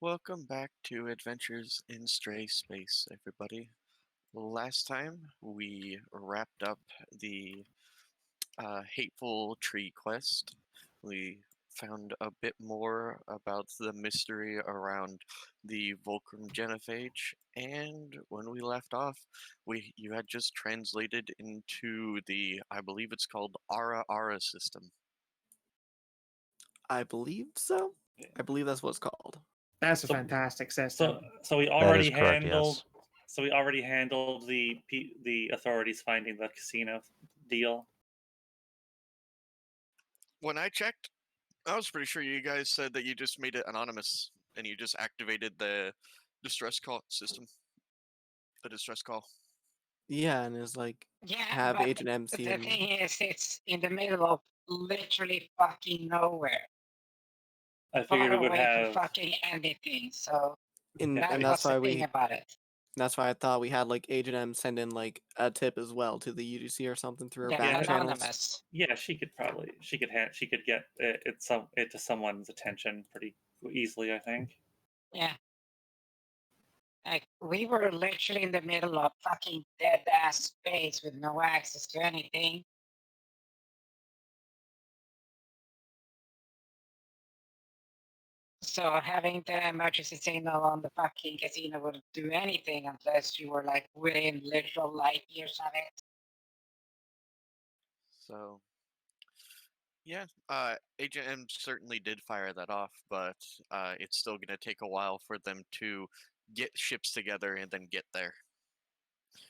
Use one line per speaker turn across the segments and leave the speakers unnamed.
Welcome back to Adventures in Stray Space, everybody. Last time we wrapped up the Hateful Tree quest. We found a bit more about the mystery around the Vulkrim genophage, and when we left off, you had just translated into the, I believe it's called Ara system.
I believe so. I believe that's what it's called.
That's a
So-
fantastic system.
So we
That
already
is correct,
handled.
yes.
So we already handled the authorities finding the casino deal.
When I checked, I was pretty sure you guys said that you just made it anonymous and you just activated the distress call system. The distress call.
Yeah, and it's like
Yeah,
have
but
Agent M see
the
him.
thing is, it's in the middle of literally fucking nowhere.
I
Far
figured we would
away from
have.
fucking anything. So
And
that
and
was
that's
the
why
thing about it.
that's why I thought we had like Agent M send in like a tip as well to the UGC or something through our
Yeah,
back channels.
anonymous.
Yeah, she could get it to someone's attention pretty easily. I think.
Yeah. Like, we were literally in the middle of fucking dead ass space with no access to anything. So having the emergency signal on the fucking casino wouldn't do anything unless you were like within literal light years of it.
So, yeah, Agent M certainly did fire that off, but it's still going to take a while for them to get ships together and then get there.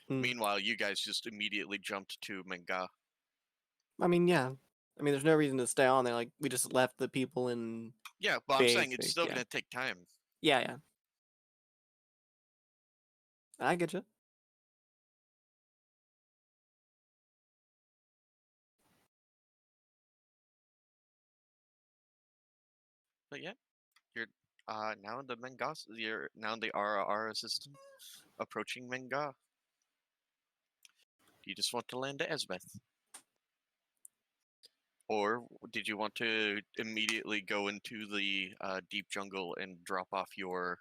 Hmm.
Meanwhile, you guys just immediately jumped to Mhen'gan.
I mean, yeah. I mean, there's no reason to stay on there. Like we just left the people in.
Yeah, but I'm saying it's
Basic,
still
yeah.
going to take time.
Yeah. I get you.
But yeah, you're now in the Mhen'gan. You're now in the Ara system, approaching Mhen'gan. Do you just want to land at Esbeth? Or did you want to immediately go into the deep jungle and drop off your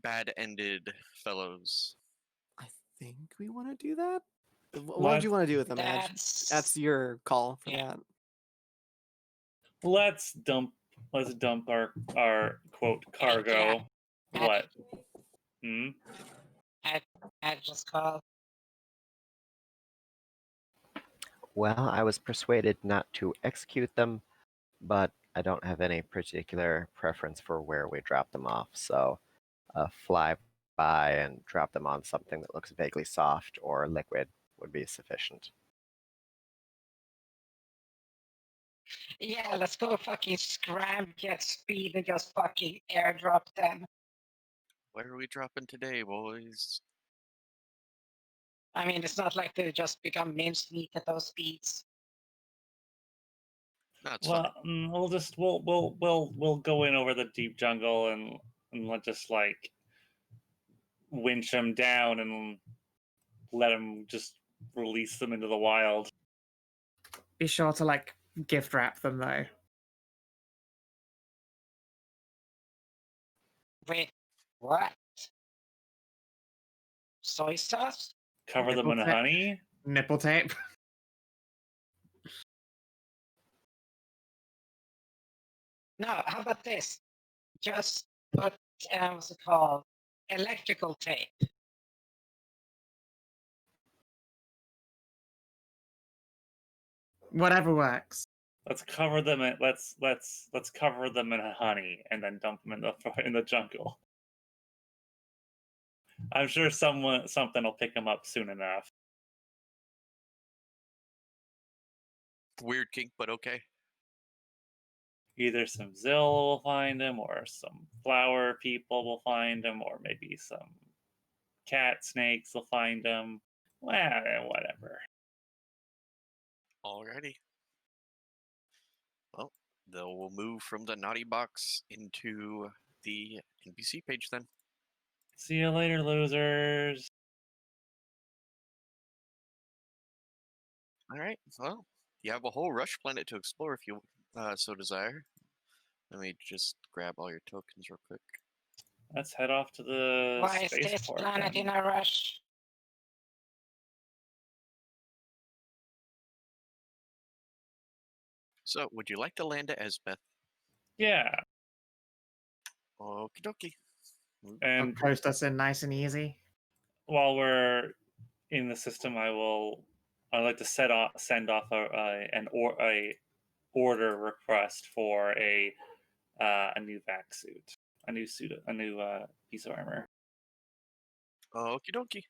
bad-ended fellows?
I think we want to do that. What
What?
would you want to do with them, Edge? That's your call for
Yeah.
that.
Let's dump our quote cargo.
Yeah.
What? Hmm.
I just called.
Well, I was persuaded not to execute them, but I don't have any particular preference for where we drop them off, so fly by and drop them on something that looks vaguely soft or liquid would be sufficient.
Yeah, let's go fucking scram, get speed, and just fucking airdrop them.
Where are we dropping today, boys?
I mean, it's not like they just become mincemeat at those speeds.
No, it's fine.
Well, we'll go in over the deep jungle and let just like winch them down and let them just release them into the wild.
Be sure to like gift wrap them though.
Wait, what? Soy sauce?
Cover them in
Nipple tape.
honey.
Nipple tape.
No, how about this? Just put, what's it called? Electrical tape.
Whatever works.
Let's cover them in let's cover them in honey and then dump them in the jungle. I'm sure something will pick them up soon enough.
Weird kink, but okay.
Either some Zill will find him, or some flower people will find him, or maybe some cat snakes will find him. Well, whatever.
Alrighty. Well, we'll move from the naughty box into the NPC page then.
See you later, losers.
Alright, well, you have a whole rush planet to explore if you so desire. Let me just grab all your tokens real quick.
Let's head off to the
Why is this
spaceport.
planet
then.
in a rush?
So, would you like to land at Esbeth?
Yeah,
Okie dokie.
and
Post us in nice and easy.
while we're in the system, I'd like to send off an order request for a new vac suit, a new piece of armor.
Okie dokie.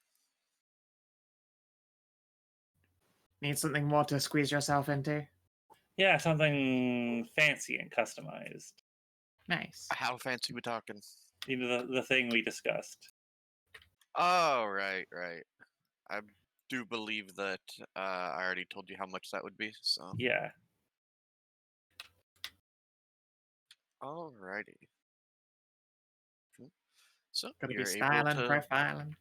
Need something more to squeeze yourself into?
Yeah, something fancy and customized.
Nice.
How fancy we talking?
You know, the thing we discussed.
Oh, right. I do believe that I already told you how much that would be, so.
Yeah.
Alrighty. So,
Gotta be
you're able
styling,
to
profiling.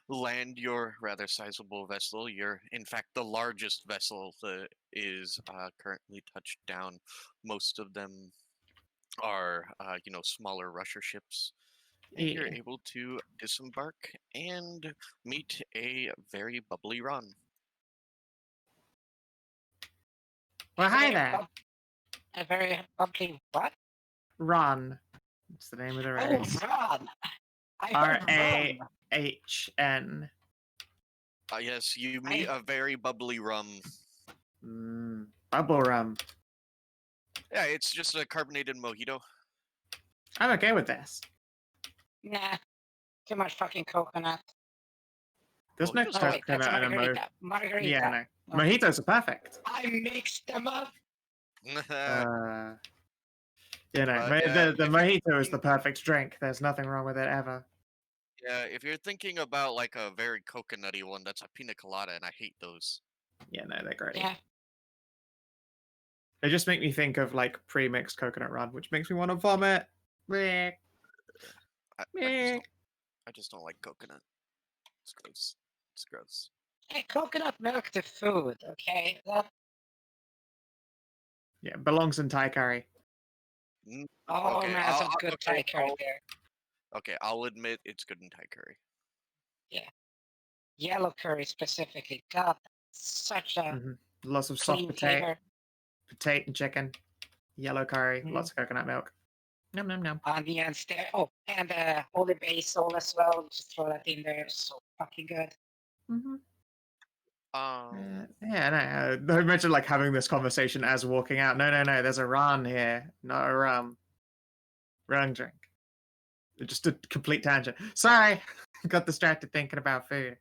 land your rather sizable vessel. You're, in fact, the largest vessel that is currently touched down. Most of them are, smaller rusher ships. And you're
Yeah.
able to disembark and meet a very bubbly Ron.
Well, hi
Very
there.
A very bubbly what?
Ron. What's the name of the
Oh,
race?
Ron. I heard Ron.
R-A-H-N.
Yes, you meet a very bubbly rum.
Bubble rum.
Yeah, it's just a carbonated mojito.
I'm okay with this.
Nah, too much fucking coconut.
There's no
Mojitos
Oh wait, that's
coconut in a mo.
margarita.
Yeah, no.
Oh.
Mojitos are perfect.
I mixed them up.
The
if you're
mojito is the
thinking-
perfect drink. There's nothing wrong with it ever.
Yeah, if you're thinking about like a very coconutty one, that's a pina colada, and I hate those.
Yeah, no, they're great.
Yeah.
They just make me think of like pre-mixed coconut rum, which makes me want to vomit. Meh.
I just don't like coconut. It's gross. It's gross.
Hey, coconut milk to food, okay? That,
Yeah, belongs in Thai curry.
oh
Okay,
man, some
I'll-
good
okay,
Thai curry
I'll-
there.
Okay, I'll admit it's good in Thai curry.
Yellow curry specifically. God, such a
Lots of soft
clean
potato,
flavor.
and chicken, yellow curry,
Mhm.
lots of coconut milk. Nom nom nom.
Onions there. Oh, and holy basil as well. Just throw that in there. So fucking good.
Mm-hmm.
Um,
No. I imagine like having this conversation as walking out. No. There's a ron here, not a rum. Wrong drink. Just a complete tangent. Sorry, got distracted thinking about food.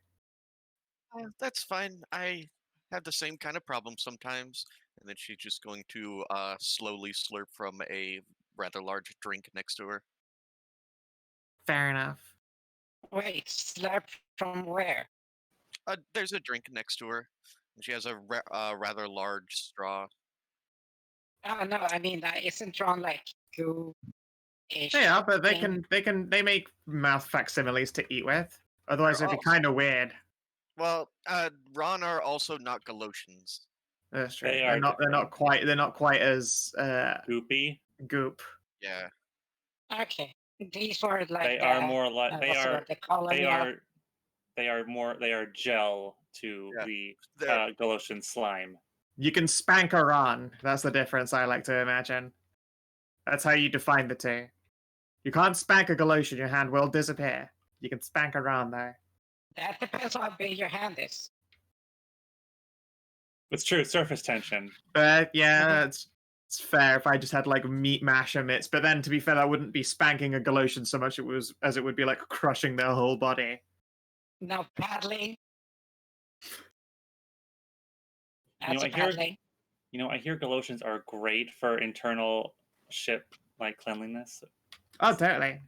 That's fine. I have the same kind of problem sometimes. And then she's just going to slowly slurp from a rather large drink next to her.
Fair enough.
Wait, slurp from where?
There's a drink next to her, and she has a rather large straw.
Oh no, I mean that isn't drawn like goo-ish.
Yeah, but they
thing.
they make mouth facsimiles to eat with. Otherwise,
They're
it'd be kind of weird.
Well, Ron are also not Galatians.
That's true.
They
They're
are
not. They're not quite. They're not quite as
Goopy.
goop.
Yeah.
Okay, these were like
They are more like they
what's the
are.
word they call them,
They
yeah.
are. They are more. They are gel to
Yeah,
the
they're-
Galatian slime.
You can spank a Ron. That's the difference I like to imagine. That's how you define the two. You can't spank a Galatian. Your hand will disappear. You can spank a Ron though.
That depends on how big your hand is.
It's true. Surface tension.
But yeah, it's fair if I just had like meat masher mitts. But then to be fair, that wouldn't be spanking a Galatian so much as it would be like crushing their whole body.
No paddling.
You know,
That's
I hear-
paddling.
I hear Galatians are great for internal ship like cleanliness.
Oh, totally.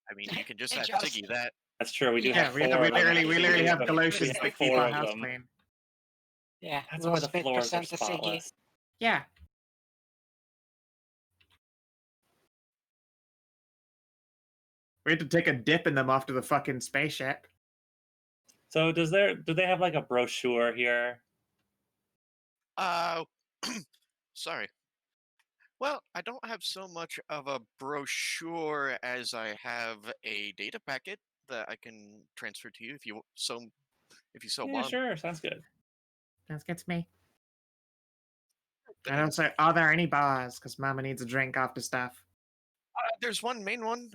I mean, you can just
Hey,
ask
Josh.
Siggy that.
That's true. We do
Yeah,
have
we
four. of them,
literally
actually.
have
We
Galatians
have
that keep
four
our
of
house
them.
clean.
Yeah,
That's
Will
why the
Smith
floors are
present the Siggy.
spotless.
Yeah. We had to take a dip in them after the fucking spaceship.
So do they have like a brochure here?
Sorry. Well, I don't have so much of a brochure as I have a data packet that I can transfer to you if you so
Yeah,
want.
sure. Sounds good.
Sounds good to me.
Then,
And also, are there any bars? Because Mama needs a drink after stuff.
there's one main one,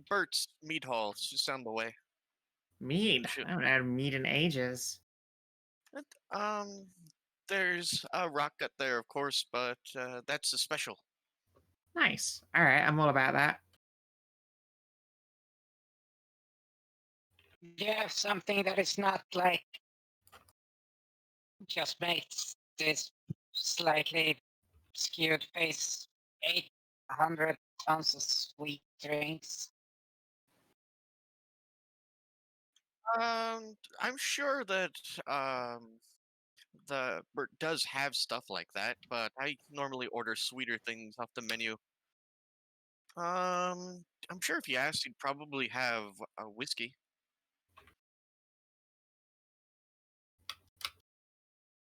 Bert's Mead Hall. It's just down the way.
Mead.
Shoot.
I haven't had mead in ages.
And, there's a rock cut there, of course, but that's a special.
Nice. All right, I'm all about that.
Do you have something that is not like just makes this slightly skewed face 800 tons of sweet drinks?
I'm sure that the Bert does have stuff like that, but I normally order sweeter things off the menu. I'm sure if you asked, you'd probably have a whiskey.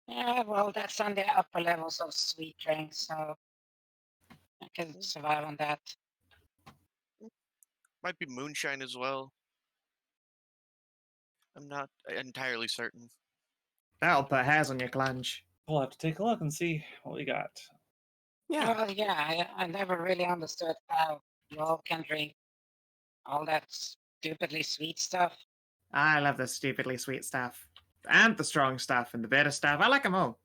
Yeah, well, that's on the upper levels of sweet drinks, so I can survive on that.
Might be moonshine as well. I'm not entirely certain.
That'll put hairs on your clunge.
We'll have to take a look and see what we got.
Yeah.
Well, yeah, I never really understood how you all can drink all that stupidly sweet stuff.
I love the stupidly sweet stuff. And the strong stuff and the bitter stuff. I like them all.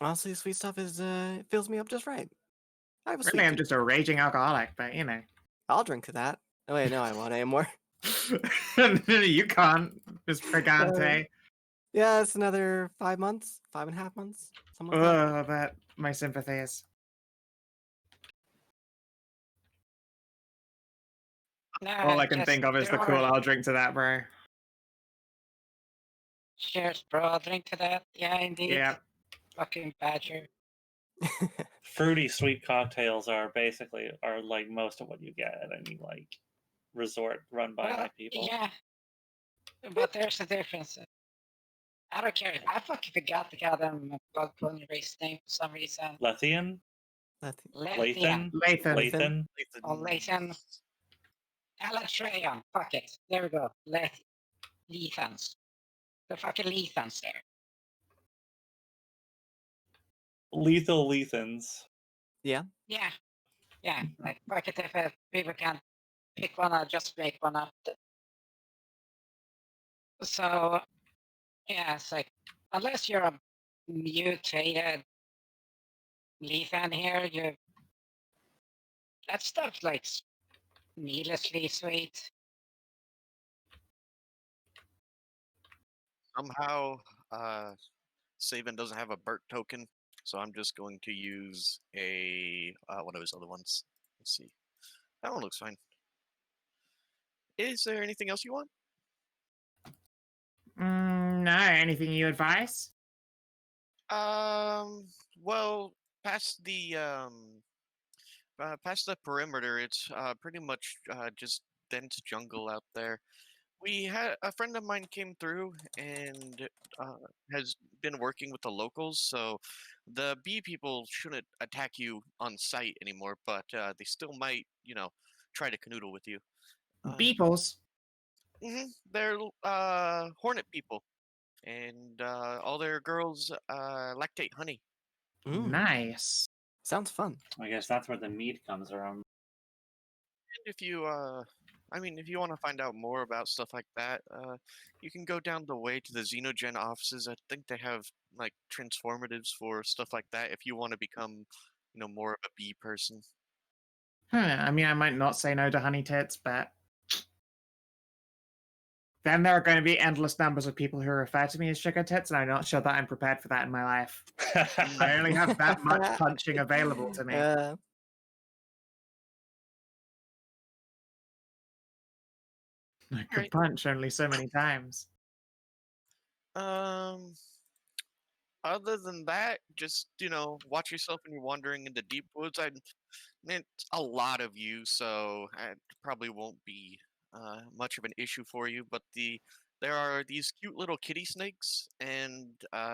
Honestly, sweet stuff is it fills me up just right. I have a
Really,
sweet
I'm
tooth.
just a raging alcoholic, but you know.
I'll drink to that. Oh wait, no, I won't anymore.
You can't, Miss Pregante.
Yeah, it's another 5 months, 5.5 months, something like that.
Oh, but my sympathies.
No,
All I can
just
think of is the
there
cool
are-
I'll drink to that, bro.
Cheers, bro. I'll drink to that. Yeah, indeed.
Yeah.
Fucking badger.
Fruity sweet cocktails are like most of what you get at any like resort run by my people.
Yeah, but there's a difference. I don't care. I fucking forgot the goddamn bug pony race name for some reason.
Leithan?
Leithan.
Lathan.
Lathan?
Oh, Leithan. Alatreon. Fuck it. There we go. Leithans. The fucking Leithans there.
Lethal Leithans.
Yeah. Like, fuck it. If people can't pick one, I'll just make one up. So, yeah, it's like, unless you're a mutated Leithan here, that stuff's like needlessly sweet.
Somehow, Savin doesn't have a Bert token, so I'm just going to use a one of his other ones. Let's see. That one looks fine. Is there anything else you want?
No, anything you advise?
Well, past the perimeter, it's pretty much just dense jungle out there. We had a friend of mine came through and has been working with the locals, so the bee people shouldn't attack you on sight anymore, but they still might, try to canoodle with you.
Beeples.
They're hornet people, and all their girls lactate honey.
Nice.
Sounds fun.
I guess that's where the meat comes from.
And if you, if you want to find out more about stuff like that, you can go down the way to the Xenogen offices. I think they have like transformatives for stuff like that. If you want to become, more of a bee person.
I mean, I might not say no to honey tits, but then there are going to be endless numbers of people who refer to me as sugar tits, and I'm not sure that I'm prepared for that in my life. I only have that much punching available to me. I could punch only so many times.
Other than that, just watch yourself when you're wandering in the deep woods. It's a lot of you, so it probably won't be much of an issue for you. But there are these cute little kitty snakes, and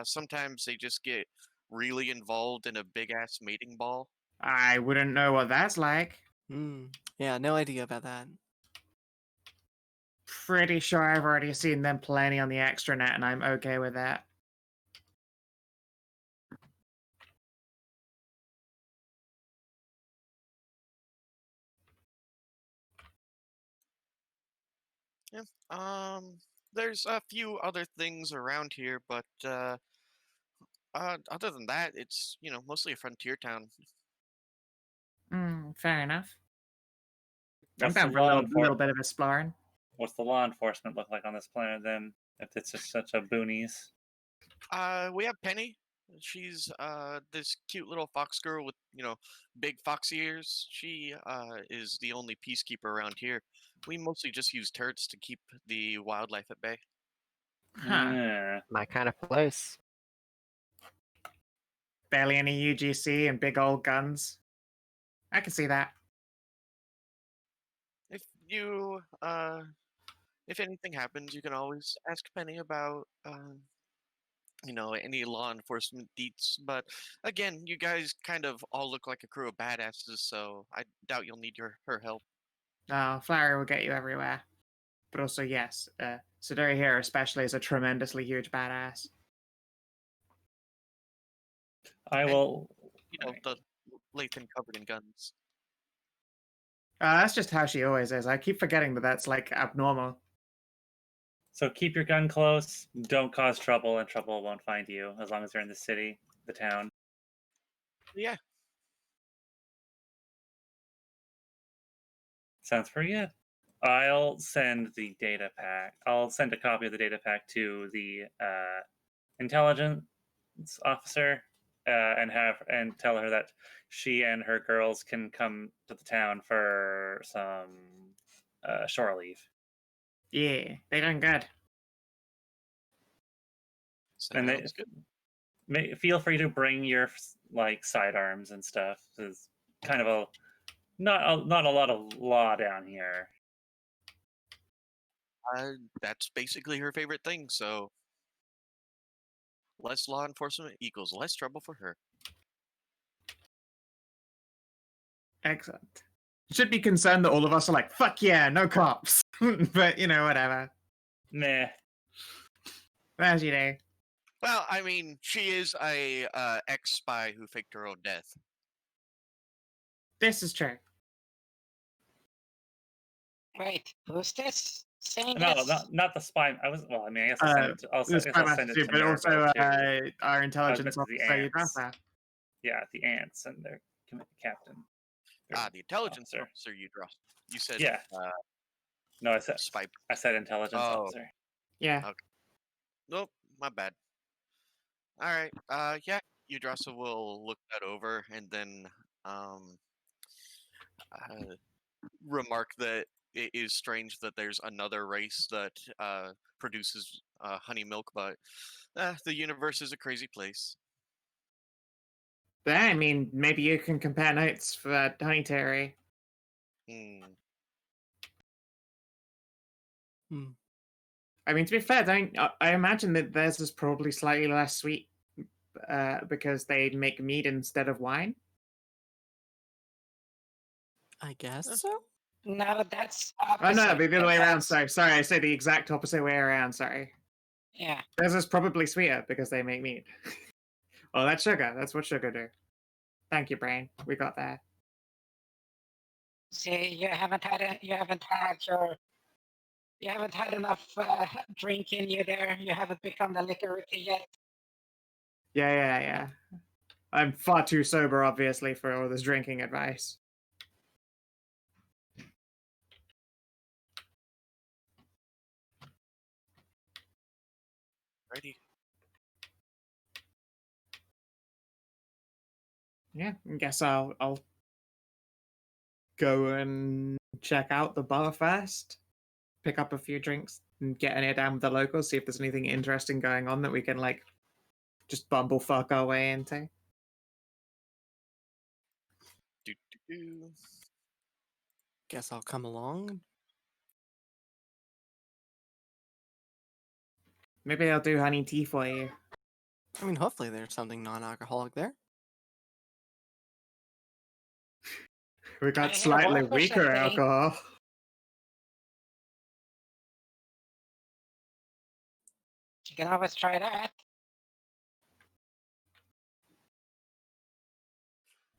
sometimes they just get really involved in a big ass mating ball.
I wouldn't know what that's like.
Hmm. Yeah, no idea about that.
Pretty sure I've already seen them plenty on the extranet, and I'm okay with that.
Yeah. There's a few other things around here, but other than that, it's mostly a frontier town.
Fair enough. I'm
What's
down
the
for a
law
little bit of exploring.
What's the law enforcement look like on this planet then? If it's just such a boonies.
We have Penny. She's this cute little fox girl with big fox ears. She is the only peacekeeper around here. We mostly just use turrets to keep the wildlife at bay.
Huh.
Yeah.
My kind of place.
Barely any UGC and big old guns. I can see that.
If you if anything happens, you can always ask Penny about any law enforcement deets. But again, you guys kind of all look like a crew of badasses, so I doubt you'll need her help.
Oh, Flower will get you everywhere. But also, yes, Siduri here especially is a tremendously huge badass.
I
And
will.
the Leithan covered in guns.
That's just how she always is. I keep forgetting that that's like abnormal.
So keep your gun close. Don't cause trouble, and trouble won't find you as long as you're in the city, the town.
Yeah.
Sounds pretty good. I'll send the data pack. I'll send a copy of the data pack to the intelligence officer and tell her that she and her girls can come to the town for some shore leave.
Yeah, they done good.
And
Sounds good.
feel free to bring your like sidearms and stuff. There's kind of not a lot of law down here.
That's basically her favorite thing. So less law enforcement equals less trouble for her.
Excellent. Should be concerned that all of us are like, fuck yeah, no cops. But, whatever.
Meh.
As you do.
Well, I mean, she is a ex-spy who faked her own death.
This is true.
Wait, who's this? Saying
No,
this?
not the spy. I guess I'll send it to. I guess I'll send it to
but also
Maribel, too.
our intelligence
the
officer,
ants.
Adjatha.
Yeah, the ants and their captain. Their
The intelligence
officer.
officer you said.
Yeah. No,
spy.
I said intelligence
Oh.
officer.
Yeah.
Nope, my bad. All right. Yeah, Yggdrasil will look that over and then remark that it is strange that there's another race that produces honey milk, but the universe is a crazy place.
But, I mean, maybe you can compare notes for that honey terry.
Hmm.
I mean, to be fair, I imagine that theirs is probably slightly less sweet because they make mead instead of wine.
I guess so.
No, that's
Oh
opposite.
no, the other way around.
That's-
Sorry, I say the exact opposite way around. Sorry.
Yeah.
Theirs is probably sweeter because they make mead. Oh, that's sugar. That's what sugar do. Thank you, brain. We got that.
See, you haven't had enough drink in you there. You haven't become the liquor yet.
Yeah. I'm far too sober, obviously, for all this drinking advice.
Ready?
Yeah, I guess I'll go and check out the bar first, pick up a few drinks, and get an ear down with the locals, see if there's anything interesting going on that we can like just bumblefuck our way into.
Do.
Guess I'll come along.
Maybe I'll do honey tea for you.
I mean, hopefully there's something non-alcoholic there.
We
I
got
hear
slightly
water
weaker
something.
alcohol.
You can always try that.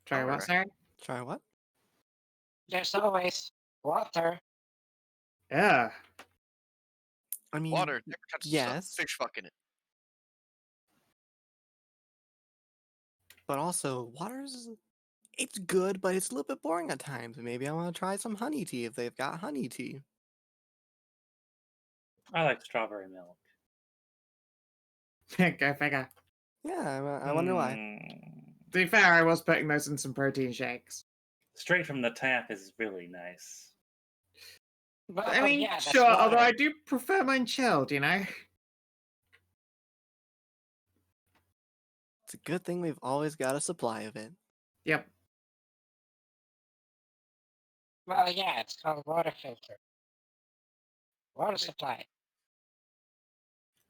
Try what,
Alright.
sorry?
Try what?
There's always water.
Yeah.
I mean,
Water never touches the stuff.
yes,
Fish fucking it.
but also it's good, but it's a little bit boring at times. Maybe I want to try some honey tea if they've got honey tea.
I like strawberry milk.
Go figure.
Yeah, I wonder why.
To be fair, I was putting those in some protein shakes.
Straight from the tap is really nice.
Well,
I mean,
yeah, that's
sure, although
water.
I do prefer mine chilled, you know?
It's a good thing we've always got a supply of it.
Yep.
Well, yeah, it's called water filter. Water supply.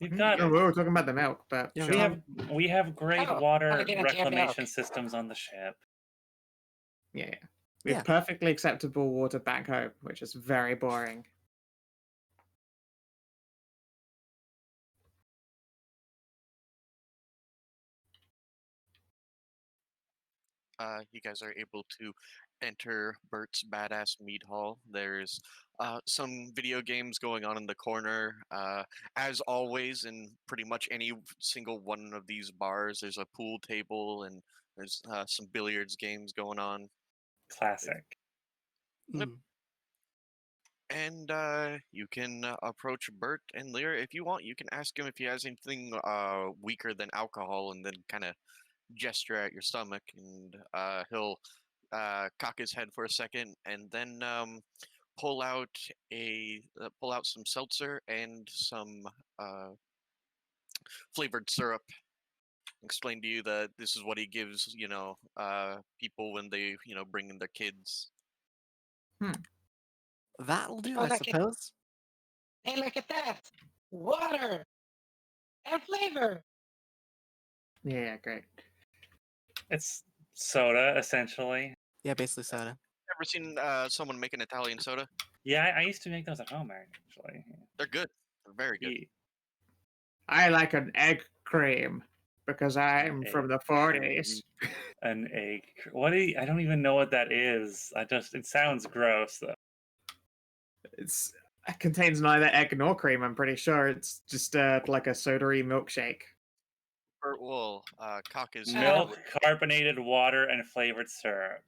We've got
Oh, we were talking about the milk, but
Yeah,
sure.
we have great
Oh,
water
I didn't hear
reclamation
milk.
systems on the ship.
Yeah. We have
Yeah.
perfectly acceptable water back home, which is very boring.
You guys are able to enter Bert's Badass Meat Hall. There's some video games going on in the corner. As always, in pretty much any single one of these bars, there's a pool table and there's some billiards games going on.
Classic.
Yep.
Mm.
And you can approach Bert and Lyra if you want. You can ask him if he has anything weaker than alcohol, and then kind of gesture at your stomach, and he'll cock his head for a second, and then pull out some seltzer and some flavored syrup. Explain to you that this is what he gives, people when they, bring in their kids.
That'll do,
Oh,
I
look at-
suppose.
Hey, look at that! Water! And flavor!
Yeah, great.
It's soda, essentially.
Yeah, basically soda.
Ever seen someone make an Italian soda?
Yeah, I used to make those at home, actually.
They're good. They're very good.
Yeah.
I like an egg cream because I'm from the 40s.
An egg. I don't even know what that is. It sounds gross, though.
It contains neither egg nor cream, I'm pretty sure. It's just like a sodary milkshake.
Bert will cock his head.
Milk, carbonated water, and flavored syrup.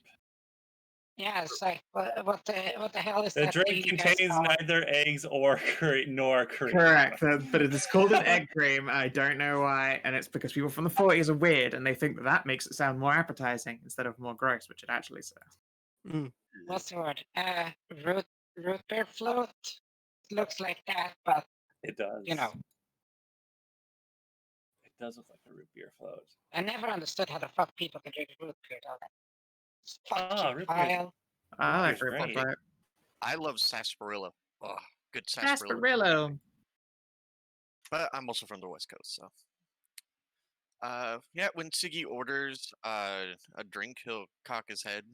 Yeah, it's like, what the hell is
The
that
drink
thing you guys
contains
call?
neither eggs or nor cream.
Correct, but it is called an egg cream. I don't know why, and it's because people from the 40s are weird, and they think that makes it sound more appetizing instead of more gross, which it actually says.
What's the word? Root beer float? Looks like that, but,
It does.
you know,
It does look like a root beer float.
I never understood how the fuck people can drink root beer, though.
Ah, root beer.
Vile.
I like
Beer's
Ripple
great.
Float.
I love sarsaparilla. Oh, good sarsaparilla.
Sarsaparilla.
But I'm also from the West Coast, so. Yeah, when Siggy orders a drink, he'll cock his head.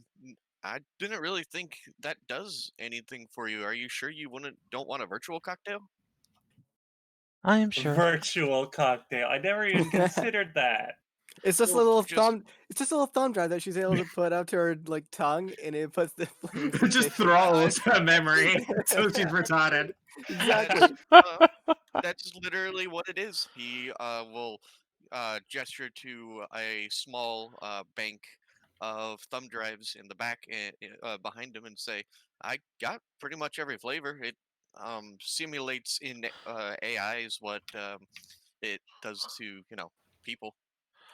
I didn't really think that does anything for you. Are you sure you don't want a virtual cocktail?
I am sure.
Virtual cocktail. I never even considered that.
It's just a
Well,
little
just-
thumb. It's just a little thumb drive that she's able to put up to her tongue, and it puts the flames.
It just throttles her memory until she's retarded.
Exactly.
That's literally what it is. He will gesture to a small bank of thumb drives in the back behind him and say, "I got pretty much every flavor. It simulates in AI is what it does to people."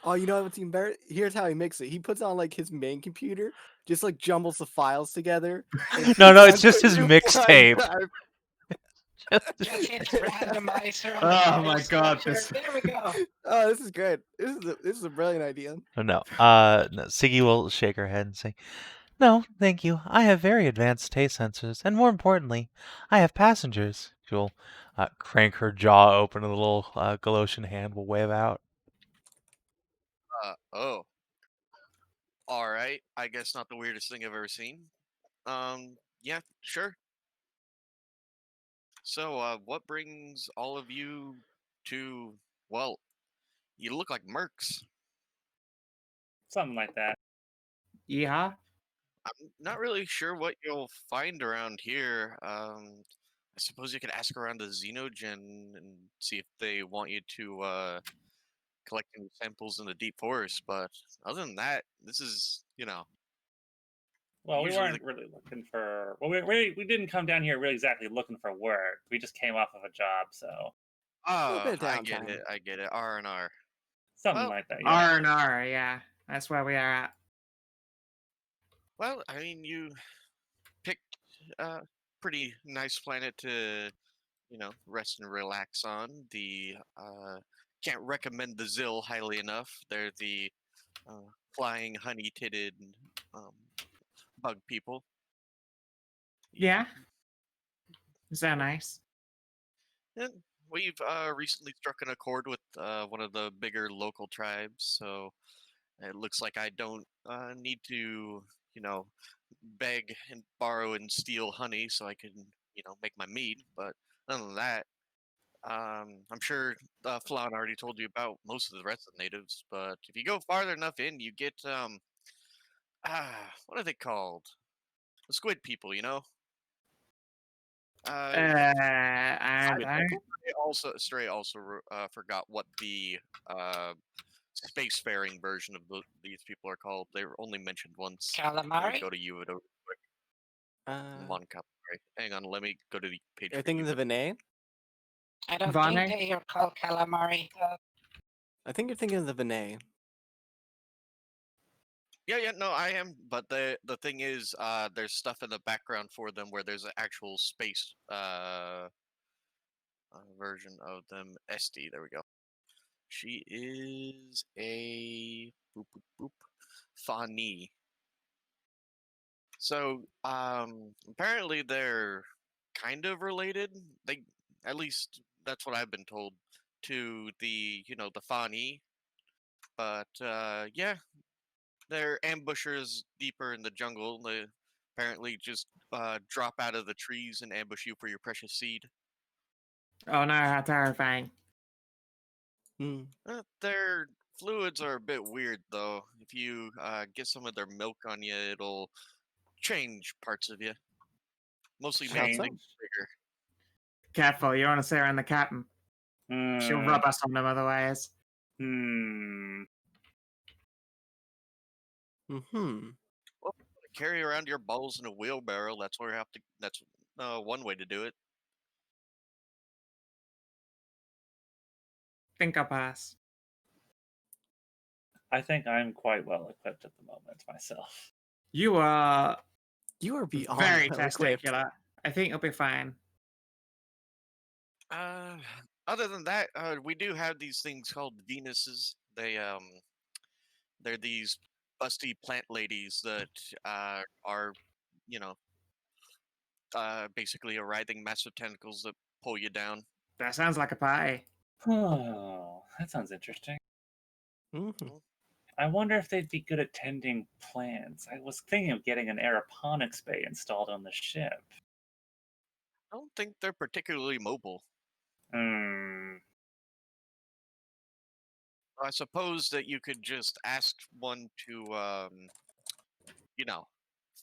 Oh, you know what's even better? Here's how he makes it. He puts on like his main computer, just like jumbles the files together. and
No,
puts
it's
on
just his
one
mixtape.
drive.
Just hit randomizer on the
Oh my
device
God,
launcher.
this-
There we go.
Oh, this is great. This is a brilliant idea.
No. Siggy will shake her head and say, "No, thank you. I have very advanced taste sensors, and more importantly, I have passengers." She'll crank her jaw open, and the little Galoshan hand will wave out.
Oh. All right. I guess not the weirdest thing I've ever seen. Yeah, sure. So, what brings all of you to? Well, you look like mercs.
Something like that.
Yeehaw.
I'm not really sure what you'll find around here. I suppose you could ask around the Xenogen and see if they want you to collect any samples in the deep forest. But other than that, this is,
Well, we
usually
weren't really looking for. Well, we didn't come down here really exactly looking for work. We just came off of a job, so
little bit of
I get
downtime.
it. I get it. R&R.
something
Well,
like that. Yeah.
R&R, yeah. That's where we are at.
Well, I mean, you picked a pretty nice planet to, rest and relax on. The can't recommend the Zill highly enough. They're the flying honey-titted um, bug people.
Yeah. Is that nice?
And we've recently struck an accord with one of the bigger local tribes, so it looks like I don't need to, beg and borrow and steal honey so I can, make my mead. But other than that, I'm sure Flan already told you about most of the rest of the natives. But if you go farther enough in, you get what are they called? The squid people, Uh,
I
Squid
don't.
people?
Stray also forgot what the uh, spacefaring version of these people are called. They were only mentioned once. Let me
Calamari?
go to you real quick.
Uh,
Hang on, let me go to the page.
you're
for
thinking of
Uvid.
the Vinay?
I don't
Vane?
think they are called calamari.
I think you're thinking of the Vinay.
Yeah, no, I am. But the thing is, there's stuff in the background for them where there's an actual space version of them. SD, there we go. She is a boop boop boop Fani. So, apparently they're kind of related. They, at least that's what I've been told, to the, the Fani. But, yeah, they're ambushers deeper in the jungle. They apparently just drop out of the trees and ambush you for your precious seed.
Oh no, how terrifying.
Hmm.
Their fluids are a bit weird, though. If you get some of their milk on you, it'll change parts of you. Mostly
How
makes
so?
things bigger.
Careful, you want to stay around the captain. She'll
Hmm.
rub us on them otherwise.
Hmm.
Hmm.
Well, carry around your balls in a wheelbarrow. That's where you have to. That's one way to do it.
Think I'll pass.
I think I'm quite well equipped at the moment myself.
You are
You are beyond
very
well equipped.
testicular. I think you'll be fine.
Other than that, we do have these things called Venuses. They're these busty plant ladies that are, you know, basically a writhing mass of tentacles that pull you down.
That sounds like a party.
Oh, that sounds interesting.
Hmm.
I wonder if they'd be good at tending plants. I was thinking of getting an aeroponics bay installed on the ship.
I don't think they're particularly mobile.
Hmm.
I suppose that you could just ask one to,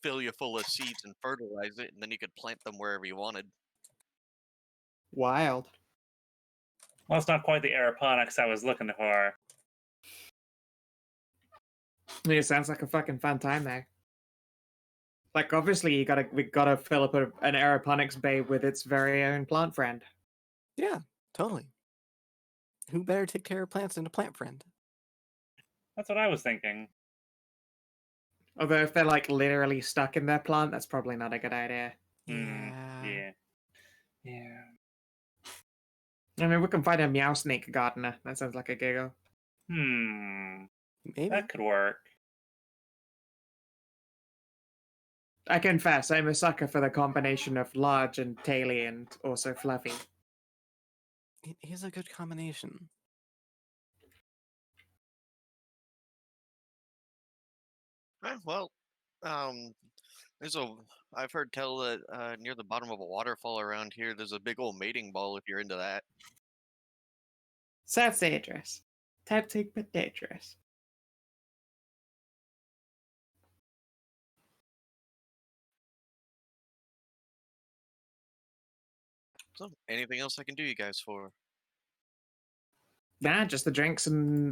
fill you full of seeds and fertilize it, and then you could plant them wherever you wanted.
Wild.
Well, it's not quite the aeroponics I was looking for.
It sounds like a fucking fun time there. Like, obviously, we gotta fill up an aeroponics bay with its very own plant friend.
Yeah, totally. Who better take care of plants than a plant friend?
That's what I was thinking.
Although if they're like literally stuck in their plant, that's probably not a good idea.
Yeah.
Yeah.
I mean, we can find a meow snake gardener. That sounds like a giggle.
Maybe.
That could work.
I confess, I'm a sucker for the combination of large and taily and also fluffy.
It is a good combination.
Well, I've heard tell that near the bottom of a waterfall around here, there's a big old mating ball if you're into that.
Sounds dangerous. Tempting but dangerous.
So, anything else I can do you guys for?
Nah, just the drinks and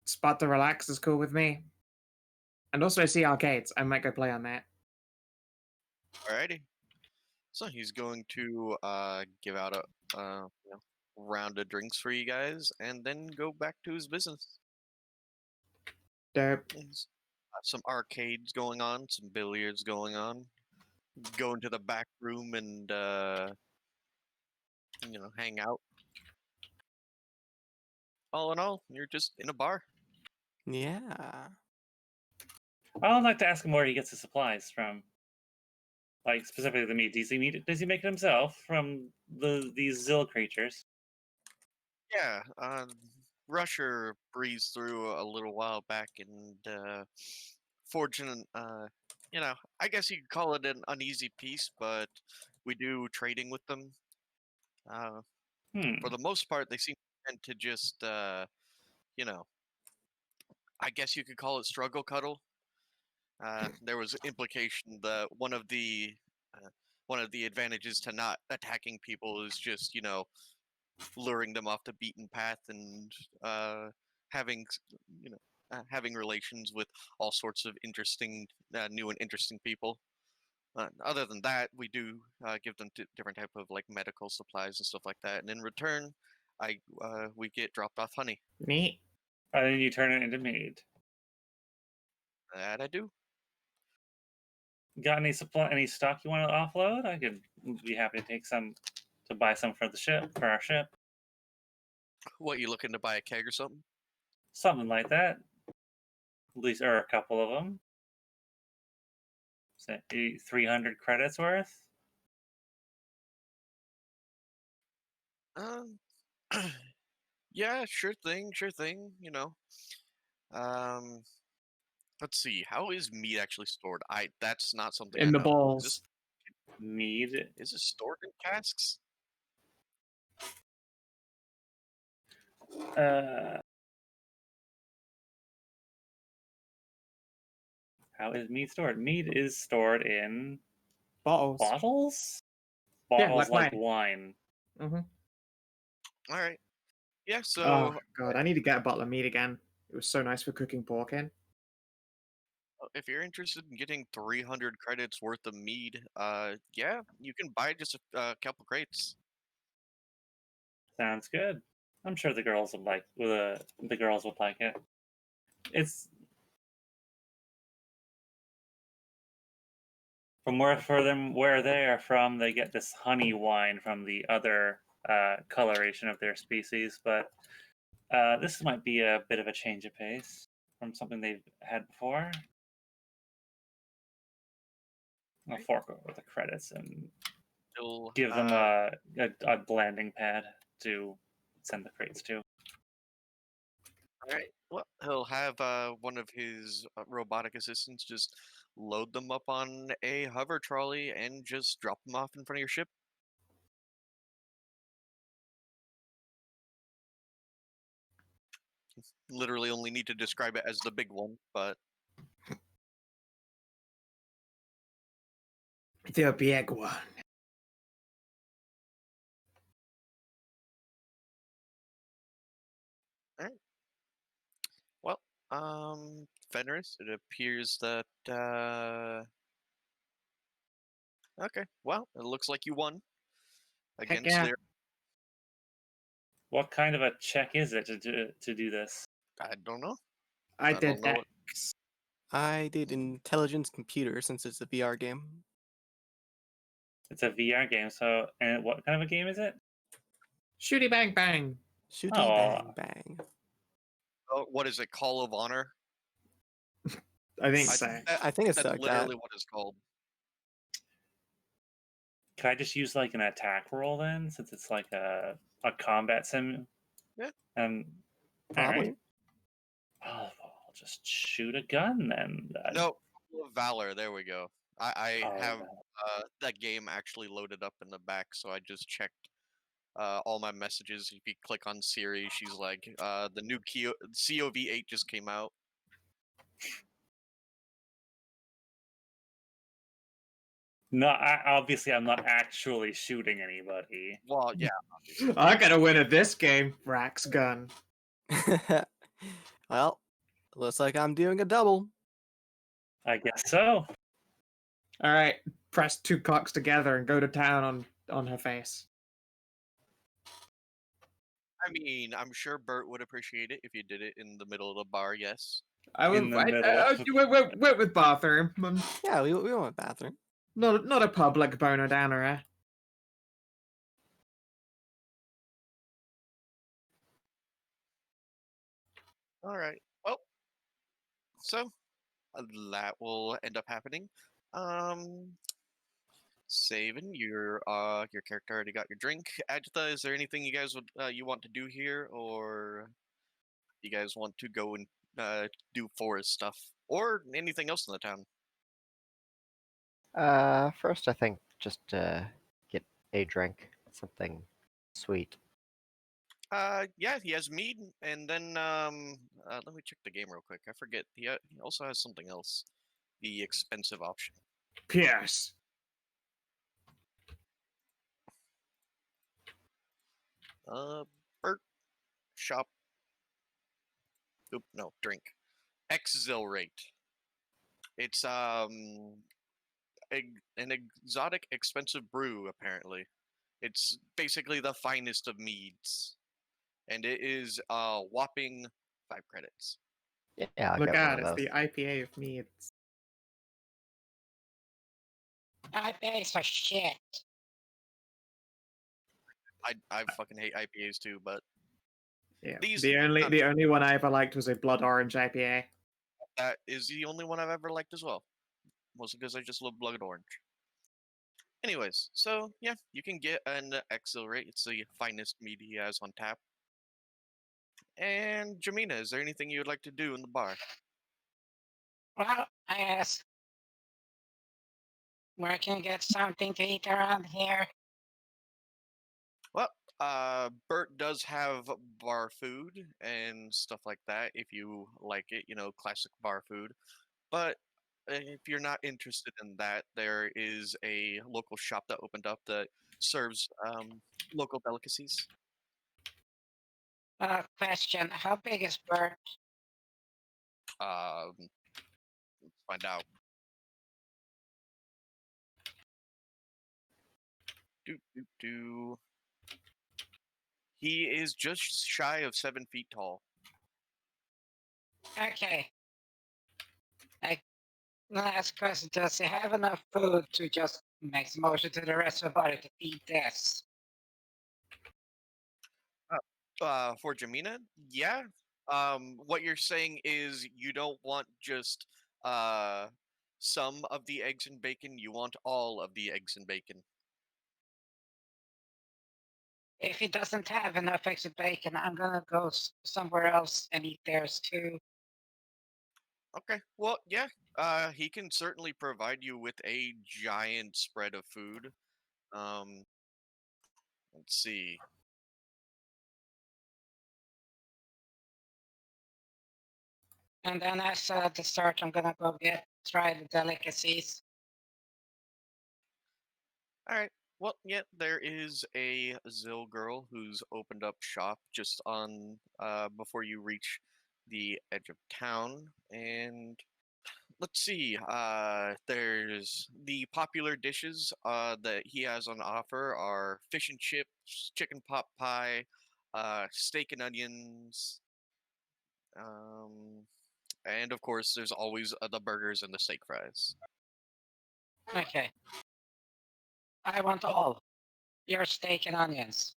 spot to relax is cool with me. And also I see arcades. I might go play on that.
Alrighty. So he's going to give out a round of drinks for you guys, and then go back to his business.
Dope.
There's some arcades going on, some billiards going on. Go into the back room and hang out. All in all, you're just in a bar.
Yeah.
I would like to ask him where he gets his supplies from. Like specifically the meat. Does he make it himself from these Zill creatures?
Yeah, Rusher breezed through a little while back, and fortunate, I guess you could call it an uneasy peace, but we do trading with them. For the most part, they seem to just, I guess you could call it struggle cuddle. There was implication that one of the advantages to not attacking people is just, luring them off the beaten path and having, having relations with all sorts of interesting, new and interesting people. Other than that, we do give them different type of like medical supplies and stuff like that, and in return, we get dropped off honey.
Neat.
And then you turn it into mead.
That I do.
Got any stock you want to offload? I could be happy to take some to buy some for our ship.
What, you looking to buy a keg or something?
Something like that. At least, or a couple of them. Is that 300 credits worth?
Yeah, sure thing. Let's see. How is meat actually stored? That's not something
In
I
the
know.
balls.
Mead.
Is it stored in casks?
How is mead stored? Mead is stored in
Bottles.
bottles.
Yeah,
Bottles
like
like wine.
Mm-hmm.
All right. Yeah. So.
Oh god, I need to get a bottle of meat again. It was so nice for cooking pork in.
If you're interested in getting 300 credits worth of mead, yeah, you can buy just a couple crates.
Sounds good. I'm sure the girls would like it. It's from where they are from. They get this honey wine from the other coloration of their species, but this might be a bit of a change of pace from something they've had before. I'll fork over the credits and give them a landing pad to send the crates to.
All right. Well, he'll have one of his robotic assistants just load them up on a hover trolley and just drop them off in front of your ship. Literally only need to describe it as the big one, but
The big one.
well, Fenris, it appears that okay, well, it looks like you won against
yeah.
their.
What kind of a check is it to do this?
I don't know.
I
don't
did
know
that.
I did intelligence computer since it's a VR game.
It's a VR game, so and what kind of a game is it?
Shooty bang bang.
Shooty
Oh.
bang bang.
Oh, what is it? Call of Honor?
I think so.
I think it's
That's
like
literally
that.
what it's called.
Can I just use like an attack roll then, since it's like a combat sim?
Yeah.
Probably.
Right. Oh, I'll just shoot a gun then.
No, Call of Valor. There we go. I
Oh,
have
yeah.
that game actually loaded up in the back, so I just checked all my messages. If you click on Siri, she's like, the new COV8 just came out.
No, obviously I'm not actually shooting anybody.
Well, yeah, obviously.
I gotta win at this game. Rack's gun.
Well, looks like I'm doing a double.
I guess so.
All right, press two cocks together and go to town on her face.
I mean, I'm sure Bert would appreciate it if you did it in the middle of the bar, yes.
I
In
would.
the middle.
You went with bathroom.
Yeah, we went bathroom.
Not a public boner downer, eh?
All right. Well, so that will end up happening. Savin, your character already got your drink. Adjatha, is there anything you guys would you want to do here, or you guys want to go and do forest stuff, or anything else in the town?
First, I think just get a drink, something sweet.
Yeah, he has mead, and then let me check the game real quick. I forget. He also has something else, the expensive option.
Pierce.
Bert shop. Oop, no, drink. Exhilarate. It's an exotic, expensive brew. Apparently, it's basically the finest of meads, and it is whopping 5 credits.
Yeah, I'll
Look
get one
out!
of
It's
those.
the IPA of me.
I pay for shit.
I fucking hate IPAs too, but
Yeah.
These-
the only one I ever liked was a blood orange IPA.
that is the only one I've ever liked as well. Mostly because I just love blood orange. Anyways, so yeah, you can get an Exhilarate. It's the finest mead he has on tap. And Jamina, is there anything you would like to do in the bar?
Well, I asked, where can I get something to eat around here?
Well, Bert does have bar food and stuff like that if you like it, classic bar food. But if you're not interested in that, there is a local shop that opened up that serves local delicacies.
Question, how big is Bert?
Let's find out. Do. He is just shy of 7 feet tall.
Okay. Last question, does he have enough food to just make the motion to the rest of the body to eat this?
For Jamina, yeah. What you're saying is you don't want just some of the eggs and bacon. You want all of the eggs and bacon.
If he doesn't have enough extra bacon, I'm gonna go somewhere else and eat theirs too.
Okay. Well, yeah. He can certainly provide you with a giant spread of food. Um, let's see.
And then as a dessert, I'm gonna go try the delicacies.
All right. Well, yeah, there is a Zill girl who's opened up shop just on before you reach the edge of town, and let's see. There's the popular dishes that he has on offer are fish and chips, chicken pot pie, steak and onions, um, and of course, there's always the burgers and the steak fries.
Okay. I want all your steak and onions.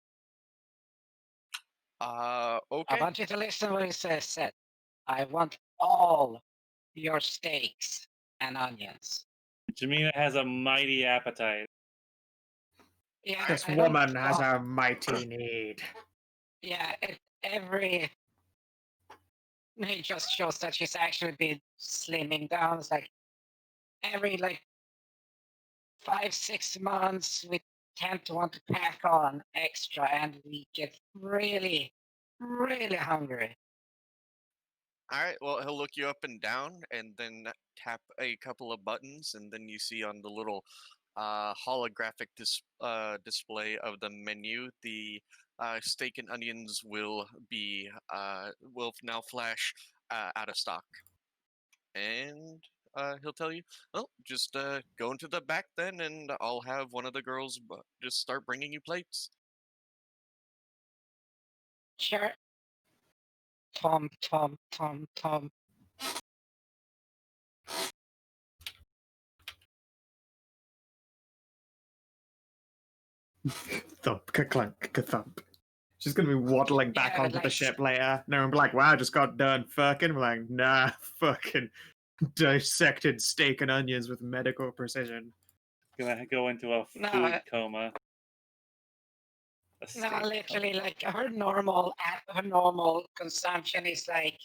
I
Okay.
want you to listen to what he said. I want all your steaks and onions.
Jamina has a mighty appetite.
Yeah,
This
I don't
woman has
want-
a mighty need.
Yeah, it just shows that she's actually been slimming down. It's like every 5-6 months, we tend to want to pack on extra, and we get really, really hungry.
All right. Well, he'll look you up and down, and then tap a couple of buttons, and then you see on the little holographic display of the menu, the steak and onions will now flash out of stock, and he'll tell you, "Well, just go into the back then, and I'll have one of the girls just start bringing you plates."
Sure. Tom.
Thump, ka-clunk, ka-thump. She's gonna be waddling back
Yeah, but
onto the
like-
ship later. No one will be like, wow, just got done fucking. We're like, nah, fucking dissected steak and onions with medical precision.
Gonna go into a
No,
food coma. A
No,
steak
literally,
coma.
like her normal consumption is like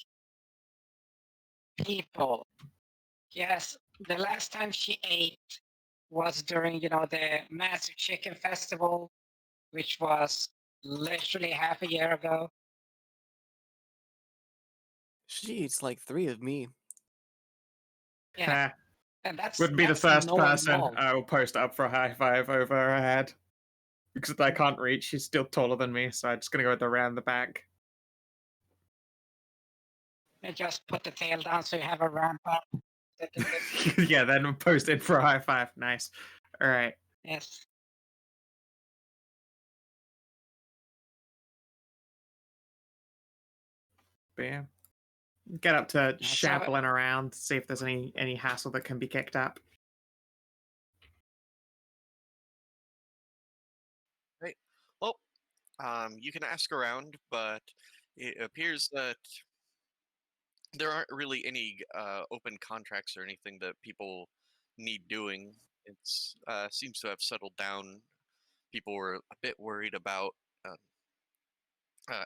people. Yes, the last time she ate was during, the massive chicken festival, which was literally half a year ago.
She eats like 3 of me.
Yeah,
Heh.
and that's
Would be the
that's
first person
normal.
I will post up for a high five over her head. Because I can't reach, she's still taller than me, so I'm just gonna go with the round the back.
And just put the tail down so you have a ramp up.
Yeah, then post it for a high five. Nice. Alright.
Yes.
But yeah. Get up to
Yeah, so-
shampling around, see if there's any hassle that can be kicked up.
Well, you can ask around, but it appears that there aren't really any open contracts or anything that people need doing. It's seems to have settled down. People were a bit worried about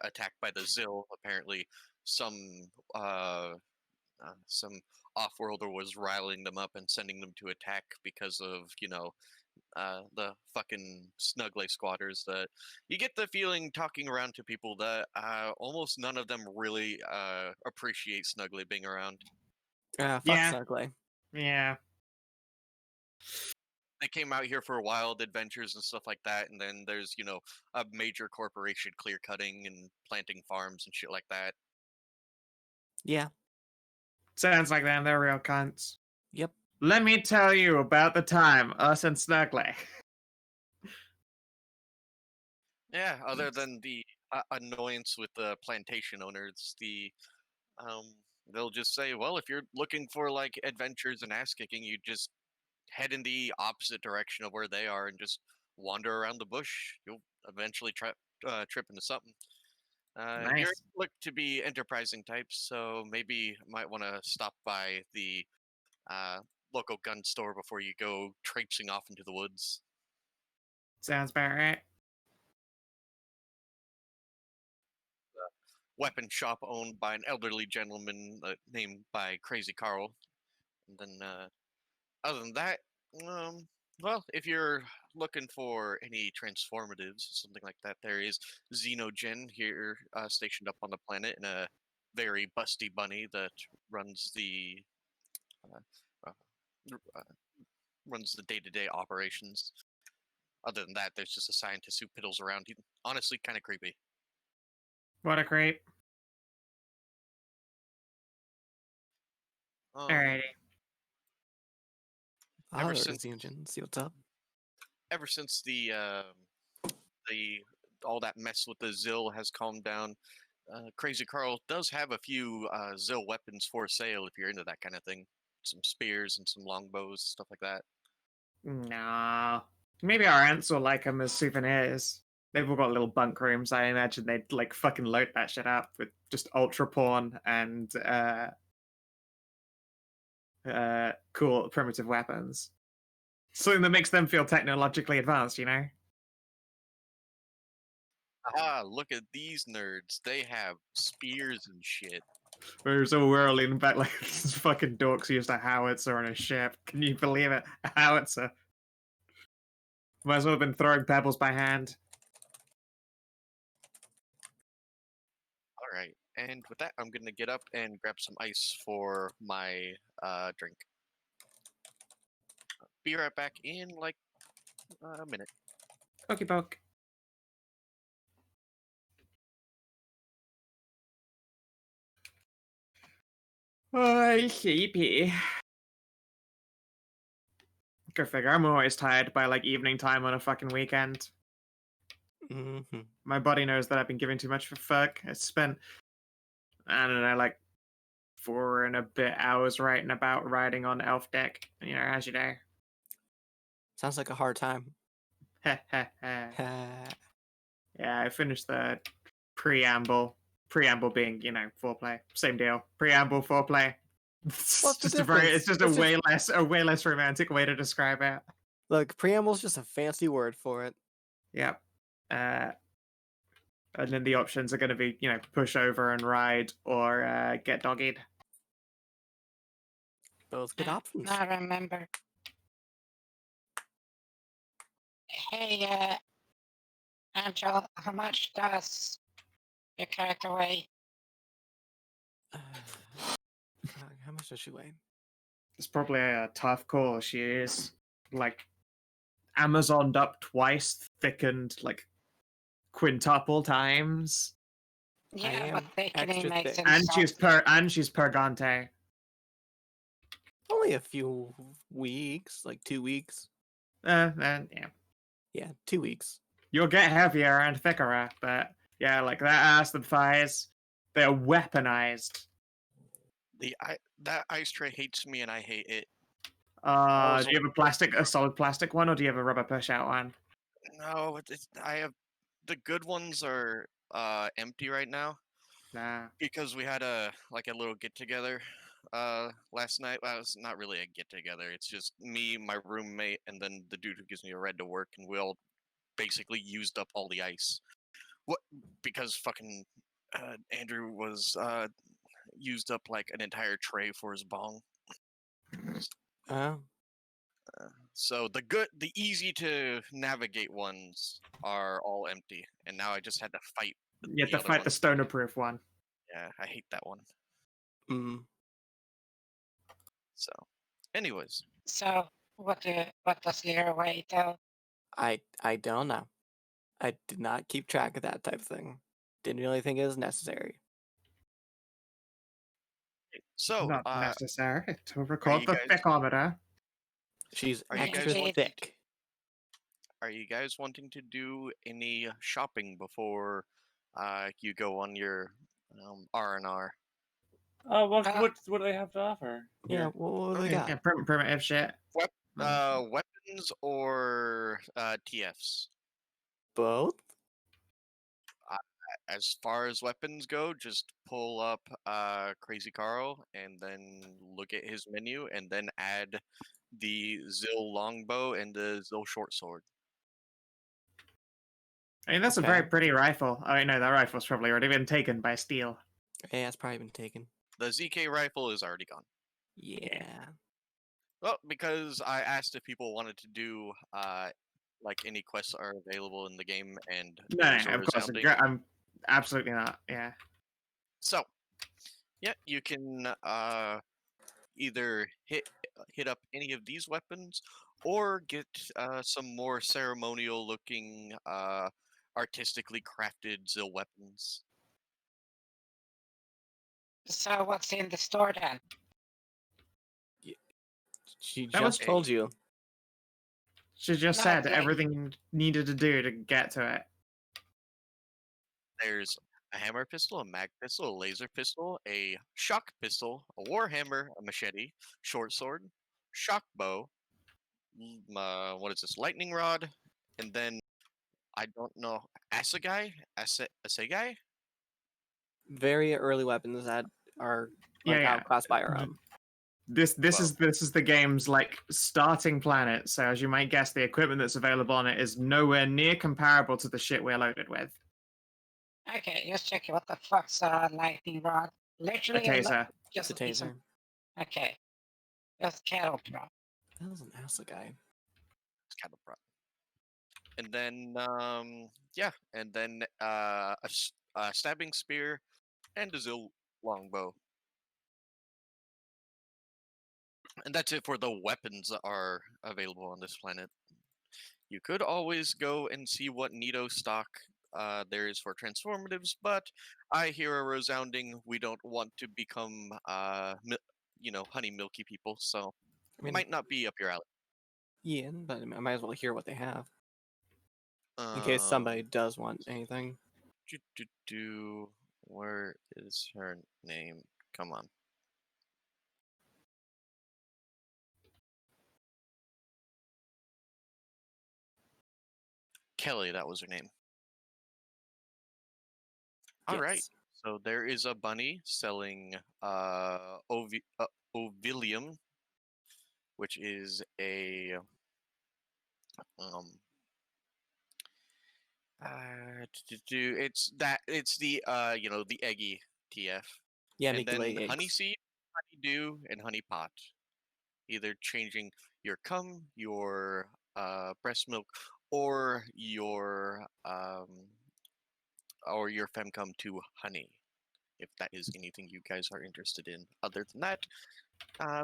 attack by the Zill. Apparently, some some off-worlder was riling them up and sending them to attack because of the fucking Snuggly squatters. That you get the feeling talking around to people that almost none of them really appreciate Snuggly being around.
Fuck
Yeah.
Snuggly.
Yeah.
They came out here for wild adventures and stuff like that, and then there's a major corporation clear cutting and planting farms and shit like that.
Yeah.
Sounds like them, they're real cunts.
Yep.
Let me tell you about the time us and Snuggly.
Yeah, other than the annoyance with the plantation owners, they'll just say, well, if you're looking for like adventures and ass kicking, you just head in the opposite direction of where they are and just wander around the bush. You'll eventually trip into something. You're
Nice.
look to be enterprising types, so maybe might want to stop by the local gun store before you go traipsing off into the woods.
Sounds about right.
Weapon shop owned by an elderly gentleman named by Crazy Carl. And then, other than that, well, if you're looking for any transformatives, something like that, there is Xenogen here stationed up on the planet in a very busty bunny that runs the uh, uh, runs the day-to-day operations. Other than that, there's just a scientist who piddles around. He's honestly kind of creepy.
What a creep. Alrighty.
Ever
Ever
since-
since see what's up.
Ever since the all that mess with the Zill has calmed down, Crazy Carl does have a few Zill weapons for sale if you're into that kind of thing. Some spears and some longbows, stuff like that.
Nah. Maybe our aunts will like them as souvenirs. They've all got little bunk rooms. I imagine they'd like fucking load that shit up with just ultra porn and cool primitive weapons. Something that makes them feel technologically advanced, you know?
Ah, look at these nerds. They have spears and shit.
Whereas all we're all leaning back like these fucking dorks used a howitzer on a ship. Can you believe it? A howitzer. Might as well have been throwing pebbles by hand.
All right, and with that, I'm gonna get up and grab some ice for my drink. Be right back in like a minute.
Pokey poke. Oh, sleepy. Go figure. I'm always tired by like evening time on a fucking weekend.
Mm-hmm.
My body knows that I've been giving too much for fuck. I spent, I don't know, like 4 and a bit hours writing about riding on elf deck. You know, how's your day?
Sounds like a hard time.
Yeah, I finished the preamble. Preamble being, you know, foreplay. Same deal. Preamble, foreplay. It's
What's the
just a very,
difference?
it's just
It's
a way less romantic way to describe it.
Look, preamble's just a fancy word for it.
Yep. And then the options are going to be, you know, push over and ride or get doggied.
Both good options.
I remember. Hey, Amxal, how much does your character weigh?
How much does she weigh?
It's probably a tough call. She is like Amazoned up twice, thickened like quintuple times,
Yeah,
am
but thickening
extra
makes
thick.
him
and she's pergante.
Only a few weeks, like 2 weeks.
Yeah.
Yeah, 2 weeks.
You'll get heavier and thicker, but yeah, like that ass, the thighs, they're weaponized.
That ice tray hates me and I hate it.
Do you have a solid plastic one, or do you have a rubber push-out one?
No, I have the good ones are empty right now
Nah.
because we had a little get together last night. Well, it's not really a get together. It's just me, my roommate, and then the dude who gives me a ride to work, and we all basically used up all the ice. What? Because fucking Andrew was used up like an entire tray for his bong.
Oh,
So the easy to navigate ones are all empty, and now I just had to fight.
You have to fight the stoner-proof one.
Yeah, I hate that one.
mm.
So, anyways,
So, what does Lyra weigh, though?
I don't know. I did not keep track of that type of thing. Didn't really think it was necessary.
so
Not necessary to
are
record
you
the
guys-
thickometer.
She's
Are you guys
extra
wanting
thick.
are you guys wanting to do any shopping before you go on your R&R?
Oh, what do they have to offer?
Yeah,
Here?
what do they
Yeah,
got?
primitive shit.
Weapons or TFs?
Both?
As far as weapons go, just pull up Crazy Carl and then look at his menu and then add the Zill longbow and the Zill short sword.
I mean, that's a
Okay.
very pretty rifle. Oh, no, that rifle's probably already been taken by steel.
Yeah, it's probably been taken.
The ZK rifle is already gone.
Yeah.
Well, because I asked if people wanted to do like any quests are available in the game, and
No,
those are
of course,
resounding.
I'm absolutely not. Yeah.
So, yeah, you can either hit up any of these weapons, or get some more ceremonial looking, artistically crafted Zill weapons.
So, what's in the store then?
She
That was
just told you.
She just
No,
said
like-
everything you needed to do to get to it.
There's a hammer pistol, a mag pistol, a laser pistol, a shock pistol, a warhammer, a machete, short sword, shock bow, what is this, lightning rod, and then I don't know, assegai, assegai.
Very early weapons that are
Yeah,
like
yeah.
outclassed by our own.
This is the game's like starting planet. So as you might guess, the equipment that's available on it is nowhere near comparable to the shit we're loaded with.
Okay, just checking. What the fuck's a lightning rod?
A
Literally,
taser.
It's a
piece of-
taser.
Okay, just cattle prod.
That was an Asa guy.
It's kind of And then yeah, and then a stabbing spear and a Zil longbow. And that's it for the weapons that are available on this planet. You could always go and see what Nito stock there is for transformatives, but I hear a resounding we don't want to become honey milky people, so
I mean,
might not be up your alley.
yeah, but I might as well hear what they have in case somebody does want anything.
Where is her name? Come on. Kelly, that was her name. All right.
Yes.
So there is a bunny selling ovilium, which is a it's the the eggy TF.
Yeah,
And
make you
then
lay eggs.
honeyseed, honeydew, and honeypot. Either changing your cum, your breast milk, or your femcum to honey, if that is anything you guys are interested in. Other than that,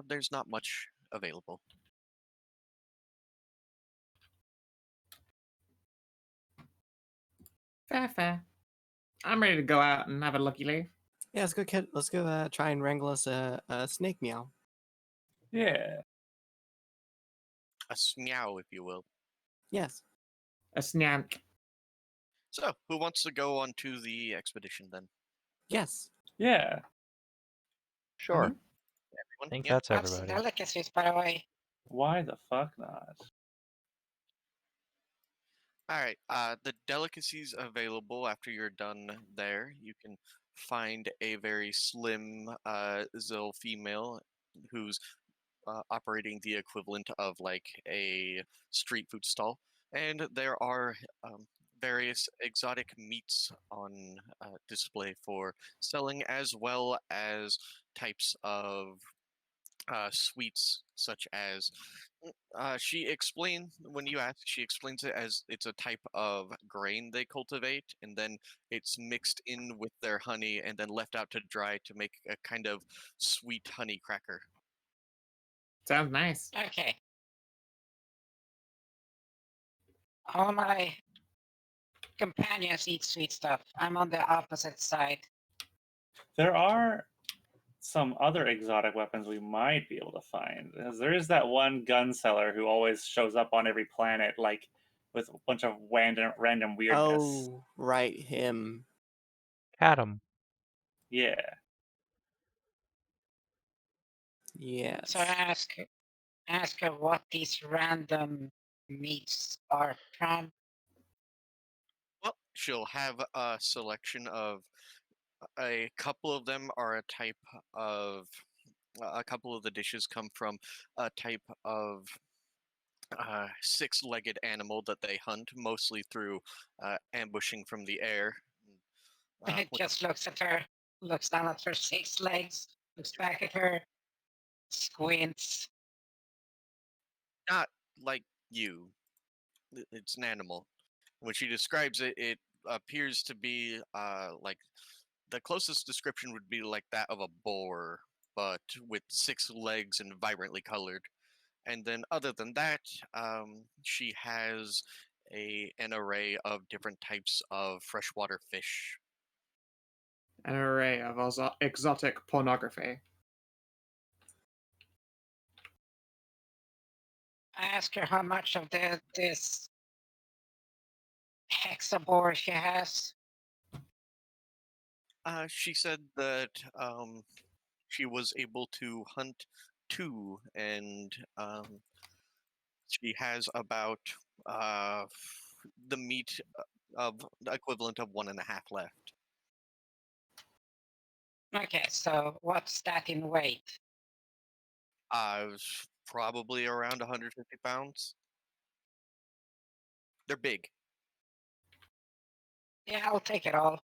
there's not much available.
Fair. I'm ready to go out and have a looky loo.
Yeah, let's go, kid. Let's go try and wrangle us a snake meow.
Yeah.
A smeow, if you will.
Yes.
A snank.
So, who wants to go on to the expedition then?
Yes.
Yeah.
Sure.
Everyone?
I think
Yeah.
that's
What's the
everybody.
delicacies, by the way?
Why the fuck not?
All right. The delicacies available after you're done there, you can find a very slim Zil female who's operating the equivalent of like a street food stall, and there are various exotic meats on display for selling, as well as types of sweets such as she explained when you ask, she explains it as it's a type of grain they cultivate, and then it's mixed in with their honey and then left out to dry to make a kind of sweet honey cracker.
Sounds nice.
Okay. All my companions eat sweet stuff. I'm on the opposite side.
There are some other exotic weapons we might be able to find. Because there is that one gun seller who always shows up on every planet, like with a bunch of random weirdness.
Oh, right, him.
Adam.
Yeah.
Yes.
So I ask her what these random meats are from.
Well, she'll have a selection of a couple of them are a type of a couple of the dishes come from a type of six-legged animal that they hunt mostly through ambushing from the air.
It just looks at her, looks down at her 6 legs, looks back at her, squints.
Not like you. It's an animal. When she describes it, it appears to be like the closest description would be like that of a boar, but with 6 legs and vibrantly colored. And then, other than that, she has an array of different types of freshwater fish.
An array of exotic pornography.
I ask her how much of this hexabore she has.
She said that she was able to hunt 2, and she has about the meat of the equivalent of 1.5 left.
Okay, so what's that in weight?
Probably around 150 pounds. They're big.
Yeah, I'll take it all.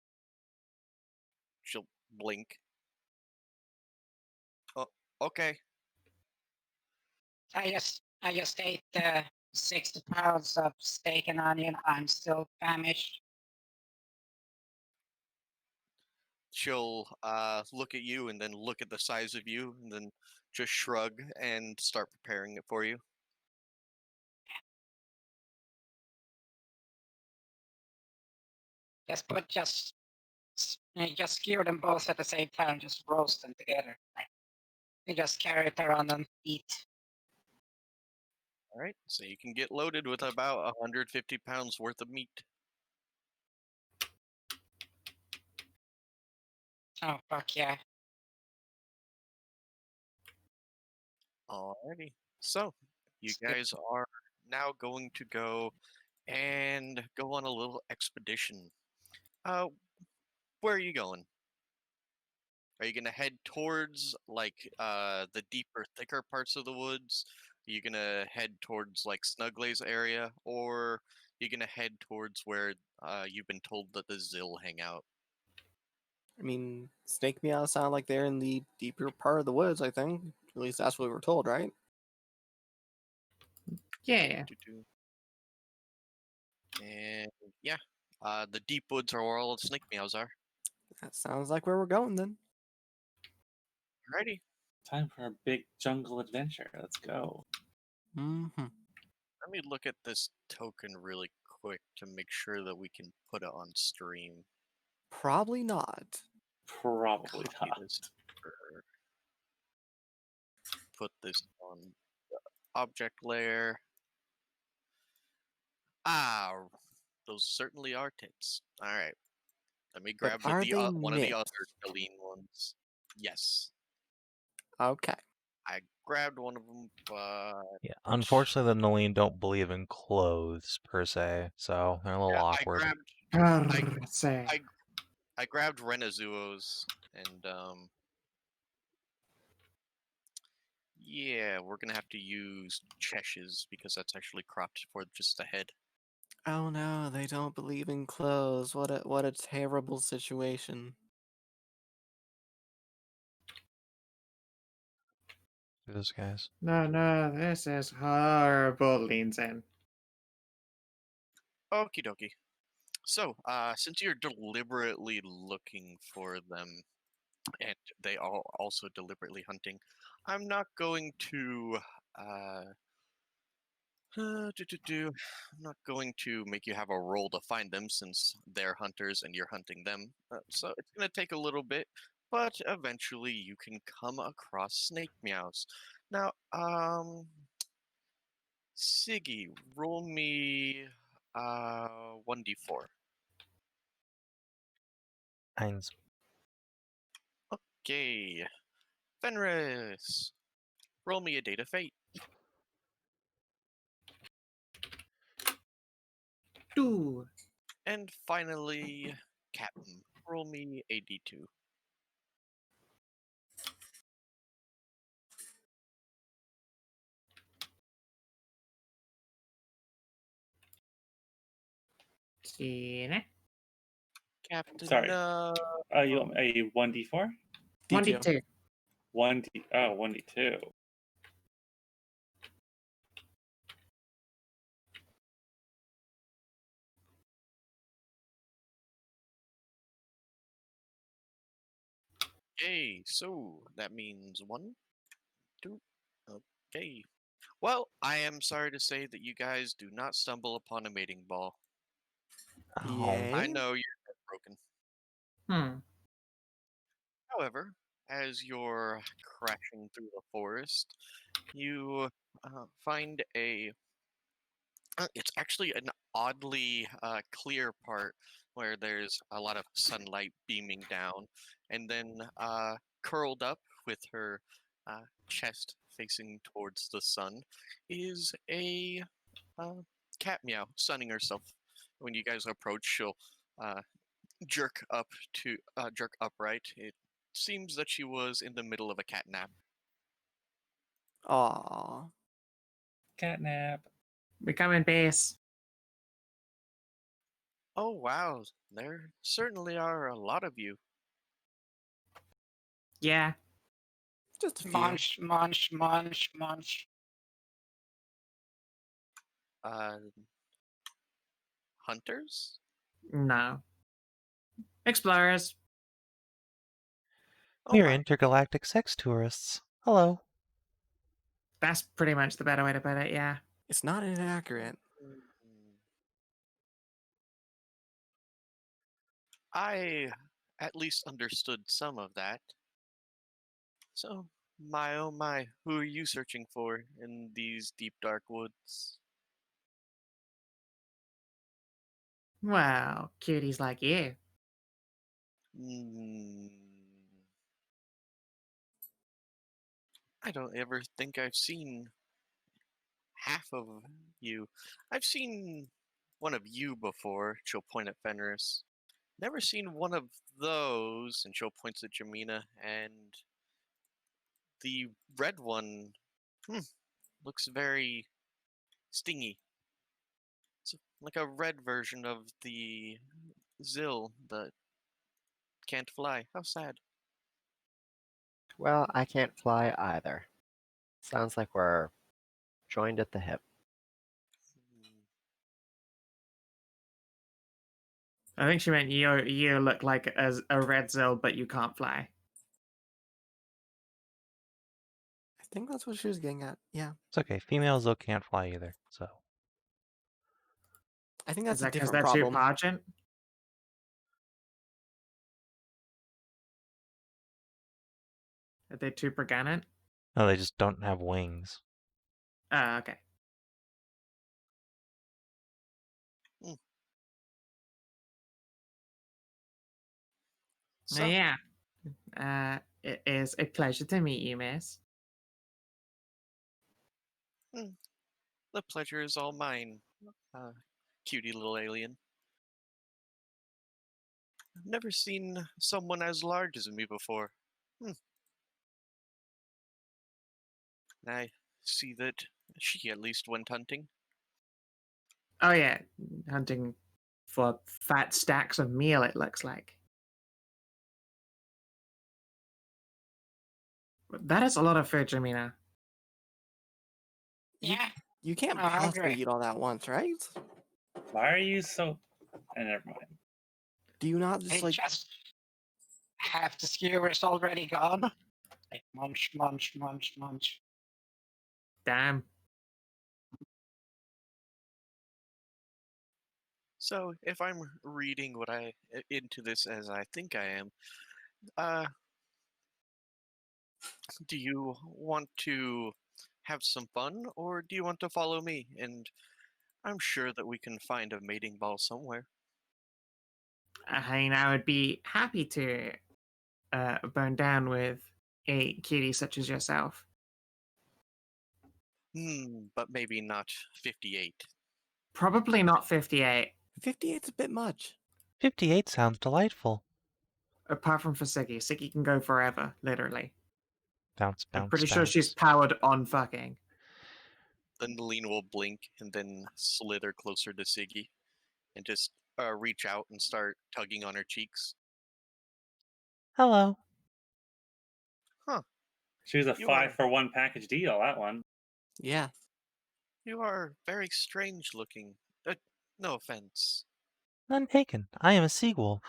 She'll blink. Oh, okay.
I just ate the 60 pounds of steak and onion. I'm still famished.
She'll look at you and then look at the size of you and then just shrug and start preparing it for you.
Yes, but just skewer them both at the same time. Just roast them together. You just carry it around and eat.
All right, so you can get loaded with about 150 pounds worth of meat.
Oh, fuck yeah.
Alrighty. So, you
Skip.
guys are now going to go and go on a little expedition. Where are you going? Are you gonna head towards like the deeper, thicker parts of the woods? Are you gonna head towards like Snuggley's area, or are you gonna head towards where you've been told that the Zill hang out?
I mean, Snake Meow sound like they're in the deeper part of the woods, I think. At least that's what we were told, right?
Yeah.
And yeah, the deep woods are where all the snake meows are.
That sounds like where we're going then.
Alrighty.
Time for a big jungle adventure. Let's go.
Mm-hmm.
Let me look at this token really quick to make sure that we can put it on stream.
Probably not.
Probably
Copy
not.
this for- Put this on the object layer. Ah, those certainly are tits. All right, let me grab
are they
one of the other
mixed?
Galeen ones. Yes,
Okay.
I grabbed one of them, but
Yeah, unfortunately, the Naleen don't believe in clothes per se, so they're a little
yeah,
awkward.
Say.
I grabbed Renazuo's and yeah, we're gonna have to use Chesh's because that's actually cropped for just the head.
Oh no, they don't believe in clothes. What a terrible situation.
Those guys.
No, this is horrible. Leans in.
Okie dokie. So, since you're deliberately looking for them, and they are also deliberately hunting, I'm not going to I'm not going to make you have a roll to find them since they're hunters and you're hunting them. So it's going to take a little bit, but eventually you can come across snake meows. Now, Siggy, roll me 1d4.
Eins.
Okay. Fenris, roll me a data fate.
Two.
And finally, Captain, roll me a d2.
Tina.
Captain,
Sorry. You want a 1d4?
D2.
1d2.
1d2.
Okay, so that means 1, 2. Okay. Well, I am sorry to say that you guys do not stumble upon a mating ball.
Oh.
Yay.
I know you're broken.
Hmm.
However, as you're crashing through the forest, you find a. It's actually an oddly clear part where there's a lot of sunlight beaming down, and then curled up with her chest facing towards the sun is a cat meow sunning herself. When you guys approach, she'll uh, jerk upright. It seems that she was in the middle of a cat nap.
Aw.
Catnap.
Becoming base.
Oh wow, there certainly are a lot of you.
Yeah.
Just a few.
Munch, munch, munch, munch.
Hunters?
No. Explorers.
Oh
We are
my.
intergalactic sex tourists. Hello.
That's pretty much the better way to put it, yeah.
It's not inaccurate.
I at least understood some of that. So, my oh my, who are you searching for in these deep dark woods?
Well, cuties like you.
Hmm. I don't ever think I've seen half of you. I've seen one of you before. She'll point at Fenris. Never seen one of those, and she'll point at Jamina. And the red one, looks very stingy. It's like a red version of the Zill that can't fly. How sad.
Well, I can't fly either. Sounds like we're joined at the hip.
I think she meant you look like a red Zill, but you can't fly.
I think that's what she was getting at. Yeah.
It's okay. Females though can't fly either. So
I think
Is
that's a
that because
different
they're too
problem.
pargent? Are they too pregnant?
no, they just don't have wings.
Oh, okay.
So,
Yeah. It is a pleasure to meet you, miss.
the pleasure is all mine, cutie little alien. I've never seen someone as large as me before. I see that she at least went hunting.
Oh yeah, hunting for fat stacks of meal, it looks like. That is a lot of food, Jamina.
Yeah.
You can't
Oh,
possibly
great.
eat all that once, right?
Why are you so? Never mind.
Do you not
They
just like
just have the skewers already gone. Like munch, munch, munch, munch.
Damn.
So, if I'm reading what I into this as I think I am, do you want to have some fun, or do you want to follow me? And I'm sure that we can find a mating ball somewhere.
I mean, I would be happy to burn down with a cutie such as yourself.
But maybe not 58.
Probably not 58,
58's a bit much.
58 sounds delightful.
apart from for Siggy. Siggy can go forever, literally.
Bounce, bounce,
I'm pretty
bounce.
sure she's powered on fucking.
Then Lean will blink and then slither closer to Siggy and just reach out and start tugging on her cheeks.
Hello.
She was a
You
5-for-1 package deal. That one.
Yeah.
You are very strange looking. No offense.
None taken. I am a Siegwulfe.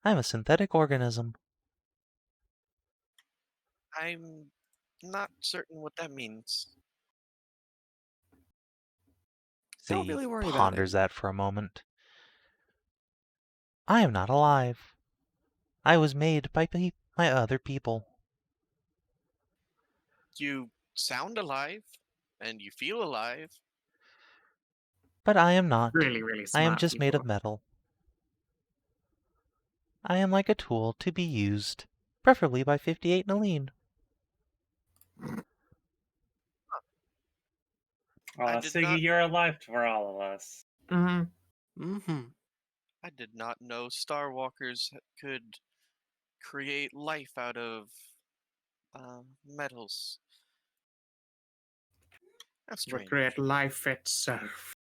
I am a synthetic organism.
I'm not certain what that means.
Don't
Z
really worry about it.
ponders that for a moment. I am not alive. I was made by my other people.
You sound alive, and you feel alive.
But I am not.
Really, really
I am
smart
just made of
people.
metal. I am like a tool to be used, preferably by 58 Naleen.
I did
Siggy,
not-
you're alive for all of us.
Mm-hmm.
Mm-hmm.
I did not know Starwalkers could create life out of metals. That's strange.
Recreate life itself.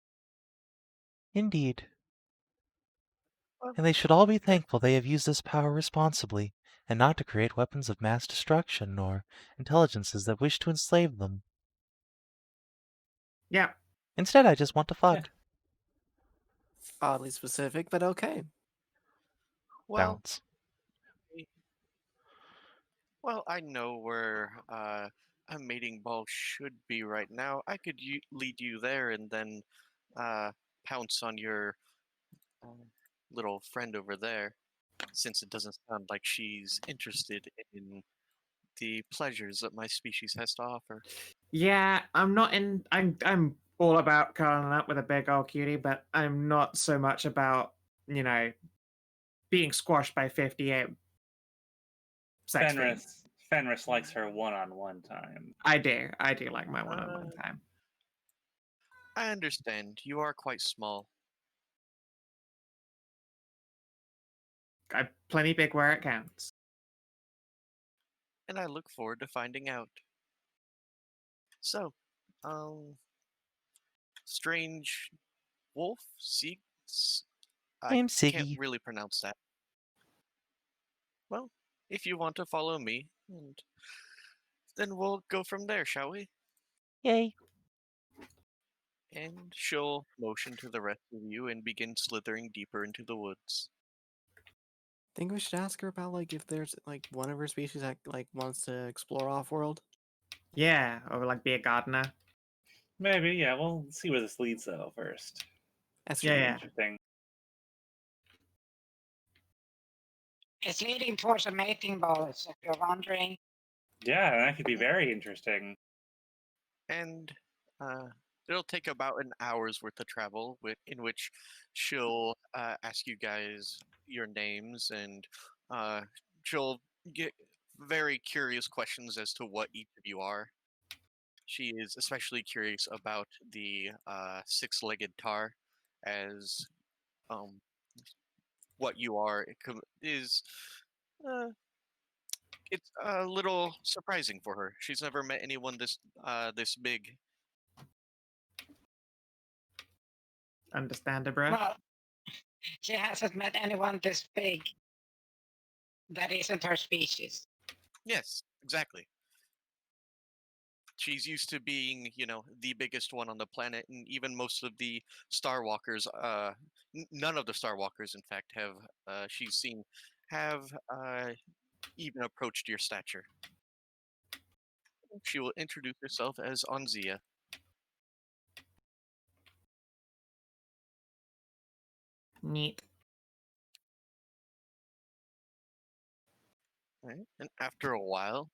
Indeed.
Well,
And they should all be thankful they have used this power responsibly, and not to create weapons of mass destruction or intelligences that wish to enslave them.
Yeah,
Instead, I just want to fuck.
Oddly specific, but okay.
Well,
Bounce.
well, I know where a mating ball should be right now. I could lead you there and then pounce on your uh, little friend over there, since it doesn't sound like she's interested in the pleasures that my species has to offer.
Yeah, I'm not in. I'm all about curling up with a big old cutie, but I'm not so much about being squashed by 58 sex fiends.
Fenris likes her one-on-one time.
I do like my one-on-one time.
I understand. You are quite small.
I'm plenty big where it counts.
And I look forward to finding out. So, strange wolf, I
Name's
can't
Siggy.
really pronounce that. Well, if you want to follow me, and then we'll go from there, shall we?
Yay.
And she'll motion to the rest of you and begin slithering deeper into the woods.
Think we should ask her about like if there's like one of her species that like wants to explore off-world.
Yeah, or like be a gardener.
Maybe, yeah. We'll see where this leads, though, first.
That's
Yeah,
true.
yeah.
Interesting.
It's leading towards a mating balls, if you're wondering.
Yeah, that could be very interesting.
And it'll take about an hour's worth of travel, in which she'll ask you guys your names, and she'll get very curious questions as to what each of you are. She is especially curious about the six-legged tar, as what you are is it's a little surprising for her. She's never met anyone this big.
Understandable.
Well, she hasn't met anyone this big that isn't her species.
Yes, exactly. She's used to being, the biggest one on the planet, and even most of the Star Walkers, none of the Star Walkers, in fact, she's seen have even approached your stature. She will introduce herself as Onzia.
Neat.
Right? And after a while,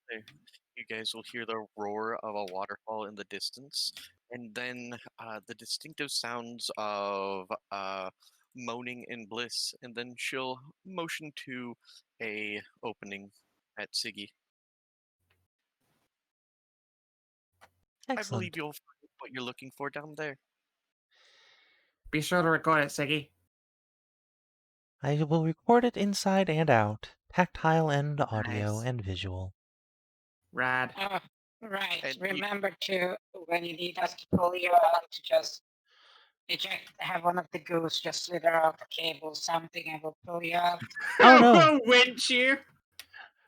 you guys will hear the roar of a waterfall in the distance, and then the distinctive sounds of moaning in bliss, and then she'll motion to a opening at Siggy. I
Excellent.
believe you'll find what you're looking for down there.
Be sure to record it, Siggy.
I will record it inside and out, tactile and audio
Nice.
and visual.
Rad.
Oh, right.
And
Remember to, when you need us to pull you out, to just have one of the goose just slither out the cable, something, and we'll pull you out.
Oh, no.
Winch you.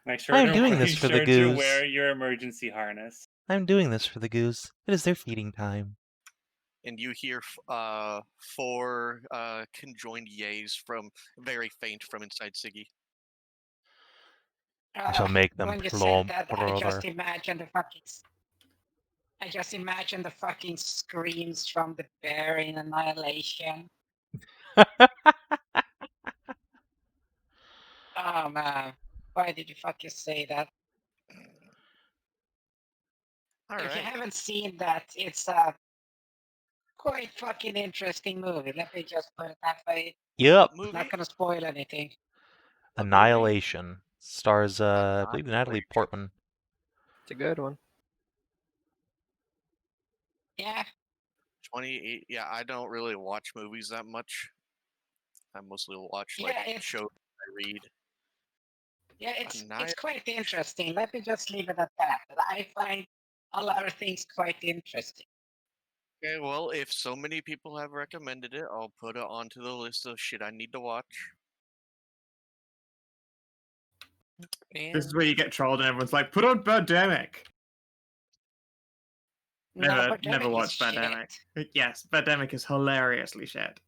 Make sure
I'm
to
doing
make
this for the
sure to
goose.
wear your emergency harness.
I'm doing this for the goose. It is their feeding time.
And you hear four conjoined yays from very faint from inside Siggy.
I shall make them
When you said
plump,
that,
brother.
I just imagine the fucking screams from the bear in Annihilation. Oh man, why did you fucking say that?
All
If you
right.
haven't seen that, it's a quite fucking interesting movie. Let me just put it that way.
Yep.
What movie?
Not gonna spoil anything.
What movie?
Annihilation. Stars, I believe,
What
Natalie
are you
Portman.
It's a good one.
Yeah,
28. Yeah, I don't really watch movies that much. I mostly watch
Yeah, it's-
shows I read.
yeah, it's
Annihilation.
quite interesting. Let me just leave it at that. But I find a lot of things quite interesting.
Okay, well, if so many people have recommended it, I'll put it onto the list of shit I need to watch.
This is where you get trolled and everyone's like, put on Birdemic. Never
Birdemic is
watched Birdemic.
shit.
Yes, Birdemic is hilariously shit.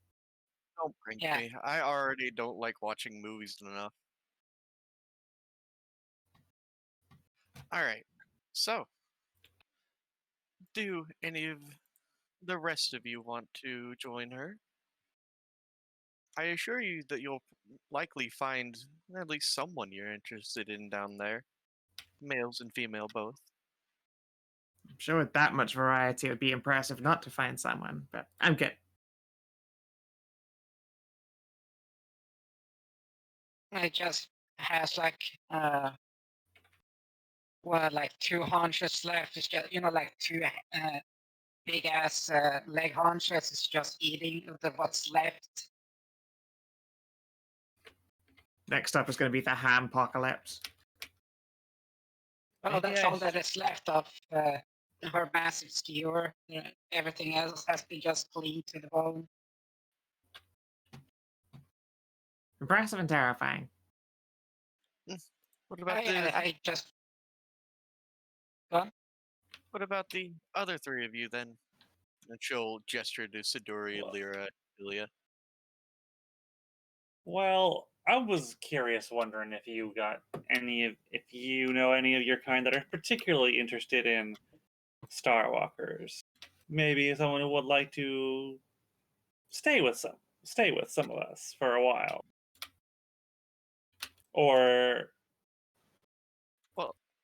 Don't bring
Yeah.
me. I already don't like watching movies enough. Alright, so, do any of the rest of you want to join her? I assure you that you'll likely find at least someone you're interested in down there. Males and female both.
I'm sure with that much variety, it would be impressive not to find someone, but I'm good.
It just has like like 2 haunches left. It's just like two big ass leg haunches. It's just eating what's left.
Next up is going to be the ham apocalypse.
Well, that's all
Yes.
that is left of her massive skewer. Everything else has been just cleaned to the bone.
Impressive and terrifying.
What about the
I just. Go on.
what about the other three of you then? And she'll gesture to Siduri,
Well-
Lyra, and Philia.
Well, I was curious, wondering if you know any of your kind that are particularly interested in Starwalkers. Maybe someone who would like to stay with some of us for a while. Or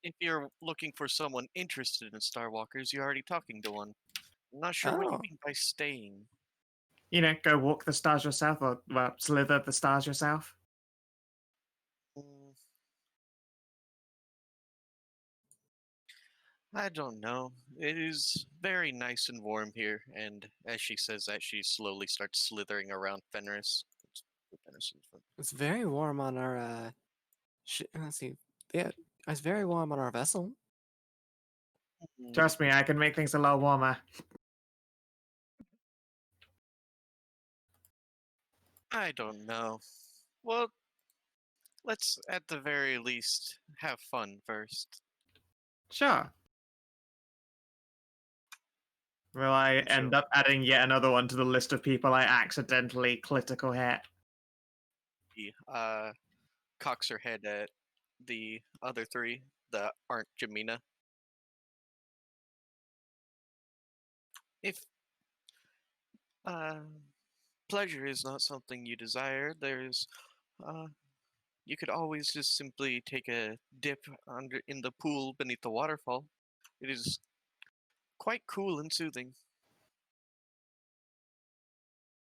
If you're looking for someone interested in Starwalkers, you're already talking to one. I'm not sure what you
Oh.
mean by staying.
Go walk the stars yourself, or slither the stars yourself.
Mm. I don't know. It is very nice and warm here, and as she says that, she slowly starts slithering around Fenris.
It's very warm on our. Let's see. Yeah, it's very warm on our vessel.
Mm,
Trust me, I can make things a lot warmer.
I don't know. Well, let's at the very least have fun first.
Sure. Will I end
Sure.
up adding yet another one to the list of people I accidentally critical hit?
He cocks her head at the other three that aren't Jamina. If pleasure is not something you desire, you could always just simply take a dip under in the pool beneath the waterfall. It is quite cool and soothing.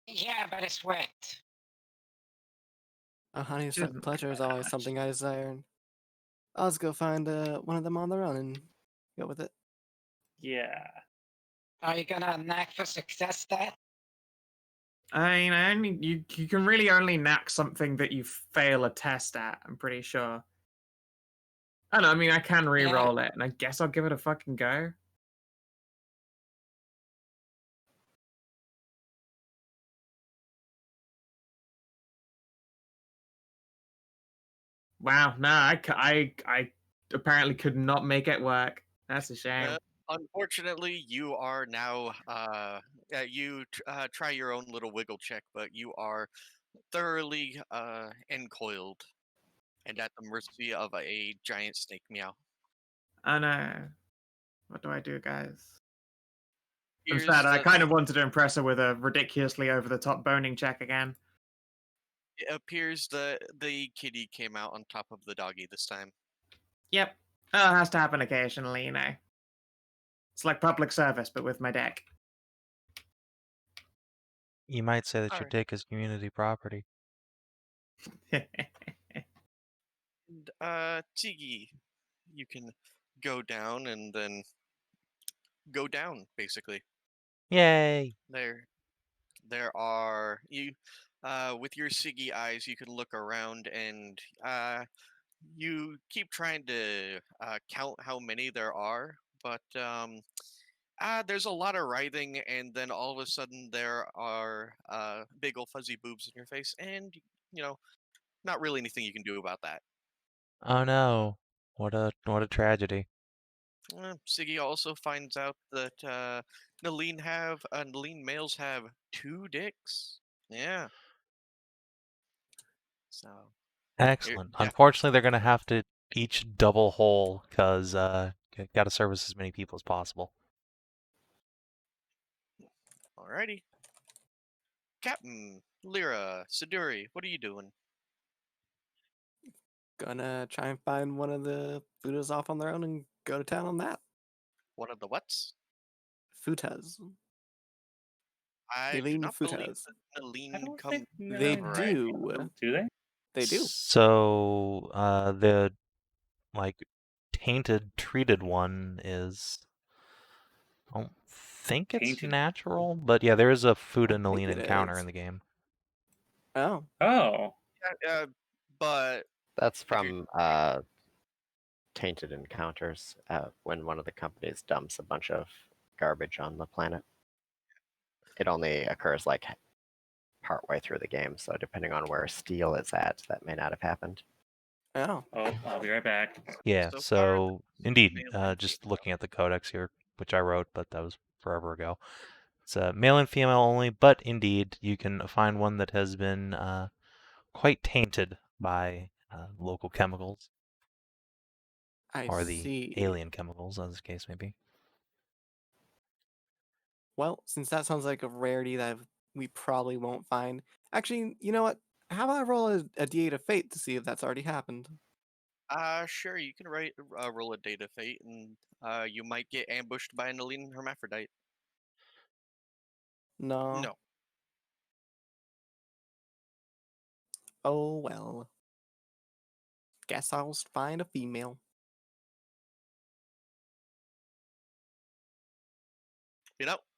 Yeah, but it's wet.
A honey
Which isn't
pleasure is
that
always
much.
something I desire. And I'll just go find one of them on their own and go with it.
yeah.
Are you gonna knack for success that?
I mean, you can really only knack something that you fail a test at. I'm pretty sure. I don't know. I mean, I can re-roll it, and I guess I'll give it a fucking go. Wow, no, I apparently could not make it work. That's a shame.
Unfortunately, you are now. Try your own little wiggle check, but you are thoroughly encoiled and at the mercy of a giant snake. Meow.
Oh no. What do I do, guys? I'm
Here's
sad. I
the-
kind of wanted to impress her with a ridiculously over-the-top boning check again.
It appears the kitty came out on top of the doggy this time.
Yep. Oh, it has to happen occasionally, It's like public service, but with my deck.
You might say that your
Alright.
dick is community property.
And, Tigi, you can go down and then go down, basically.
Yay!
There are you with your Siggy eyes you can look around and you keep trying to count how many there are, but there's a lot of writhing, and then all of a sudden there are big old fuzzy boobs in your face, and not really anything you can do about that.
Oh no! What a tragedy.
Siggy also finds out that Naleen males have 2 dicks. Yeah. So
Excellent.
yeah.
Unfortunately, they're going to have to each double hole because got to service as many people as possible.
Alrighty. Captain Lyra, Siduri, what are you doing?
Gonna try and find one of the Futas off on their own and go to town on that.
One of the whats?
Futas.
I do
Healing
not believe
Futas.
that
I
Naleen
don't
come
think
They
in a variety.
do.
Do they?
They do.
So the tainted treated one is. I don't think it's
Tainted.
natural, but yeah, there is a food and
think
Naleen
it
encounter
is.
in the game.
Oh.
Oh.
But
That's
if you're-
from Tainted Encounters, when one of the companies dumps a bunch of garbage on the planet. It only occurs like partway through the game, so depending on where steel is at, that may not have happened.
Oh.
Oh, I'll be right back.
Yeah,
So far,
so indeed,
male and
just
female.
looking at the codex here, which I wrote, but that was forever ago. It's male and female only, but indeed, you can find one that has been quite tainted by local chemicals,
I
or the
see.
alien chemicals, as the case may be.
Well, since that sounds like a rarity that we probably won't find. Actually, you know what? How about I roll a D8 of fate to see if that's already happened?
Sure, you can roll a data fate, and you might get ambushed by an Naleen hermaphrodite.
No.
No.
Oh well. Guess I'll find a female.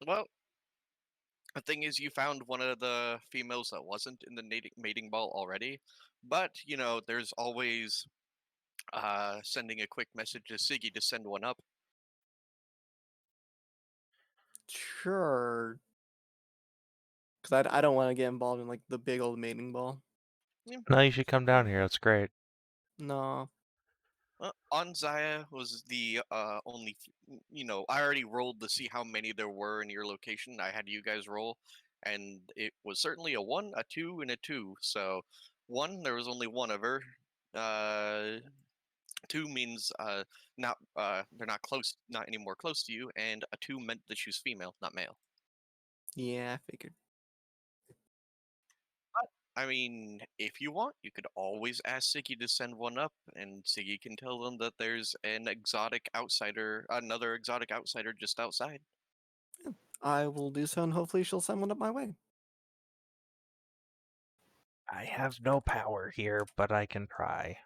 Well, the thing is, you found one of the females that wasn't in the mating ball already, but there's always sending a quick message to Siggy to send one up.
Sure. Because I don't want to get involved in like the big old mating ball.
No, you should come down here. That's great.
No.
Anzaya was the only, I already rolled to see how many there were in your location. I had you guys roll, and it was certainly a 1, a 2, and a 2. So 1, there was only one of her. 2 means they're not close, not anymore close to you, and a 2 meant that she was female, not male.
Yeah, I figured.
I mean, if you want, you could always ask Siggy to send one up, and Siggy can tell them that there's another exotic outsider just outside.
I will do so, and hopefully she'll send one up my way.
I have no power here, but I can try.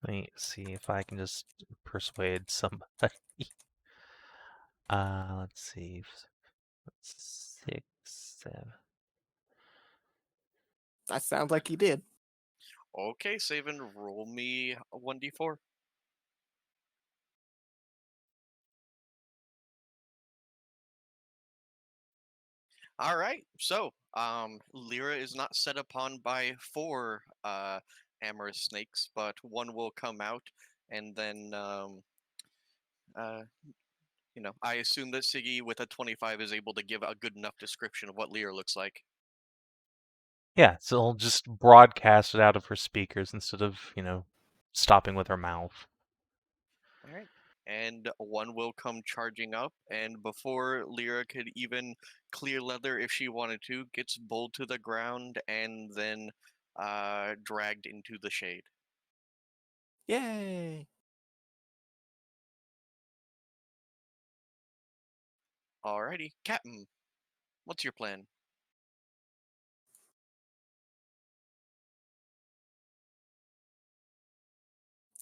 Let me see if I can just persuade somebody. Let's see. 6, 7.
That sounds like you did.
Okay, Savin, roll me a 1d4. All right, so Lyra is not set upon by 4 amorous snakes, but one will come out, and then I assume that Siggy with a 25 is able to give a good enough description of what Lyra looks like.
Yeah, so I'll just broadcast it out of her speakers instead of, stopping with her mouth.
All right. And one will come charging up, and before Lyra could even clear leather if she wanted to, gets bowled to the ground and then dragged into the shade.
Yay!
Alrighty, Captain, what's your plan?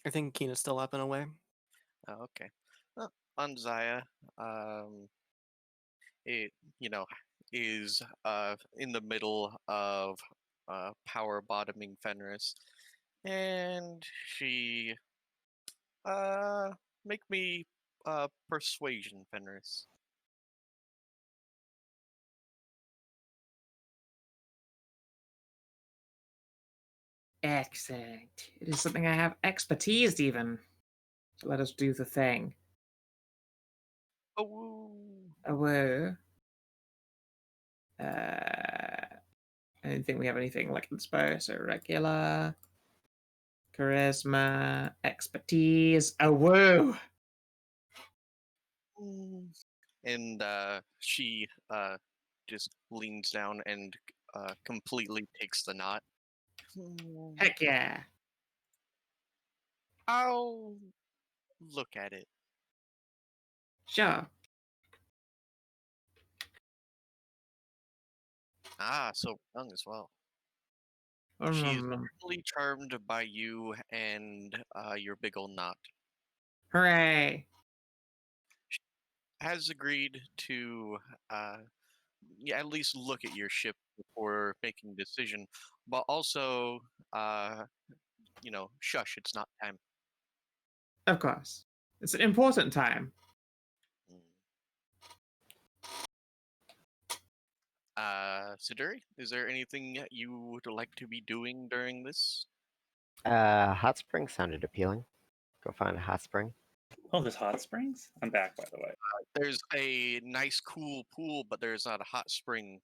I think Kina's still up and away.
Oh, okay. Anzaya, it is in the middle of power bottoming Fenris, and she make me persuasion, Fenris.
Excellent. It is something I have expertise even.
Let us do the thing.
Oh,
Whoa. I don't think we have anything like inspire, so regular. Charisma, expertise. Oh, whoa!
and she just leans down and completely takes the knot.
Heck yeah!
I'll look at it.
Sure.
So young as well. She's really charmed by you and your big old knot.
Hooray!
Has agreed to at least look at your ship before making a decision, but also, shush, it's not time.
Of course. It's an important time.
Siduri, is there anything you would like to be doing during this?
Hot spring sounded appealing. Go find a hot spring.
Oh, there's hot springs? I'm back, by the way.
There's a nice, cool pool, but there's not a hot spring.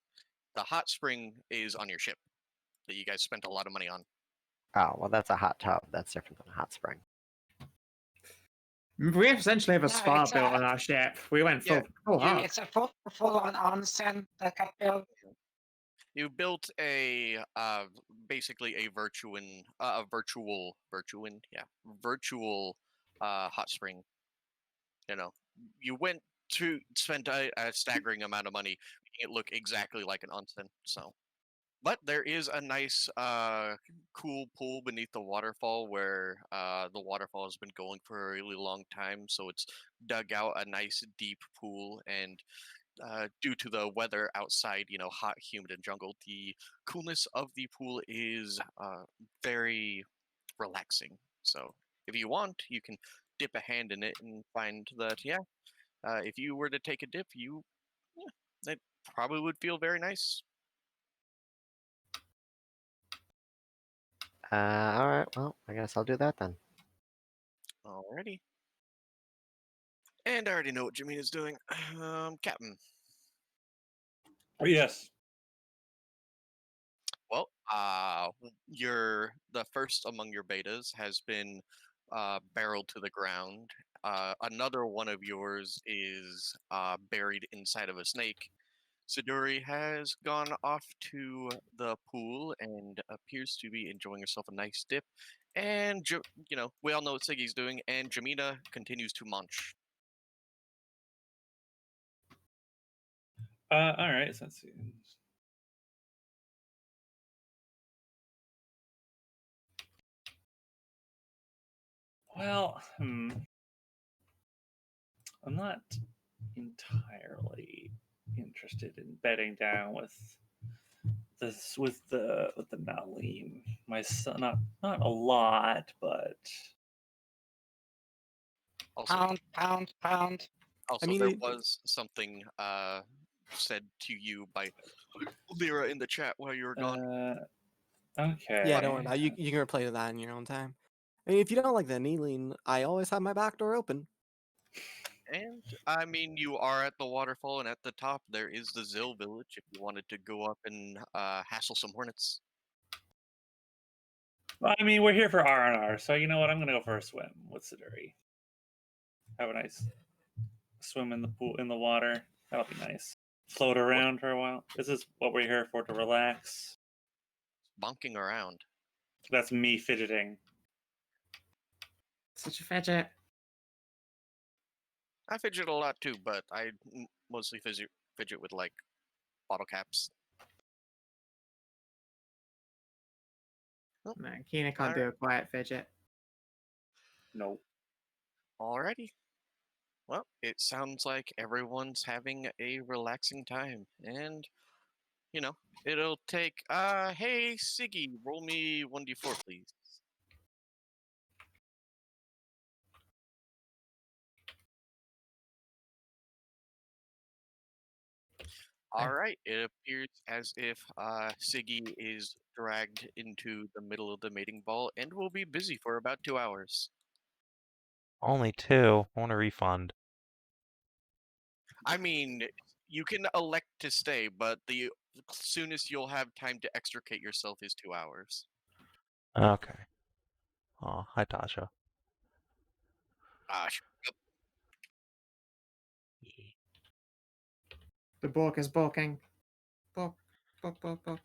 The hot spring is on your ship that you guys spent a lot of money on.
Oh, well, that's a hot tub. That's different than a hot spring.
We essentially have a
No,
spa
it's
built on our ship. We went full,
Yeah,
full hard.
It's a full-on onsen that got built.
You built a basically a virtual hot spring. You went to spend a staggering amount of money making it look exactly like an onsen. So, but there is a nice cool pool beneath the waterfall where the waterfall has been going for a really long time. So it's dug out a nice deep pool, and due to the weather outside, hot, humid, and jungle, the coolness of the pool is very relaxing. So if you want, you can dip a hand in it and find that, if you were to take a dip, it probably would feel very nice.
All right, well, I guess I'll do that then.
Alrighty. And I already know what Jamina's doing. Captain.
Oh, yes.
Well, the first among your betas has been barreled to the ground. Another one of yours is buried inside of a snake. Siduri has gone off to the pool and appears to be enjoying herself a nice dip. And we all know what Siggy's doing. And Jamina continues to munch.
All right, so let's see. Well, I'm not entirely interested in bedding down with this with the Nalim. My son, not a lot, but
Also,
Pound.
Also,
I mean,
there was something said to you by Lyra in the chat while you were gone.
Okay.
Yeah, don't worry about it. You can replay that in your own time. I mean, if you don't like the kneeling, I always have my back door open.
And I mean, you are at the waterfall, and at the top there is the Zill village. If you wanted to go up and hassle some hornets.
Well, I mean, we're here for R&R, so you know what? I'm gonna go for a swim with Siduri. Have a nice swim in the pool, in the water. That'll be nice. Float around for a while. This is what we're here for, to relax.
Bonking around.
That's me fidgeting.
Such a fidget.
I fidget a lot too, but I mostly fidget with like bottle caps. Oh,
No, Kina can't do a quiet fidget.
Nope.
alrighty. Well, it sounds like everyone's having a relaxing time, and it'll take. Hey Siggy, roll me 1d4, please. All right. It appears as if Siggy is dragged into the middle of the mating ball and will be busy for about 2 hours.
Only 2. I want a refund.
I mean, you can elect to stay, but the soonest you'll have time to extricate yourself is 2 hours.
Okay. Oh, hi, Tasha.
The Bork is balking. Bork, bork, bork, bork.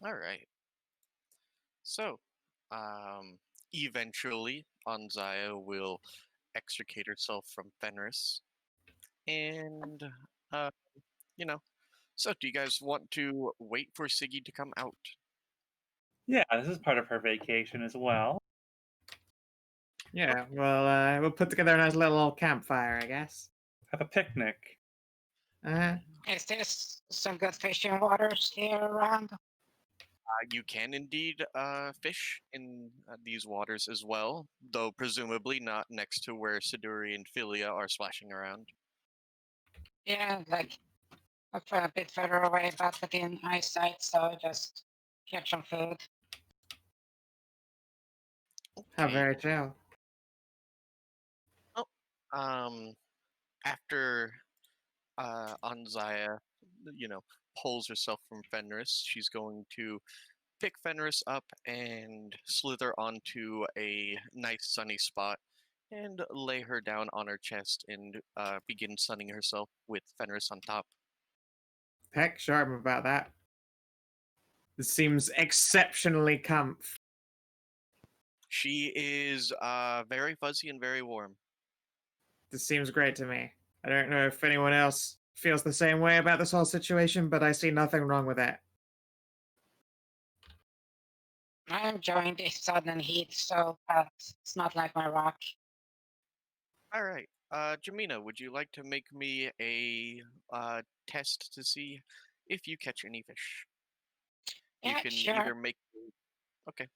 All right. So, eventually, Anzaya will extricate herself from Fenris, and uh, you know. So, do you guys want to wait for Siggy to come out?
Yeah, this is part of her vacation as well.
Yeah, well, we'll put together a nice little campfire, I guess.
Have a picnic.
Uh-huh.
Is there some good fishing waters here around?
You can indeed fish in these waters as well, though presumably not next to where Siduri and Philia are splashing around.
Yeah, like a bit further away, but within eyesight, so just get some food.
How
Okay.
very chill.
After Anzaya, pulls herself from Fenris, she's going to pick Fenris up and slither onto a nice sunny spot and lay her down on her chest and begin sunning herself with Fenris on top.
Heck, sure, I'm about that. This seems exceptionally comf.
She is very fuzzy and very warm.
This seems great to me. I don't know if anyone else feels the same way about this whole situation, but I see nothing wrong with it.
I'm enjoying the sudden heat, so it's not like my rock.
All right. Jamina, would you like to make me a test to see if you catch any fish? You
Yeah,
can
sure.
either make. Okay.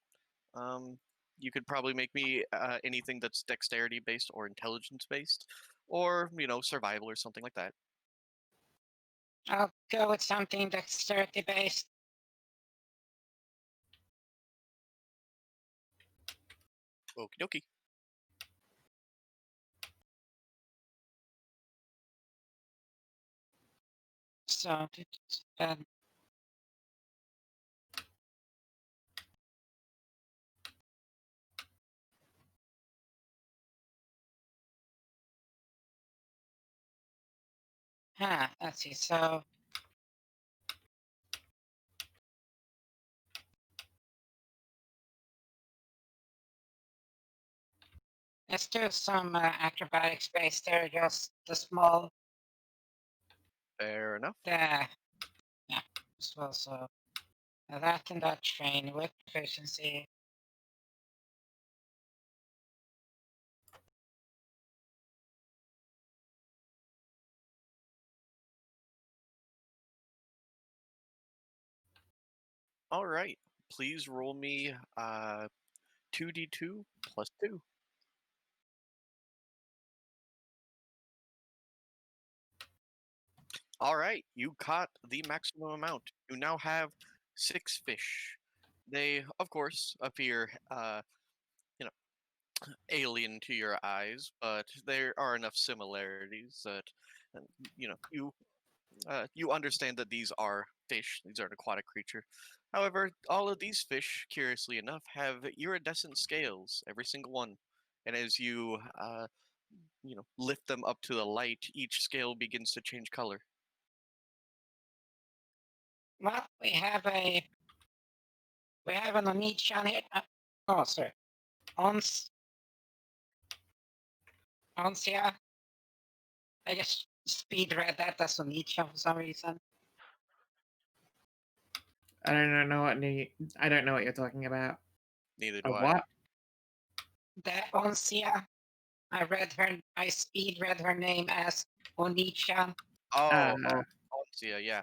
You could probably make me anything that's dexterity based or intelligence based, or survival or something like that.
I'll go with something dexterity based.
Okie dokie.
So, let's see. So, let's do some acrobatics based there. Just the small,
Fair enough.
yeah, as well. So, that and that train with proficiency.
All right. Please roll me 2d2 plus 2. All right. You caught the maximum amount. You now have 6 fish. They, of course, appear alien to your eyes, but there are enough similarities that you understand that these are fish. These are an aquatic creature. However, all of these fish, curiously enough, have iridescent scales, every single one. And as you lift them up to the light, each scale begins to change color.
Well, we have an Onichan here. Oh, sorry. Onsia. I just speed read that as Onichan for some reason.
I don't know what you're talking about.
Neither
A
do I.
what?
The Onsia. I speed read her name as Onichan.
Oh,
Uh,
yeah.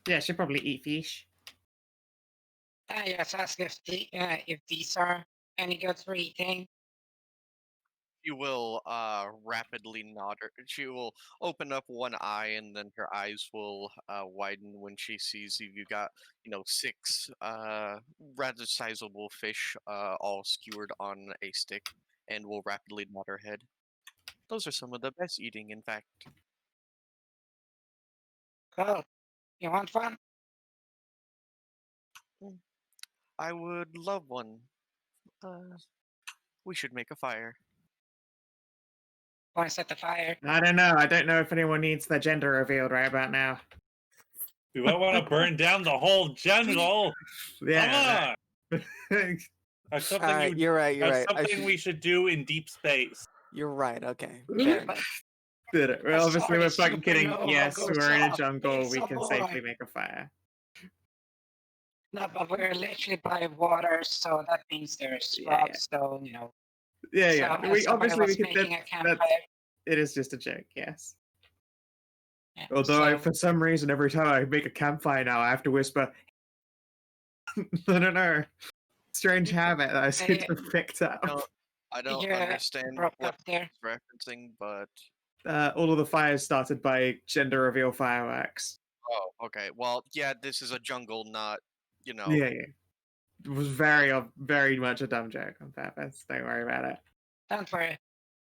Yeah, she'll probably eat fish.
Yes, ask if these are any good for eating.
She will rapidly nod. She will open up one eye, and then her eyes will widen when she sees you got 6 rather sizable fish, all skewered on a stick, and will rapidly nod her head. Those are some of the best eating, in fact.
Cool. You want one?
I would love one. We should make a fire.
Want to set the fire?
I don't know. I don't know if anyone needs their gender revealed right about now.
We might want to burn down the whole jungle.
Yeah.
Come on. That's something
Alright, you're right. You're
that's
right.
something we should do in deep space.
You're right. Okay.
Yeah,
fair.
but
Did it? Well, obviously, we're
sorry,
fucking kidding.
supernova
Yes,
goes
we're in a
off.
jungle.
It's
We
a
can
boy.
safely make a fire.
No, but we're literally by water, so that means there's
Yeah,
rocks, so
Yeah,
So,
yeah.
as
We
somebody
obviously we
was
could.
making a
That's,
campfire.
it is just a joke. Yes.
Yeah,
Although
so,
for some reason, every time I make a campfire now, I have to whisper. I don't know. Strange habit that I seem to have picked up.
I don't
Yeah,
understand
broke
what
up there.
he's referencing, but
All of the fires started by gender reveal fireworks.
oh, okay. Well, yeah, this is a jungle, not
Yeah, yeah. It was very much a dumb joke on purpose. Don't worry about it.
Don't worry.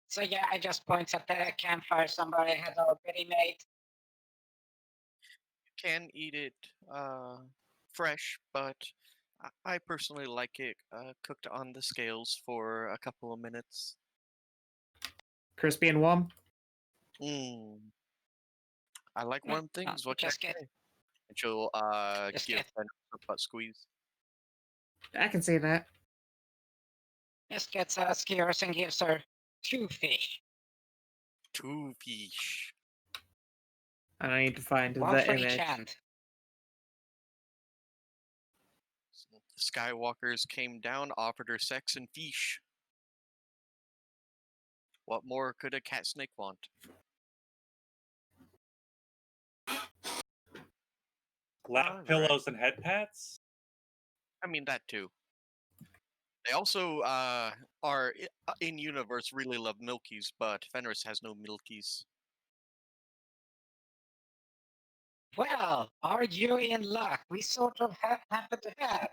So yeah, I just points at the campfire somebody had already made.
can eat it fresh, but I personally like it cooked on the scales for a couple of minutes.
Crispy and warm.
Mm. I like
Mm,
warm things. What can I
just get
say? And she'll
Just
give
get-
Fenris a butt squeeze.
I can see that.
just gets skewers and gives her 2 fish.
2 fish.
And I need to find
One
the
for each
image.
hand.
The Skywalkers came down, offered her sex and fish. What more could a cat snake want?
Lap
Alright.
pillows and head pats.
I mean, that too. They also are in universe really love Milkies, but Fenris has no Milkies.
Well, are you in luck? We sort of happen to have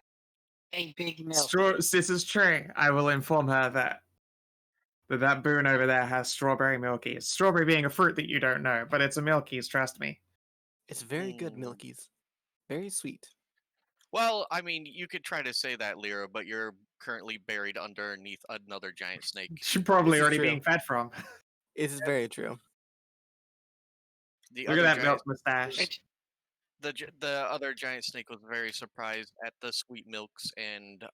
a big milk.
This is true. I will inform her that boon over there has strawberry milkies. Strawberry being a fruit that you don't know, but it's a milkies, trust me.
It's very good,
Mm.
Milkies. Very sweet.
Well, I mean, you could try to say that, Lyra, but you're currently buried underneath another giant snake.
She's probably
This is
already
true.
being fed from.
It is very true.
The
Look at
other
that
giant,
milk mustache.
Which,
the other giant snake was very surprised at the sweet milks and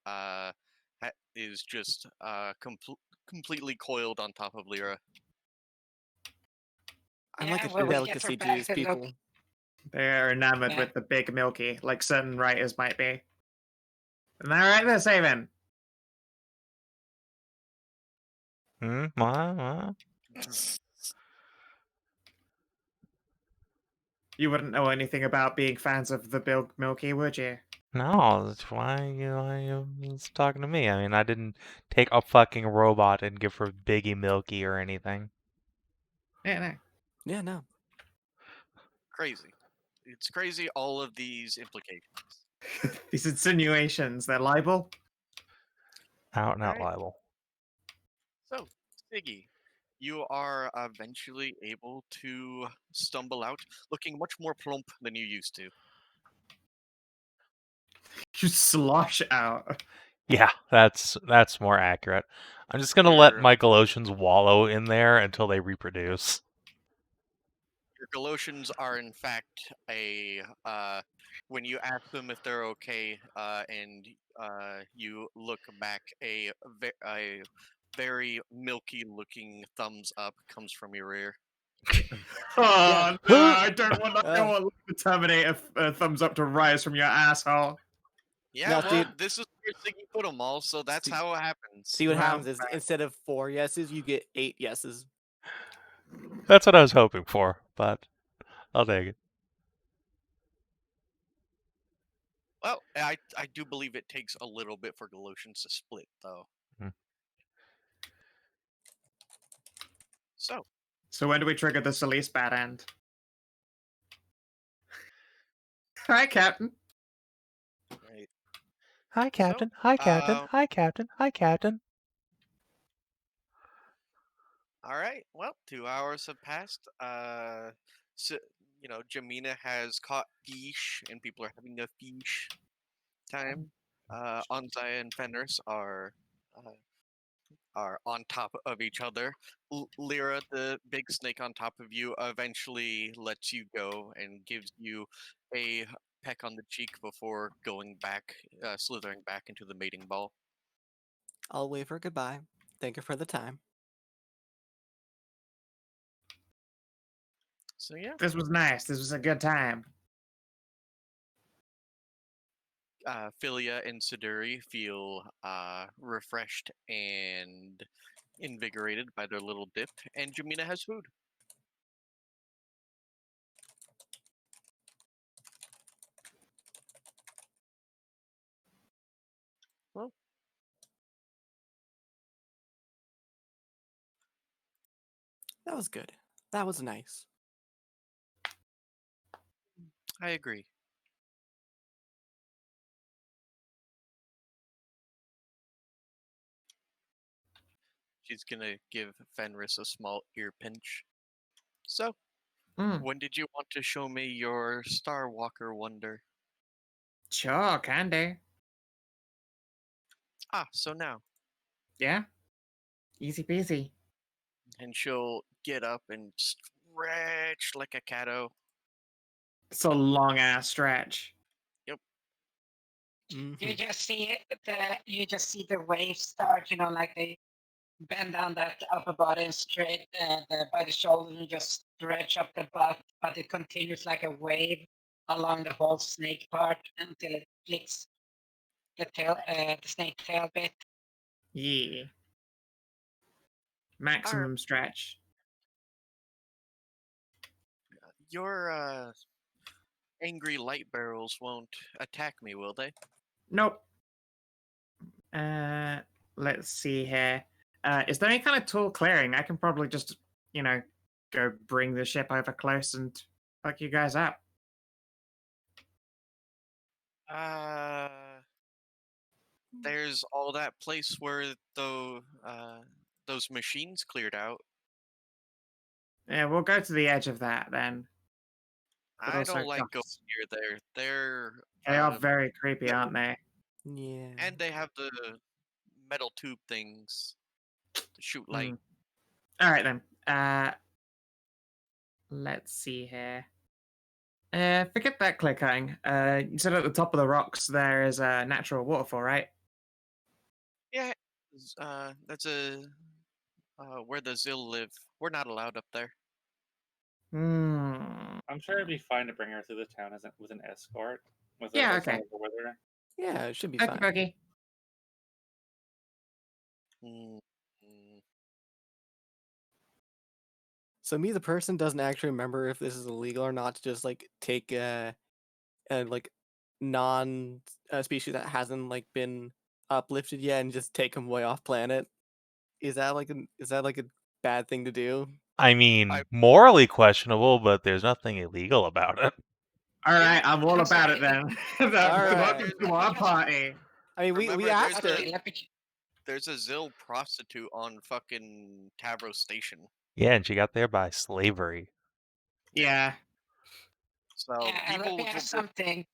is just completely coiled on top of Lyra.
I'm like
Yeah,
a
well, we get her
delicacy to
back
these
to look.
people.
They're enamored
Yeah.
with the big milky, like certain writers might be. Isn't that right there, Savin?
What?
You wouldn't know anything about being fans of the big milky, would you?
No, that's why you was talking to me. I mean, I didn't take a fucking robot and give her Biggie Milky or anything.
Yeah, no.
Yeah, no.
Crazy. It's crazy, all of these implications.
These insinuations, they're libel.
Out and out
Alright.
libel.
So, Siggy, you are eventually able to stumble out, looking much more plump than you used to.
You slosh out.
Yeah, that's more accurate. I'm just gonna let
Your-
my Galoshians wallow in there until they reproduce.
Your Galoshians are, in fact, when you ask them if they're okay, and you look back, a very milky-looking thumbs up comes from your rear.
Oh, no, I don't want the Terminator thumbs up to rise from your asshole.
Yeah,
No,
well,
dude.
this is where Siggy put them all, so that's
See-
how it happens.
See what
Wow.
happens is instead of 4 yeses, you get 8 yeses.
That's what I was hoping for, but I'll take it.
Well, I do believe it takes a little bit for Galoshians to split, though.
So when do we trigger the Solis bad end? Hi, Captain.
Right.
Hi, Captain. Hi, Captain.
um,
Hi, Captain. Hi, Captain.
All right. Well, 2 hours have passed. So, Jamina has caught fish, and people are having a fish time. Anzai and Fenris are on top of each other. Lyra, the big snake on top of you, eventually lets you go and gives you a peck on the cheek before going back, slithering back into the mating ball.
I'll wave her goodbye. Thank her for the time.
So yeah,
This was nice. This was a good time.
Philia and Siduri feel refreshed and invigorated by their little dip, and Jamina has food. Well,
That was good. That was nice.
I agree. She's gonna give Fenris a small ear pinch. So, when did you want to show me your Star Walker wonder?
Sure, can do.
So now.
Yeah. Easy peasy.
And she'll get up and stretch like a catto.
It's a long ass stretch.
You
Mhm.
just see you just see the waves start, like they bend down that upper body and straight by the shoulder and just stretch up the butt, but it continues like a wave along the whole snake part until it flicks the tail, the snake tail bit.
Yeah. Maximum stretch.
Your angry light barrels won't attack me, will they?
Nope. Let's see here. Is there any kind of tool clearing? I can probably just, go bring the ship over close and fuck you guys up.
There's all that place where those machines cleared out.
Yeah, we'll go to the edge of that then. But
I
also
don't like going
costs.
near there. They're
They are very creepy,
yeah.
aren't they?
Yeah.
and they have the metal tube things to shoot light.
All right then. Let's see here. Forget that clicking. You said at the top of the rocks there is a natural waterfall, right?
Yeah, that's where the Zill live. We're not allowed up there.
I'm sure it'd be fine to bring her through the town with an escort.
Yeah,
with
okay.
someone with her.
Yeah, it should be
Okay,
fine.
buggy.
Mm.
So me, the person, doesn't actually remember if this is illegal or not to just like take a like non species that hasn't like been uplifted yet and just take them way off planet. Is that like a bad thing to do?
I mean, morally questionable, but there's nothing illegal about it.
All right, I'm all
I'm
about
sorry,
it then.
All right.
Welcome to our party.
I mean, we
Remember,
asked her.
Okay, let me.
There's a Zill prostitute on fucking Tavros Station.
Yeah, and she got there by slavery.
Yeah.
So
Yeah, and let
people
me
will
ask something.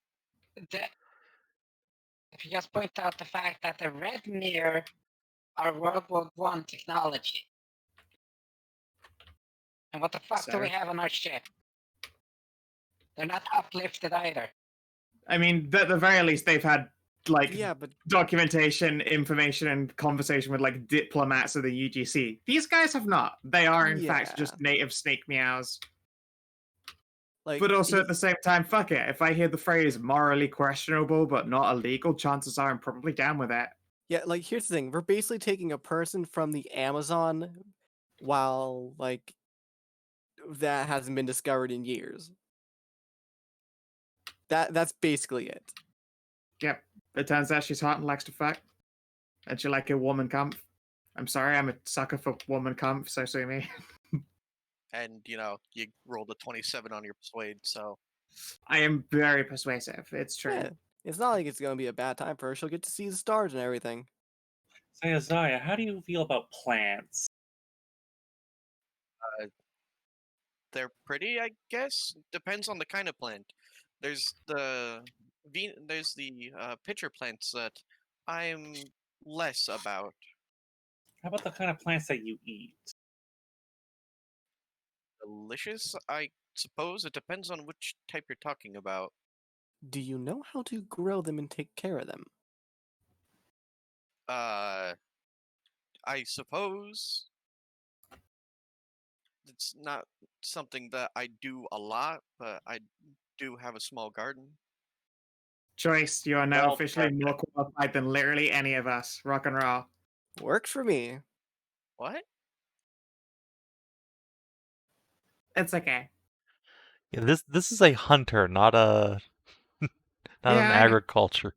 If you just point out the fact that the red mirror are World War I technology. And what the fuck do we
So-
have on our ship? They're not uplifted either.
I mean, at the very least, they've had like
Yeah, but
documentation, information, and conversation with like diplomats of the UGC. These guys have not. They are in fact
Yeah.
just native snake meows.
like,
But also at the same time, fuck it. If I hear the phrase morally questionable but not illegal, chances are I'm probably down with it.
yeah, like here's the thing: we're basically taking a person from the Amazon, while like that hasn't been discovered in years. That's basically it.
Yep. It turns out she's hot and likes to fuck. And she like a woman comp. I'm sorry, I'm a sucker for woman comp, so sue me.
And you rolled a 27 on your persuade, so
I am very persuasive. It's true.
Yeah, it's not like it's gonna be a bad time for her. She'll get to see the stars and everything.
So, Isaiah, how do you feel about plants?
they're pretty, I guess. Depends on the kind of plant. There's the pitcher plants that I'm less about.
How about the kind of plants that you eat?
Delicious, I suppose. It depends on which type you're talking about.
Do you know how to grow them and take care of them?
I suppose it's not something that I do a lot, but I do have a small garden.
Joyce, you are now
Well,
officially more qualified than literally any of us. Rock and roll.
Works for me.
What?
It's okay.
Yeah, this is a hunter, not an
Yeah, I know.
agriculture.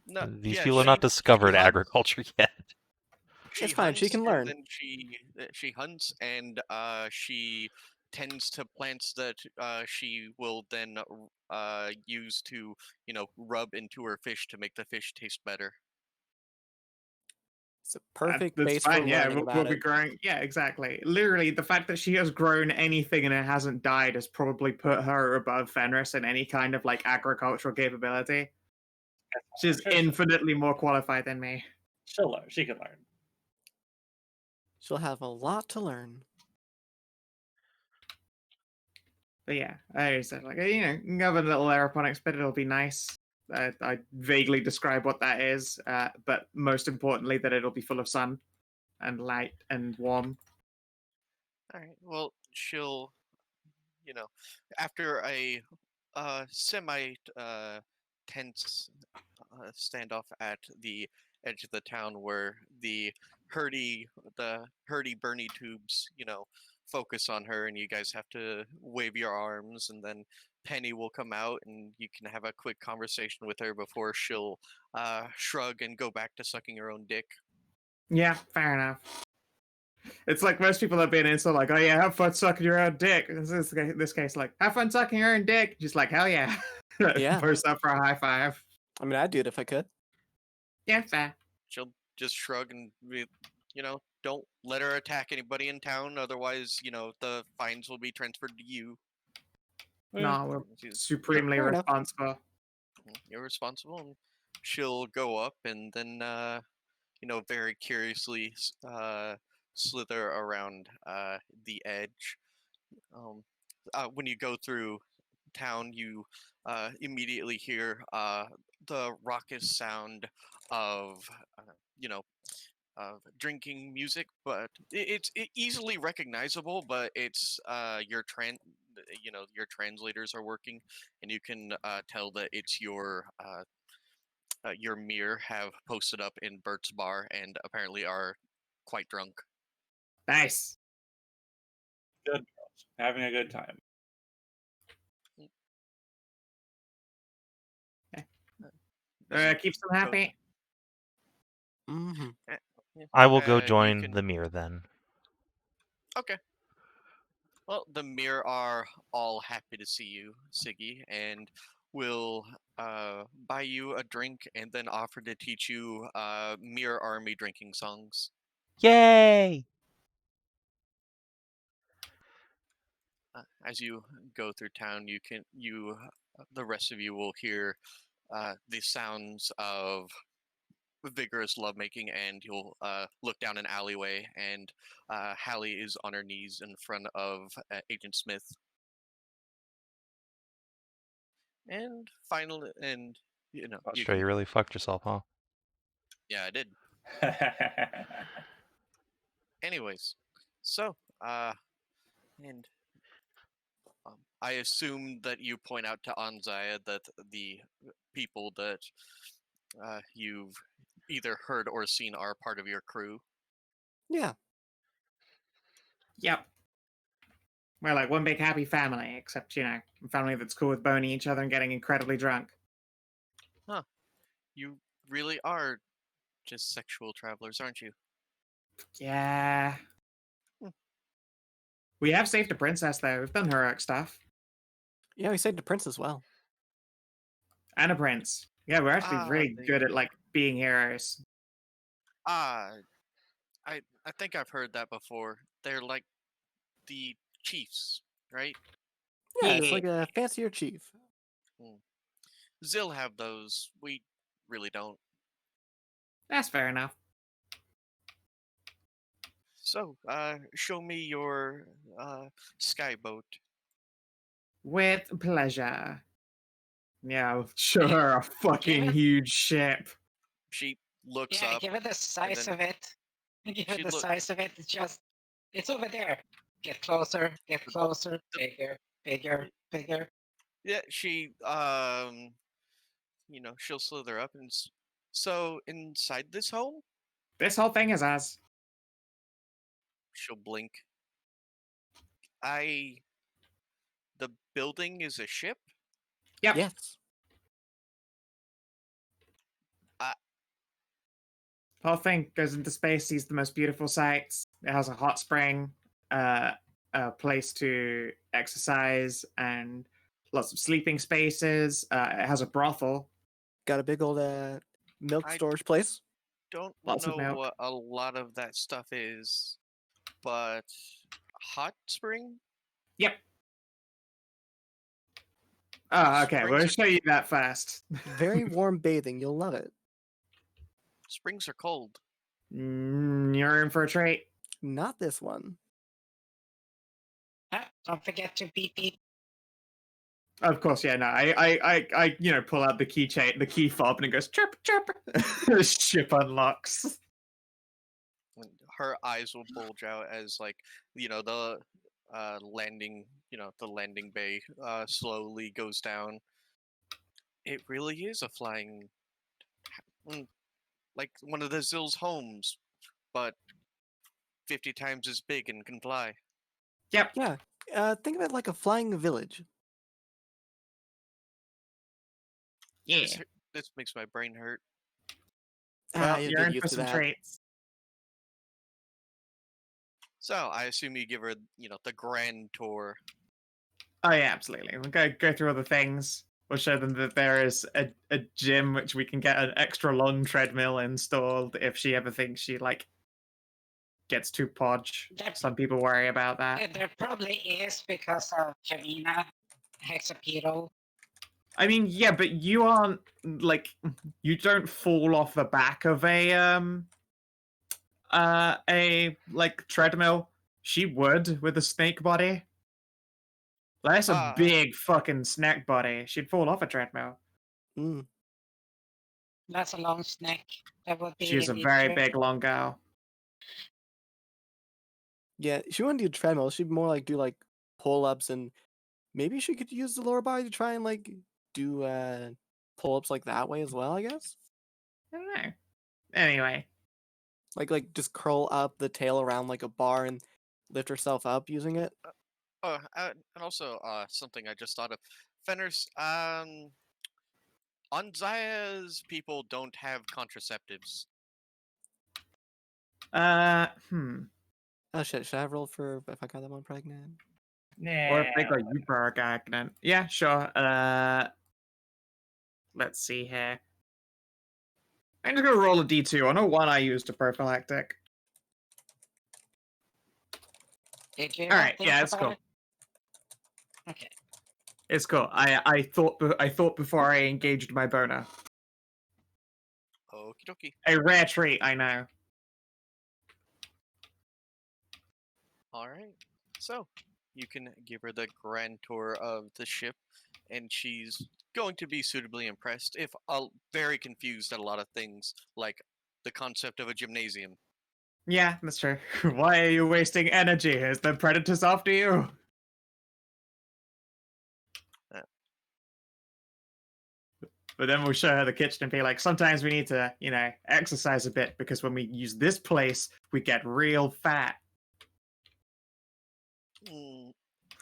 No,
These
yeah,
people are
she-
not discovered
she hunts.
agriculture yet.
It's fine, she can
and
learn.
Then she hunts and she tends to plants that she will then use to rub into her fish to make the fish taste better.
It's a perfect
That's
base
fine.
for
Yeah,
learning
we'll
about
be
it.
growing. Yeah, exactly. Literally, the fact that she has grown anything and it hasn't died has probably put her above Fenris in any kind of like agricultural capability. She's
Sure,
infinitely more qualified than me.
she'll learn. She can learn.
She'll have a lot to learn.
But yeah, I said like have a little aeroponics bit. It'll be nice. I vaguely describe what that is, but most importantly, that it'll be full of sun and light and warm.
All right. Well, she'll, after a semi tense standoff at the edge of the town where the hurdy Bernie tubes, focus on her, and you guys have to wave your arms, and then Penny will come out, and you can have a quick conversation with her before she'll shrug and go back to sucking her own dick.
Yeah, fair enough. It's like most people have been in, so like, oh yeah, have fun sucking your own dick. This case, like, have fun sucking your own dick. Just like, hell yeah.
Yeah.
Post up for a high five.
I mean, I'd do it if I could.
Yeah, fair.
She'll just shrug and be, don't let her attack anybody in town, otherwise, the fines will be transferred to you.
No, we're
She's
supremely
Fair enough.
responsible.
You're responsible, and she'll go up and then very curiously slither around the edge. When you go through town, you immediately hear the raucous sound of drinking music, but it's easily recognizable. But it's your translators are working, and you can tell that it's your mirror have posted up in Bert's bar and apparently are quite drunk.
Nice.
Good girls. Having a good time.
Keeps them happy.
Mm-hmm.
I will go
You
join
can-
the mirror then.
Okay. Well, the mirror are all happy to see you, Siggy, and will buy you a drink and then offer to teach you Mirror Army drinking songs.
Yay!
As you go through town, the rest of you will hear the sounds of vigorous lovemaking, and you'll look down an alleyway, and Hallie is on her knees in front of Agent Smith. And finally, you
Stray, you really fucked yourself, huh?
yeah, I did. Anyways, so and I assume that you point out to Anzaya that the people that you've either heard or seen are part of your crew.
Yeah.
Yep. We're like one big happy family, except, a family that's cool with boning each other and getting incredibly drunk.
You really are just sexual travelers, aren't you?
Yeah.
Hmm.
We have saved a princess, though. We've done heroic stuff.
Yeah, we saved the prince as well.
And a prince. Yeah, we're actually really
they-
good at, like, being heroes.
I think I've heard that before. They're like the chiefs, right?
Yeah, it's
Yeah.
like a fancier chief.
Zill have those. We really don't.
That's fair enough.
So, show me your skyboat.
With pleasure. Yeah, I'll show her a fucking
Yeah.
huge ship.
She looks
Yeah,
up.
give it the size
then
of it. Give
she
it the
look-
size of it. It's over there. Get closer, bigger, bigger, bigger.
Yeah, she she'll slither up and so inside this home,
This whole thing is us.
she'll blink. The building is a ship.
Yep.
Yes.
The whole thing goes into space, sees the most beautiful sights. It has a hot spring, a place to exercise, and lots of sleeping spaces. It has a brothel.
Got a big old milk
I-
storage place.
Don't
Lots of
know
milk.
what a lot of that stuff is, but hot spring.
Yep. Oh, okay.
Springs
We'll
are-
show you that first.
Very warm bathing. You'll love it.
Springs are cold.
You're in for a treat.
Not this one.
Don't forget to beep beep.
Of course, yeah. No, I pull out the keychain, the key fob, and it goes chirp, chirp. The ship unlocks.
And her eyes will bulge out as the landing the landing bay slowly goes down. It really is a flying like one of the Zill's homes, but 50 times as big and can fly.
Yep.
Yeah. Think of it like a flying village.
Yeah.
This makes my brain hurt.
Well,
you'll
you're
get
in
used
for
to
some
that.
treats.
So I assume you give her the grand tour.
Oh yeah, absolutely. We'll go through all the things. We'll show them that there is a gym which we can get an extra long treadmill installed if she ever thinks she gets too podge.
That-
Some people worry about that.
There probably is because of Jamina hexapedal.
I mean, yeah, but you aren't you don't fall off the back of a treadmill. She would with a snake body. That's a big fucking snake body. She'd fall off a treadmill.
Mm.
That's a long snake. That would be.
She's a
the
very
trick.
big, long girl.
Yeah, she wouldn't do treadmill. She'd more like do pull-ups, and maybe she could use the lower body to try and do pull-ups that way as well, I guess.
I don't know. Anyway,
Like just curl up the tail around like a bar and lift herself up using it.
Oh, and also something I just thought of. Fenris, on Zaya's people don't have contraceptives.
Oh shit, should I have rolled for if I got that one pregnant?
Or if they got you pregnant. Yeah, sure. Let's see here. I'm just gonna roll a d2. I know one I used a prophylactic.
Did you?
All right,
think
yeah, it's
about
cool.
it? Okay.
It's cool. I thought before I engaged my boner.
Okie dokie.
A rare treat, I know.
All right. So you can give her the grand tour of the ship, and she's going to be suitably impressed, if very confused at a lot of things, like the concept of a gymnasium.
Yeah, that's true. Why are you wasting energy? Is the predators after you? But then we'll show her the kitchen and be like, sometimes we need to, exercise a bit because when we use this place, we get real fat.
Mm,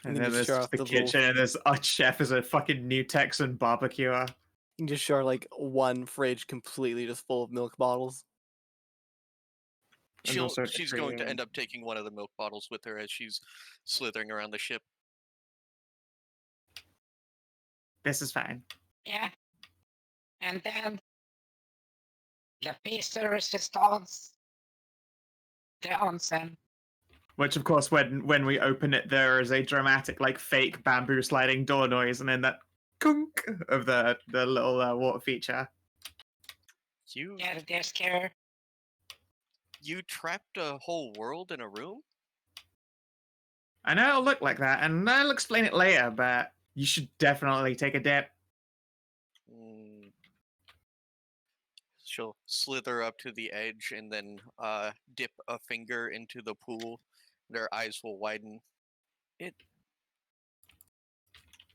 And
You
then
just
there's
show off
the
the
kitchen and this chef is a fucking New Texan barbecuer.
You can just show her one fridge completely just full of milk bottles.
And also
She's going to
treating-
end up taking one of the milk bottles with her as she's slithering around the ship.
This is fine.
Yeah. And then the piece de resistance, the onsen.
Which, of course, when we open it, there is a dramatic, like, fake bamboo sliding door noise, and then that kunk of the little water feature.
You
Yeah, the desk here.
you trapped a whole world in a room?
I know it'll look like that, and I'll explain it later, but you should definitely take a dip.
Mm. She'll slither up to the edge and then dip a finger into the pool. Their eyes will widen.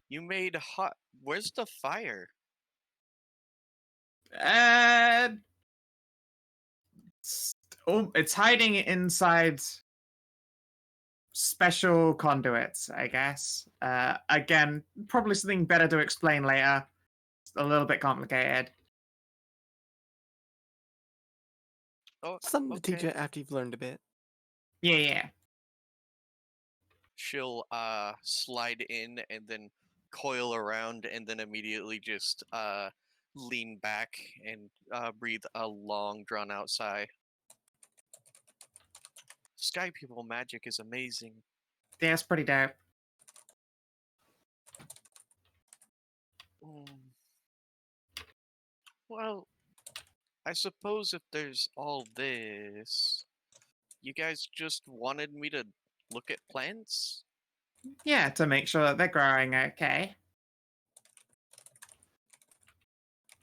You made hot. Where's the fire?
It's hiding inside special conduits, I guess. Again, probably something better to explain later. It's a little bit complicated.
Oh,
Something to teach
okay.
you after you've learned a bit.
Yeah.
She'll slide in and then coil around and then immediately just lean back and breathe a long drawn out sigh. Sky people magic is amazing.
Yeah, it's pretty dope.
Mm. Well, I suppose if there's all this, you guys just wanted me to look at plants?
Yeah, to make sure that they're growing okay.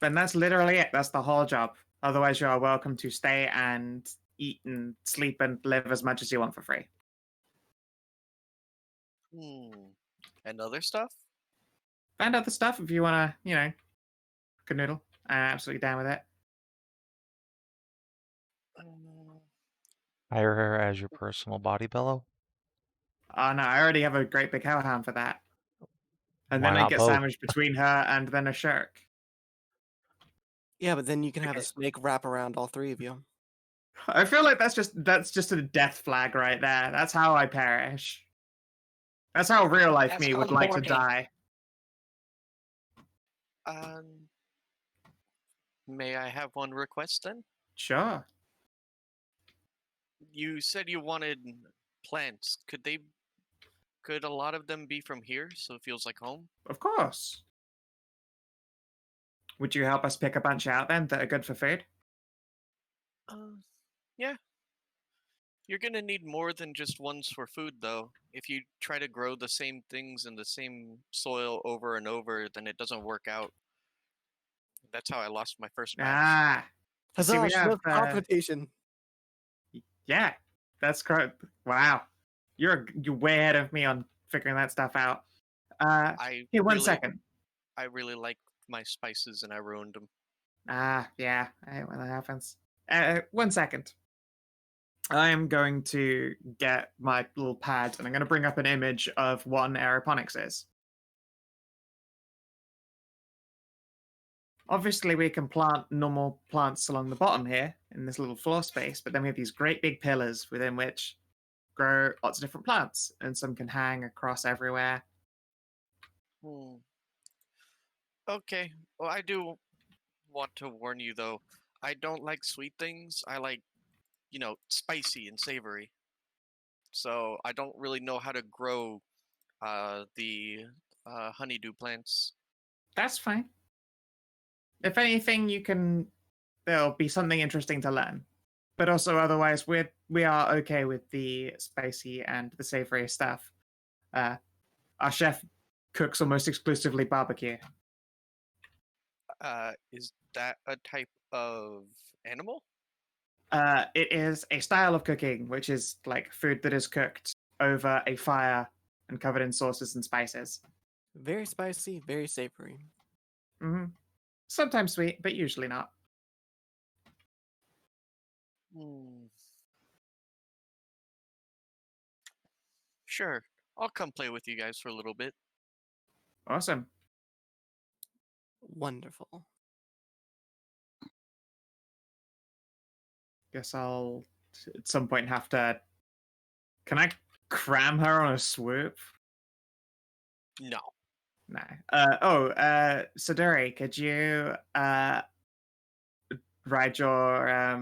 And that's literally it. That's the whole job. Otherwise, you are welcome to stay and eat and sleep and live as much as you want for free.
And other stuff?
And other stuff if you want to, canoodle. I'm absolutely down with it.
Um,
Hire her as your personal body pillow.
Oh no, I already have a great big hellhound for that. And
Why
then I
not
get
both?
sandwiched between her and then a shark.
Yeah, but then you can have a
Okay.
snake wrap around all three of you.
I feel like that's just a death flag right there. That's how I perish. That's how real life
That's
me would
called
like to
hoarding.
die.
May I have one request then?
Sure.
You said you wanted plants. Could a lot of them be from here so it feels like home?
Of course. Would you help us pick a bunch out then that are good for food?
Yeah. You're gonna need more than just ones for food though. If you try to grow the same things in the same soil over and over, then it doesn't work out. That's how I lost my first match.
Ah. See, we
Huzzah,
have,
crop rotation.
Yeah, that's correct. Wow. You're way ahead of me on figuring that stuff out.
I
Here, one
really,
second.
I really like my spices and I ruined them.
Yeah, I hate when that happens. 1 second. I'm going to get my little pad and I'm going to bring up an image of what an aeroponics is. Obviously, we can plant normal plants along the bottom here in this little floor space, but then we have these great big pillars within which grow lots of different plants, and some can hang across everywhere.
Okay. Well, I do want to warn you though. I don't like sweet things. I like, spicy and savory. So I don't really know how to grow the honeydew plants.
That's fine. If anything, there'll be something interesting to learn. But also, otherwise, we are okay with the spicy and the savory stuff. Our chef cooks almost exclusively barbecue.
Is that a type of animal?
It is a style of cooking, which is like food that is cooked over a fire and covered in sauces and spices.
Very spicy, very savory.
Hmm. Sometimes sweet, but usually not.
Sure. I'll come play with you guys for a little bit.
Awesome.
Wonderful.
Guess I'll at some point have to. Can I cram her on a swoop?
No.
No. Siduri, could you ride I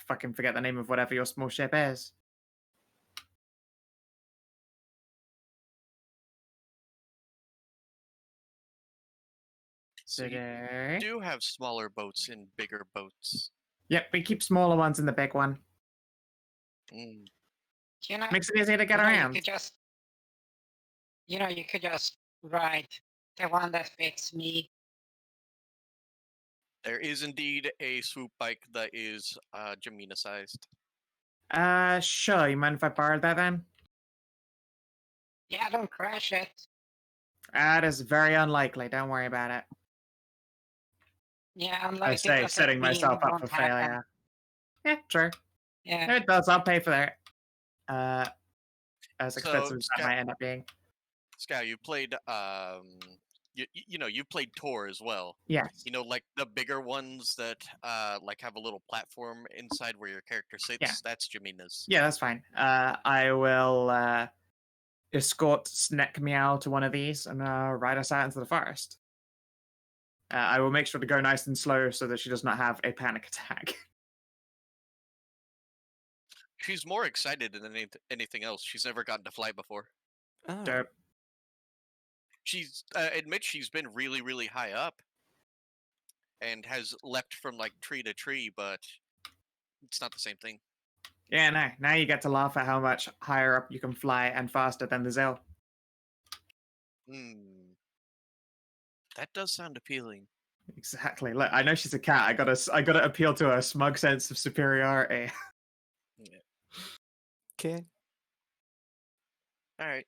fucking forget the name of whatever your small ship is.
So you
Siduri.
do have smaller boats and bigger boats.
Yep, we keep smaller ones in the big one.
Mm.
You know,
Makes it easier to get
you
around.
could just, you could just ride the one that fits me.
There is indeed a swoop bike that is Jamina sized.
Sure. You mind if I borrow that then?
Yeah, don't crash it.
That is very unlikely. Don't worry about it.
Yeah,
I
unlike
say,
it
setting
doesn't
myself
mean it
up for
won't happen.
failure. Yeah, sure.
Yeah.
It does. I'll pay for that. As
So,
expensive as that might end up being.
Scout, you played you played Tor as well.
Yes.
You know, like the bigger ones that like have a little platform inside where your character sits.
Yeah.
That's Jamina's.
Yeah, that's fine. I will escort Snack Meow to one of these and ride us out into the forest. I will make sure to go nice and slow so that she does not have a panic attack.
She's more excited than anything else. She's never gotten to fly before.
Oh.
Dope.
She's admits she's been really, really high up and has leapt from like tree to tree, but it's not the same thing.
Yeah, no. Now you get to laugh at how much higher up you can fly and faster than the Zill.
That does sound appealing.
Exactly. Look, I know she's a cat. I gotta appeal to her smug sense of superiority.
Yeah.
Okay.
All right.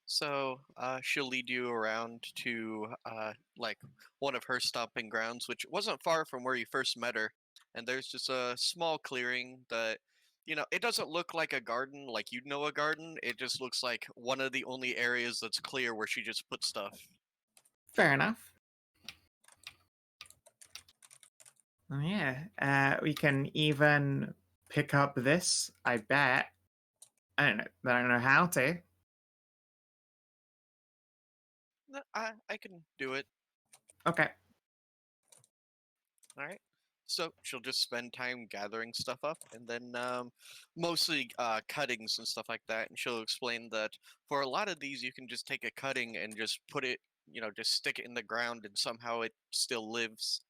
So she'll lead you around to like one of her stomping grounds, which wasn't far from where you first met her. And there's just a small clearing that, it doesn't look like a garden, like you'd know a garden. It just looks like one of the only areas that's clear where she just put stuff.
Fair enough. Oh, yeah. We can even pick up this, I bet. I don't know how to.
I can do it.
Okay.
All right. So she'll just spend time gathering stuff up, and then mostly cuttings and stuff like that. And she'll explain that for a lot of these, you can just take a cutting and just put it, just stick it in the ground, and somehow it still lives.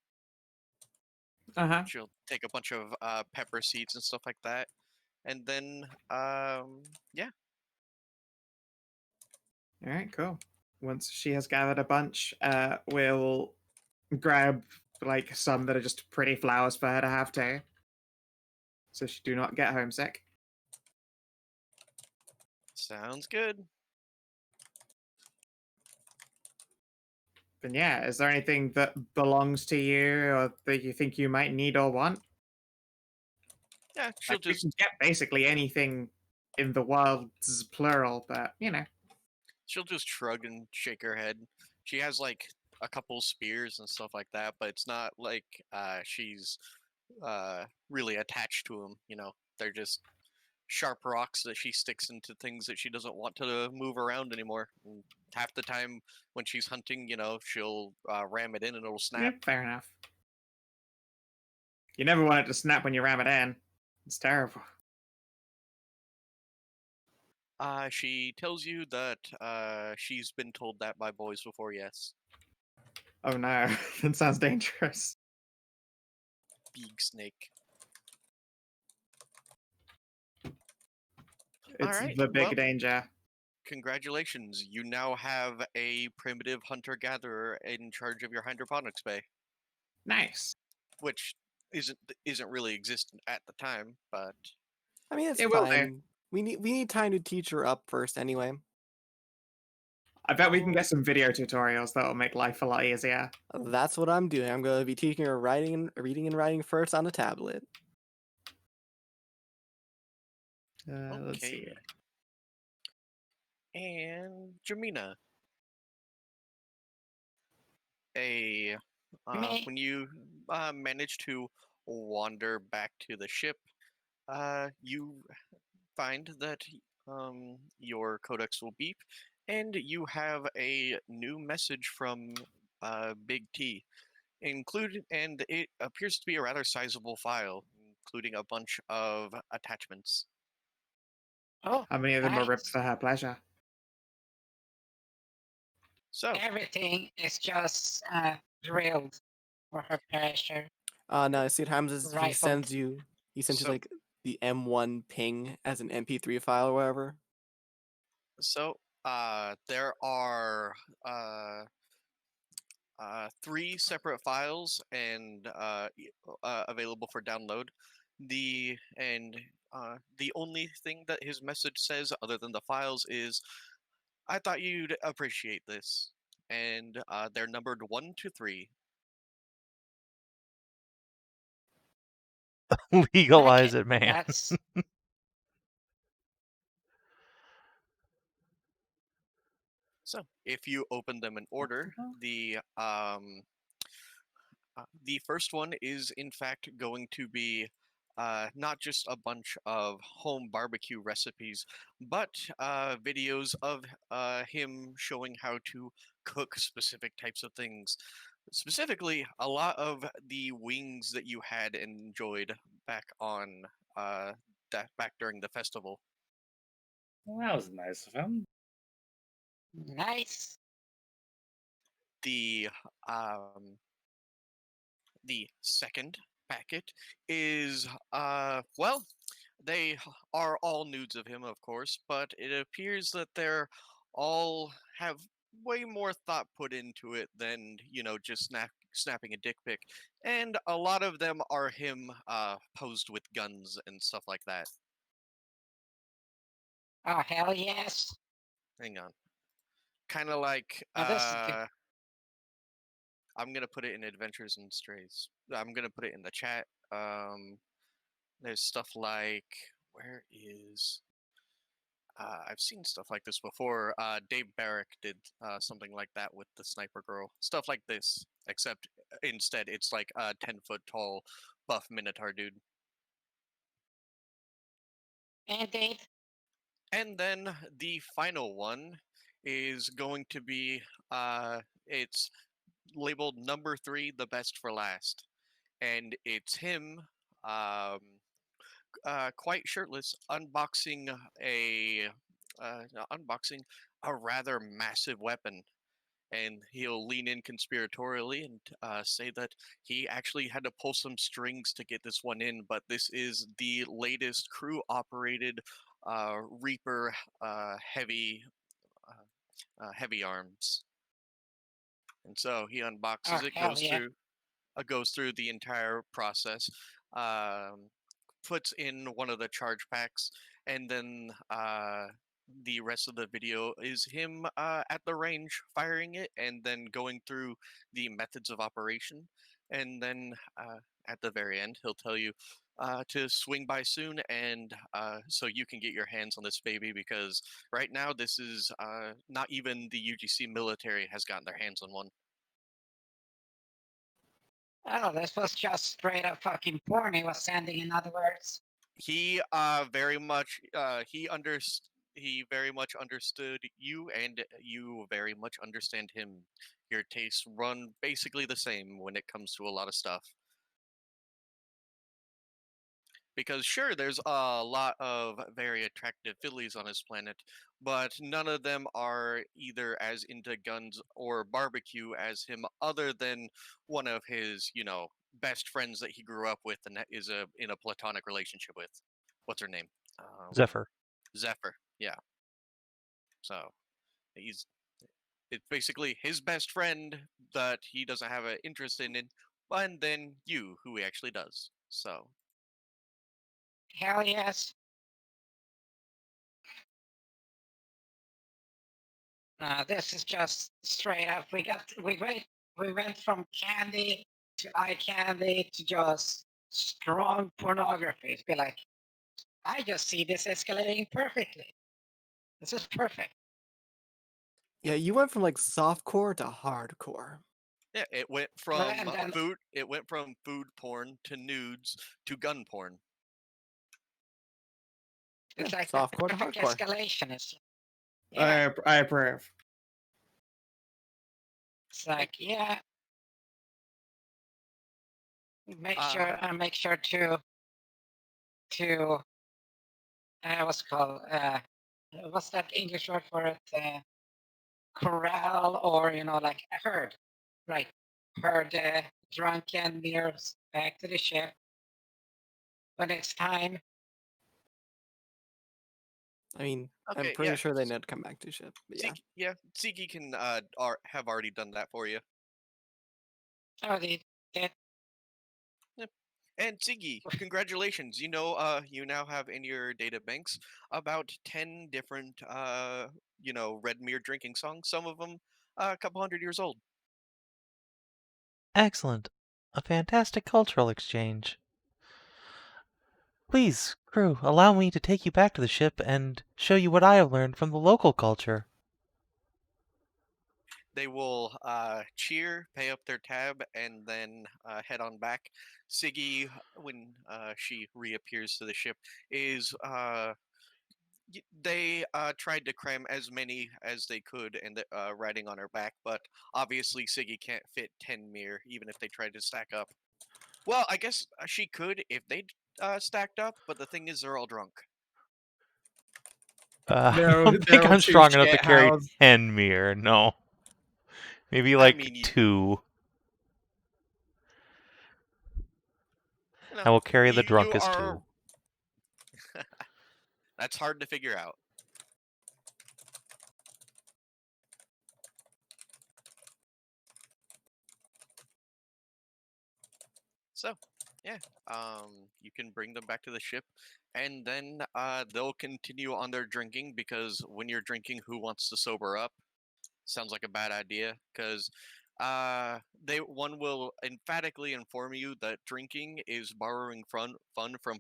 Uh-huh.
She'll take a bunch of pepper seeds and stuff like that, and then yeah.
All right, cool. Once she has gathered a bunch, we'll grab like some that are just pretty flowers for her to have too, so she do not get homesick.
Sounds good.
Then yeah, is there anything that belongs to you or that you think you might need or want?
Yeah, she'll
Like, you
just
can get basically anything in the world's plural, but
she'll just shrug and shake her head. She has like a couple spears and stuff like that, but it's not like she's really attached to them. They're just sharp rocks that she sticks into things that she doesn't want to move around anymore. And half the time when she's hunting, she'll ram it in and it'll snap.
yeah, fair enough. You never want it to snap when you ram it in. It's terrible.
She tells you that she's been told that by boys before, yes.
Oh no, that sounds dangerous.
Big snake.
It's
Alright,
the big
well,
danger.
congratulations. You now have a primitive hunter-gatherer in charge of your hydroponics bay,
Nice.
which isn't really existent at the time, but
I mean, it's
It will do.
fine. We need time to teach her up first, anyway.
I bet we can get some video tutorials that'll make life a lot easier.
That's what I'm doing. I'm going to be teaching her reading and writing first on a tablet.
Let's see.
okay. And Jamina,
Me?
when you manage to wander back to the ship, you find that your codex will beep, and you have a new message from Big T, and it appears to be a rather sizable file, including a bunch of attachments.
Oh,
How many of them are ripped
nice.
for her pleasure?
So,
Everything is just drilled for her pleasure.
No, see what happens is
Rifled.
he sends you
So-
like the M1 ping as an MP3 file or whatever.
so there are 3 separate files and available for download. The only thing that his message says, other than the files, is, "I thought you'd appreciate this," and they're numbered 1 to 3.
Legalize
Okay,
it, man.
That's
So, if you open them in order, the first one is in fact going to be not just a bunch of home barbecue recipes, but videos of him showing how to cook specific types of things. Specifically, a lot of the wings that you had enjoyed back on back during the festival.
Well, that was nice of him.
nice.
The second packet is well, they are all nudes of him, of course, but it appears that they're all have way more thought put into it than, just snapping a dick pic. And a lot of them are him posed with guns and stuff like that.
Oh, hell yes.
Hang on. Kind of like
Now this is good.
I'm gonna put it in Adventures and Strays. I'm gonna put it in the chat. There's stuff like, where is I've seen stuff like this before. Dave Barrick did something like that with the sniper girl. Stuff like this, except instead it's like a 10-foot tall buff minotaur dude.
Indeed.
And then the final one is going to be it's labeled number 3, the best for last, and it's him quite shirtless, unboxing a rather massive weapon, and he'll lean in conspiratorially and say that he actually had to pull some strings to get this one in, but this is the latest crew-operated Reaper heavy heavy arms, and so he unboxes
Oh,
it,
hell yeah.
goes through the entire process. Um, Puts in one of the charge packs, and then the rest of the video is him at the range firing it, and then going through the methods of operation. And then at the very end, he'll tell you to swing by soon, and so you can get your hands on this baby, because right now this is not even the UGC military has gotten their hands on one.
Oh, this was just straight up fucking porn he was sending, in other words.
He he very much understood you, and you very much understand him. Your tastes run basically the same when it comes to a lot of stuff. Because sure, there's a lot of very attractive fillies on his planet, but none of them are either as into guns or barbecue as him, other than one of his, best friends that he grew up with and that is in a platonic relationship with. What's her name?
Zephyr.
Zephyr. Yeah. So he's it's basically his best friend that he doesn't have an interest in, and then you, who he actually does. So
Hell yes. This is just straight up. We went from candy to eye candy to just strong pornography. It's be like, I just see this escalating perfectly. This is perfect.
Yeah, you went from like softcore to hardcore.
Yeah, it went from
and then
food. It went from food porn to nudes to gun porn.
it's like
softcore
the
to
perfect
hardcore.
escalation. Is yeah,
I approve.
it's like yeah. Make sure to what's it called what's that English word for it? Corral, or like a herd, right? Herd drunken mirrors back to the ship when it's time.
I mean, I'm
Okay,
pretty
yeah.
sure they know to come back to ship. But yeah.
Ziggy can have already done that for you.
Oh, they
And Ziggy, congratulations! You now have in your data banks about 10 different Red Mirror drinking songs. Some of them a couple hundred years old.
Excellent. A fantastic cultural exchange. Please, crew, allow me to take you back to the ship and show you what I have learned from the local culture.
They will cheer, pay up their tab, and then head on back. Siggy, when she reappears to the ship, is they tried to cram as many as they could and riding on her back, but obviously Siggy can't fit 10 mirror even if they tried to stack up. Well, I guess she could if they stacked up, but the thing is they're all drunk.
I
They're-
don't
they're
think
all
I'm
too
strong enough to carry
shithoused.
10 mirror, no. Maybe
I
like
mean,
2.
You know,
I will carry the
you
drunkest
are
2.
That's hard to figure out. So, yeah, you can bring them back to the ship, and then they'll continue on their drinking, because when you're drinking, who wants to sober up? Sounds like a bad idea, because one will emphatically inform you that drinking is borrowing fun from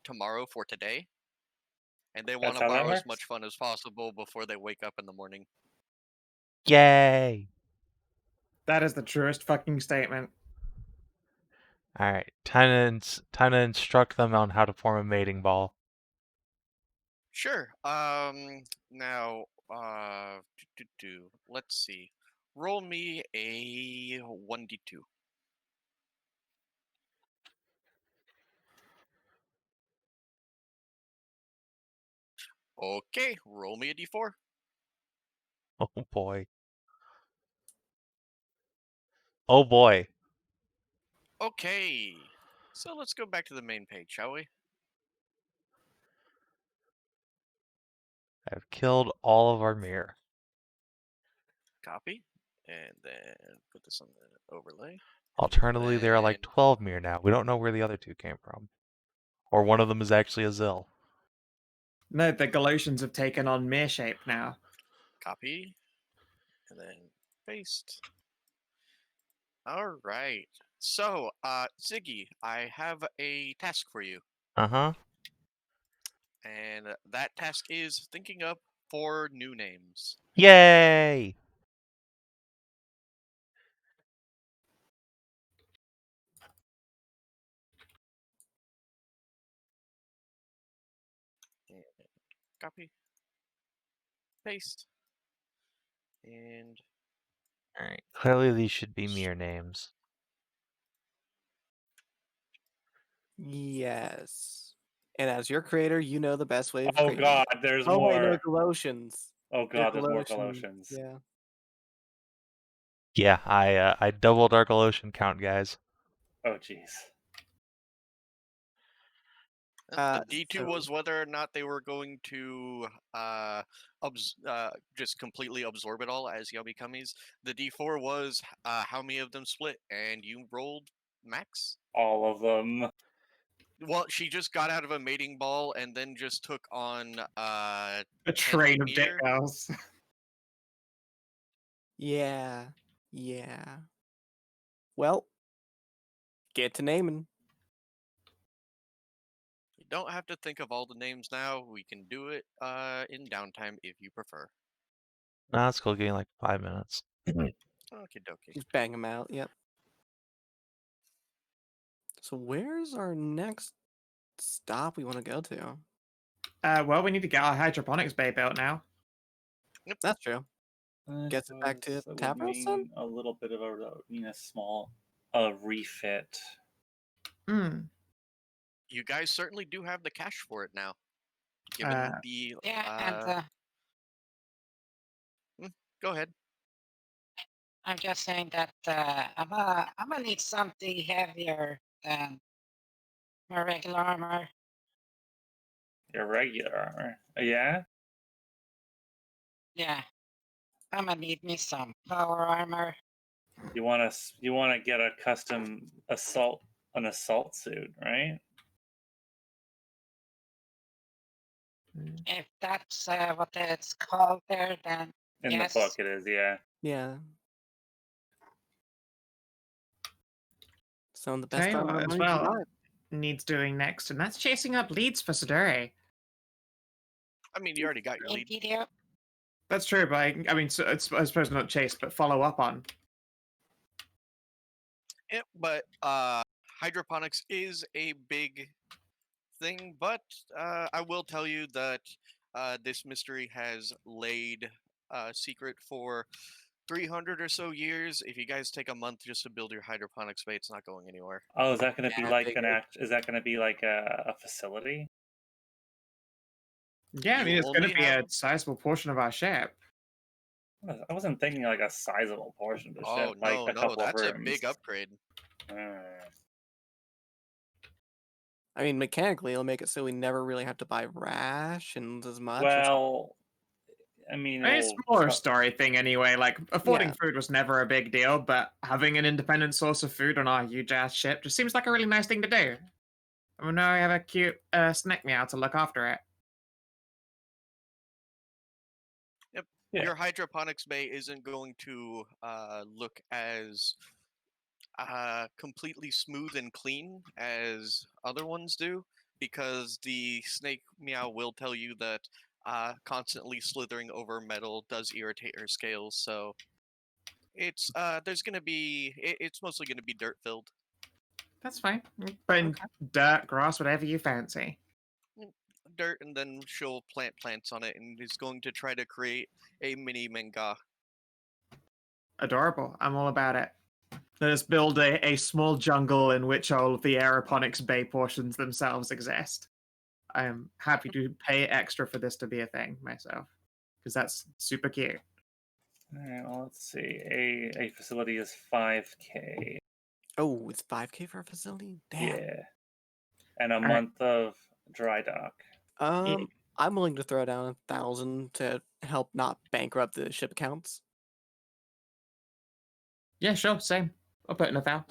tomorrow for today, and they want
That's
to
how that
borrow as
works?
much fun as possible before they wake up in the morning.
Yay!
That is the truest fucking statement.
Alright, time to instruct them on how to form a mating ball.
Sure. Now, let's see. Roll me a 1d2. Okay, roll me a d4.
Oh boy. Oh boy.
Okay. So let's go back to the main page, shall we?
I've killed all of our mirror.
Copy. And then put this on the overlay.
Alternatively, there are like
Then
12 mirror now. We don't know where the other 2 came from. Or one of them is actually a Zill.
No, the Galatians have taken on mere shape now.
copy. And then paste. All right. So, Ziggy, I have a task for you.
Uh-huh.
And that task is thinking up 4 new names.
Yay!
And copy. Paste. And
Alright. Clearly these should be mirror names.
Yes. And as your creator, you know the best way of
Oh
creating.
god, there's
Oh wait, no,
more.
Galoshians.
Oh
They're
god, there's more
Galoshians.
Galoshians.
Yeah.
Yeah, I doubled our Galoshian count, guys.
Oh jeez.
the D2
So
was whether or not they were going to just completely absorb it all as yummy cummies. The D4 was how many of them split, and you rolled max?
All of them.
Well, she just got out of a mating ball and then just took on
A
10
train of dick
mirror.
girls.
yeah. Well, get to naming.
You don't have to think of all the names now. We can do it in downtime if you prefer.
Nah, it's cool. Getting like 5 minutes.
Okie dokie.
Just bang them out. Yep. So where's our next stop we want to go to?
Well, we need to get our hydroponics bay built now.
That's true. Gets it back to
That would
Tavros then?
mean a little bit of a small refit.
Hmm.
You guys certainly do have the cash for it now. Given the
Yeah, and
go ahead.
I'm just saying that I'm gonna need something heavier than my regular armor.
Your regular armor. Yeah?
Yeah, I'm gonna need me some power armor.
You wanna get a custom assault suit, right?
If that's what it's called there, then
In
yes.
the book it is, yeah.
Yeah. Some of the
Tell
best
you
armor
what, as
money can
well,
buy.
needs doing next, and that's chasing up leads for Siduri.
I mean, you already got your lead.
Indeed, yeah.
That's true, but I mean, so it's, I suppose not chase, but follow up on.
Yeah, but hydroponics is a big thing, but I will tell you that this mystery has laid secret for 300 or so years. If you guys take a month just to build your hydroponics bay, it's not going anywhere.
Oh, is that gonna be
Yeah,
like
figured.
is that gonna be like a facility?
Yeah, I
You
mean, it's going to
only
be
have-
a sizable portion of our ship.
I wasn't thinking like a sizable portion of the
Oh
ship, like
no,
a
no,
couple
that's
of
a
rooms.
big upgrade.
I mean, mechanically, it'll make it so we never really have to buy rations as much.
Well, I mean,
It's
it'll
more a
pro-
story thing anyway. Like, affording
Yeah.
food was never a big deal, but having an independent source of food on our huge ass ship just seems like a really nice thing to do. And now I have a cute snack meow to look after it.
Yeah.
Your hydroponics bay isn't going to look as completely smooth and clean as other ones do, because the snake meow will tell you that constantly slithering over metal does irritate her scales. So it's there's gonna be it's mostly gonna be dirt filled.
That's fine. Put in dirt, grass, whatever you fancy.
Dirt, and then she'll plant plants on it, and is going to try to create a mini Mhen'gan.
Adorable. I'm all about it. Let us build a small jungle in which all of the aeroponics bay portions themselves exist. I am happy to pay extra for this to be a thing myself, because that's super cute.
All right. Well, let's see. A facility is 5K.
Oh, it's 5K for a facility? Damn.
Yeah. And a
right.
month of dry dock.
I'm willing to throw down 1,000 to help not bankrupt the ship accounts.
Yeah, sure, same. I'll put in 1,000.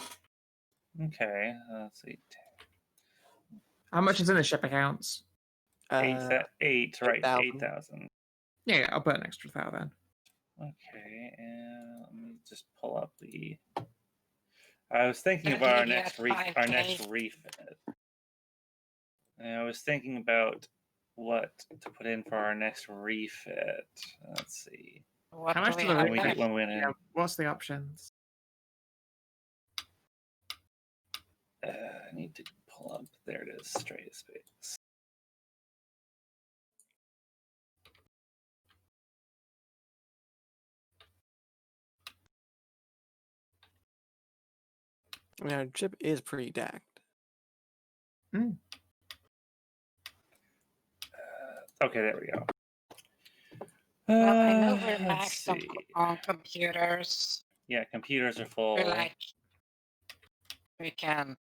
Okay. Let's see.
How much is in the ship accounts?
Right?
8,000.
8,000.
Yeah, I'll put an extra 1,000.
Okay, and let me just pull up the. I was thinking of
Okay,
our
yeah,
next refit. And I was thinking about what to put in for our next refit. Let's see.
What
How
do
much
we
do the
have
When we
refit?
left?
when we
Yeah, what's the options?
I need to pull up. There it is. Straight space.
I mean, our ship is pretty decked.
Okay, there we go.
Well, I know we're
Let's
maxed
see.
on computers.
Yeah, computers are full.
We're like, we can.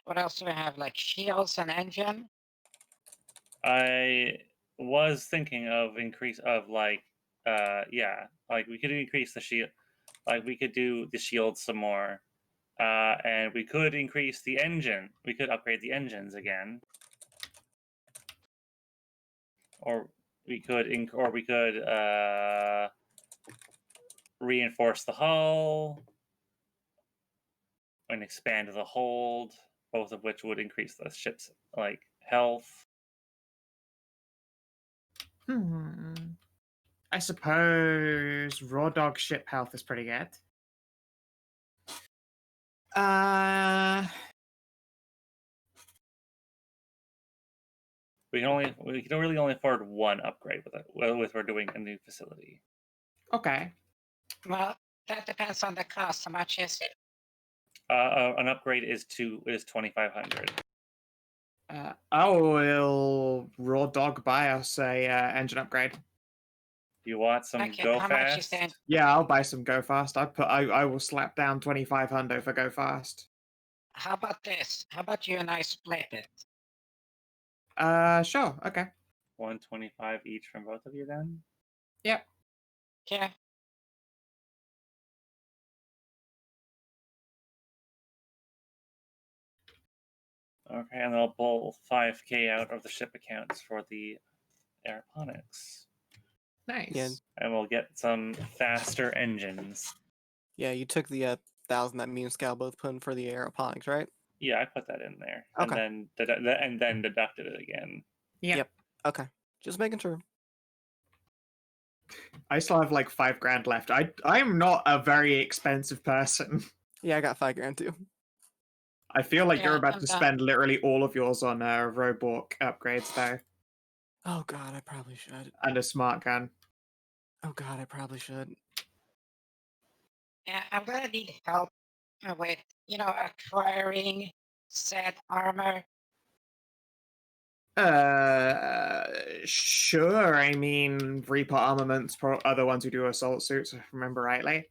What else do we have? Like shields and engine.
I was thinking of increase of like like we could increase the shield, like we could do the shield some more, and we could increase the engine. We could upgrade the engines again, or we could reinforce the hull and expand the hold, both of which would increase the ship's like health.
I suppose raw dog ship health is pretty good.
We can really only afford one upgrade with it. Well, if we're doing a new facility.
Okay.
Well, that depends on the cost. How much is it?
An upgrade is 2,500.
I will raw dog buy us a engine upgrade.
You want some
Okay,
go
how much is
fast?
that?
Yeah, I'll buy some Go Fast. I will slap down 2,500 for Go Fast.
How about this? How about you and I split it?
Sure. Okay.
125 each from both of you then?
Yep.
Yeah.
Okay, and I'll pull 5k out of the ship accounts for the aeroponics.
Nice.
Yeah.
And we'll get some faster engines.
Yeah, you took the 1,000 that me and Scal both put in for the aeroponics, right?
Yeah, I put that in there.
Okay.
And then deducted it again.
Yep.
Okay. Just making sure.
I still have like $5,000 left. I'm not a very expensive person.
Yeah, I got 5 grand too.
I feel like you're
Yeah,
about
I'm
to
done.
spend literally all of yours on Robork upgrades though,
Oh god, I probably should.
and a smart gun.
Oh god, I probably should.
Yeah, I'm gonna need help with, acquiring said armor.
Sure. I mean, Reaper Armaments are the ones who do assault suits, if I remember rightly.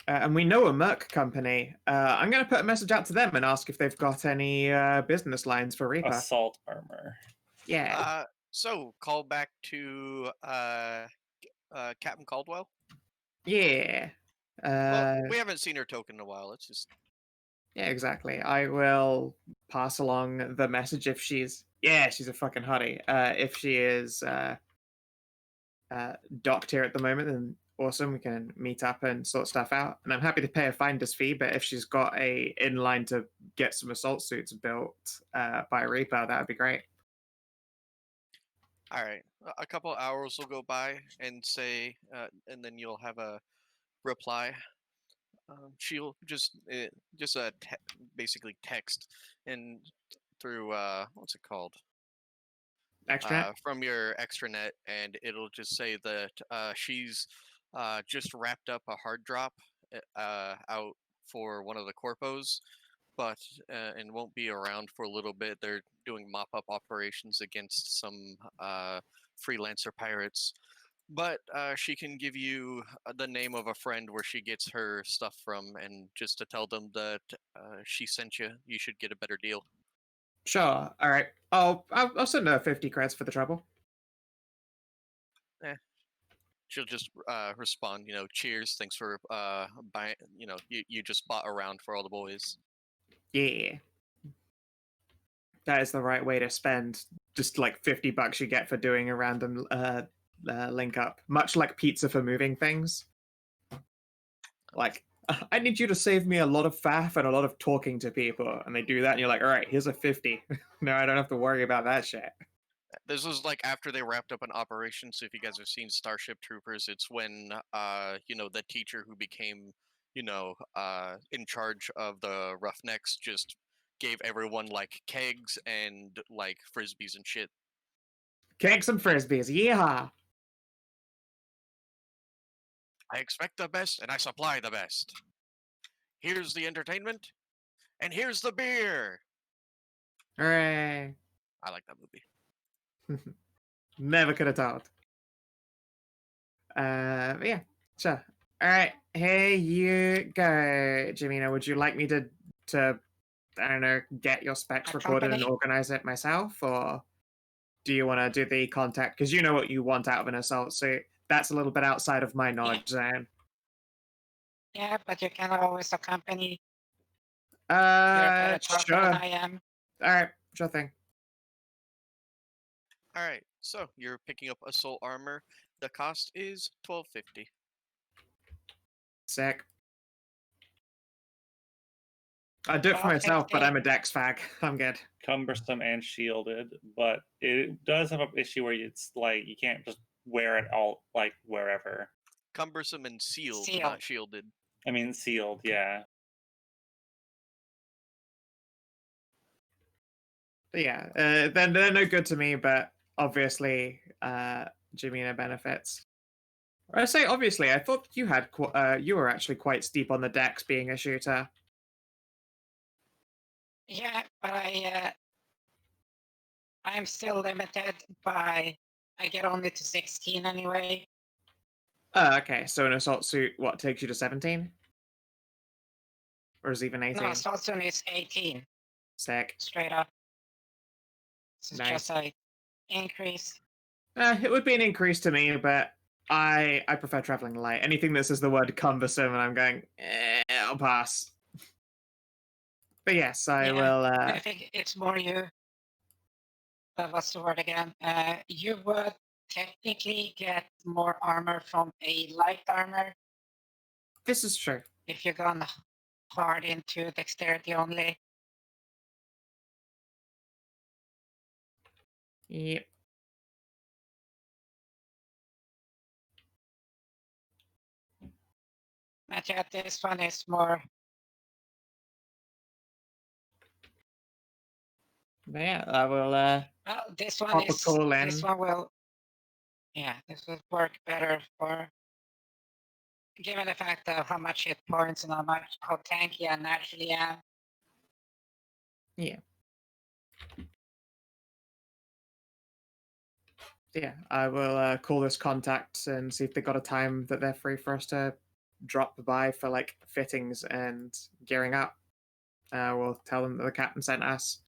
And we know a Merc company. I'm going to put a message out to them and ask if they've got any business lines for Reaper.
Assault armor.
Yeah.
So call back to Captain Caldwell.
Yeah.
Well, we haven't seen her token in a while. It's just
Yeah, exactly. I will pass along the message if she's... Yeah, she's a fucking hottie. If she is docked here at the moment, then awesome. We can meet up and sort stuff out. And I'm happy to pay a finder's fee, but if she's got a inline to get some assault suits built by Reaper, that would be great.
all right. A couple hours will go by and say, and then you'll have a reply. She'll just basically text and through what's it called?
Extra?
From your extranet, and it'll just say that she's just wrapped up a hard drop out for one of the corpos, but and won't be around for a little bit. They're doing mop-up operations against some freelancer pirates. But she can give you the name of a friend where she gets her stuff from, and just to tell them that she sent you, you should get a better deal.
Sure. All right. I'll send her 50 credits for the trouble.
She'll just respond, cheers, thanks for buying, you just bought around for all the boys.
Yeah. That is the right way to spend just like $50 you get for doing a random link up. Much like pizza for moving things. Like, I need you to save me a lot of faff and a lot of talking to people. And they do that and you're like, all right, here's a 50. No, I don't have to worry about that shit.
This was like after they wrapped up an operation, so if you guys have seen Starship Troopers, it's when the teacher who became in charge of the Roughnecks just gave everyone like kegs and like frisbees and shit.
Cakes and frisbees, yeehaw!
I expect the best and I supply the best. Here's the entertainment and here's the beer.
Hooray!
I like that movie.
Never could have told. Yeah, sure. All right, here you go, Jamina. Would you like me to I don't know, get your specs recorded and organize it myself, or do you want to do the contact? Because you know what you want out of an assault suit. That's a little bit outside of my knowledge zone.
Yeah, but you can always accompany. You're a better talker
Sure.
than I am.
All right, sure thing.
All right, so you're picking up assault armor. The cost is $12.50.
Sick. I'd do it for
Well,
myself, but
15.
I'm a Dex fag. I'm good.
Cumbersome and shielded, but it does have an issue where it's like you can't just wear it all like wherever.
Cumbersome and sealed,
Sealed.
not shielded.
I mean, sealed, yeah.
But yeah, they're no good to me, but obviously, Jamina benefits. I say obviously. I thought you had you were actually quite steep on the Dex, being a shooter.
Yeah, but I'm still limited by. I get only to 16 anyway.
Oh, okay. So an assault suit, what takes you to 17, or is it even 18?
No, assault soon is 18,
Sick.
straight up. This is
Nice.
just a increase.
It would be an increase to me, but I prefer traveling light. Anything that says the word cumbersome, and I'm going, I'll pass. But yes, I
Yeah,
will.
I think it's more you. What's the word again? You would technically get more armor from a light armor
This is true.
if you're gone hard into dexterity only.
Yep.
But yeah, this one is more.
But yeah, I will.
Well, this one
Pop a
is.
call
This
in.
one will. Yeah, this will work better for. Given the fact of how much hit points and how tanky I naturally am.
Yeah. Yeah, I will call this contact and see if they got a time that they're free for us to drop by for like fittings and gearing up. We'll tell them that the captain sent us.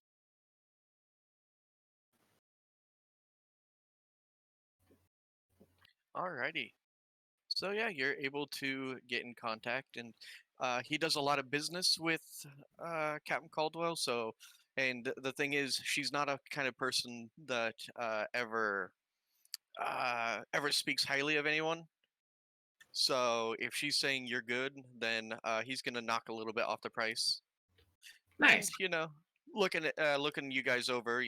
Alrighty. So yeah, you're able to get in contact, and he does a lot of business with Captain Caldwell. So, and the thing is, she's not a kind of person that ever speaks highly of anyone. So if she's saying you're good, then he's gonna knock a little bit off the price.
Nice.
And looking you guys over,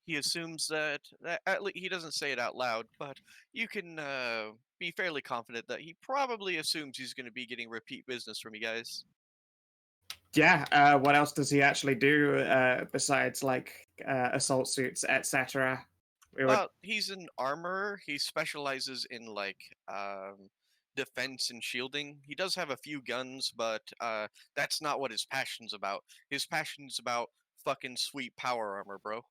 he assumes that at least he doesn't say it out loud, but you can be fairly confident that he probably assumes he's going to be getting repeat business from you guys.
Yeah. What else does he actually do besides like assault suits, etc.?
Well, he's an armorer. He specializes in like defense and shielding. He does have a few guns, but that's not what his passion's about. His passion's about fucking sweet power armor, bro.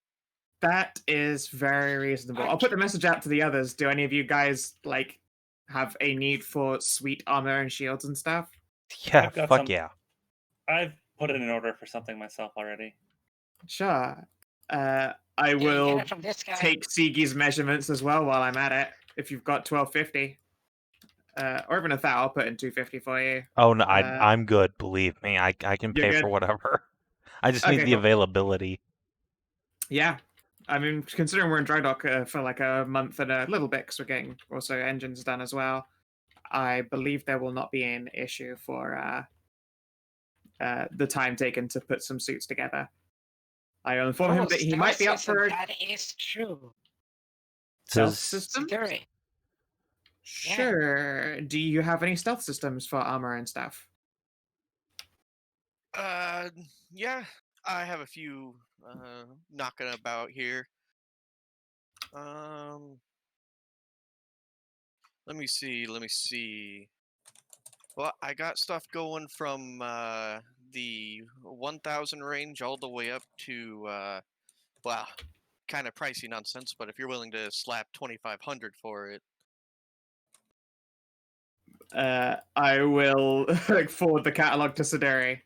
That is very reasonable. I'll put the message out to the others. Do any of you guys like have a need for sweet armor and shields and stuff?
Yeah,
I've got
fuck
some-
yeah.
I've put it in order for something myself already.
Sure. I
Yeah, you
will
get it from this guy.
take Sigi's measurements as well while I'm at it. If you've got 1250, or even 1,000, I'll put in 250 for you.
Oh no, I'm good. Believe me, I can
You're
pay for
good?
whatever. I just
Okay,
need the
cool.
availability.
Yeah, I mean, considering we're in dry dock for like a month and a little bit, because we're getting also engines done as well, I believe there will not be an issue for the time taken to put some suits together. I inform him that he might be up for
That is true.
stealth
Does-
systems.
Siduri.
Sure. Do you have any stealth systems for armor and stuff?
Yeah, I have a few knocking about here. Let me see. Well, I got stuff going from the 1,000 range all the way up to well, kind of pricey nonsense. But if you're willing to slap 2,500 for it,
I will forward the catalog to Siduri.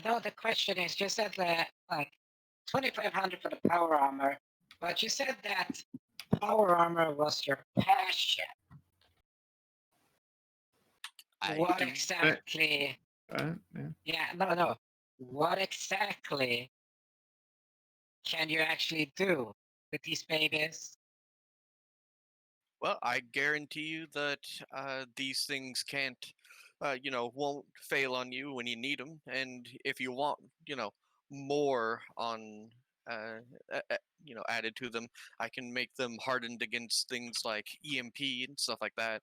No, the question is, you said that like 2,500 for the power armor, but you said that power armor was your passion. What exactly?
Yeah.
Yeah, no. What exactly can you actually do with these babies?
Well, I guarantee you that these things can't, won't fail on you when you need them. And if you want, more on, added to them, I can make them hardened against things like EMP and stuff like that.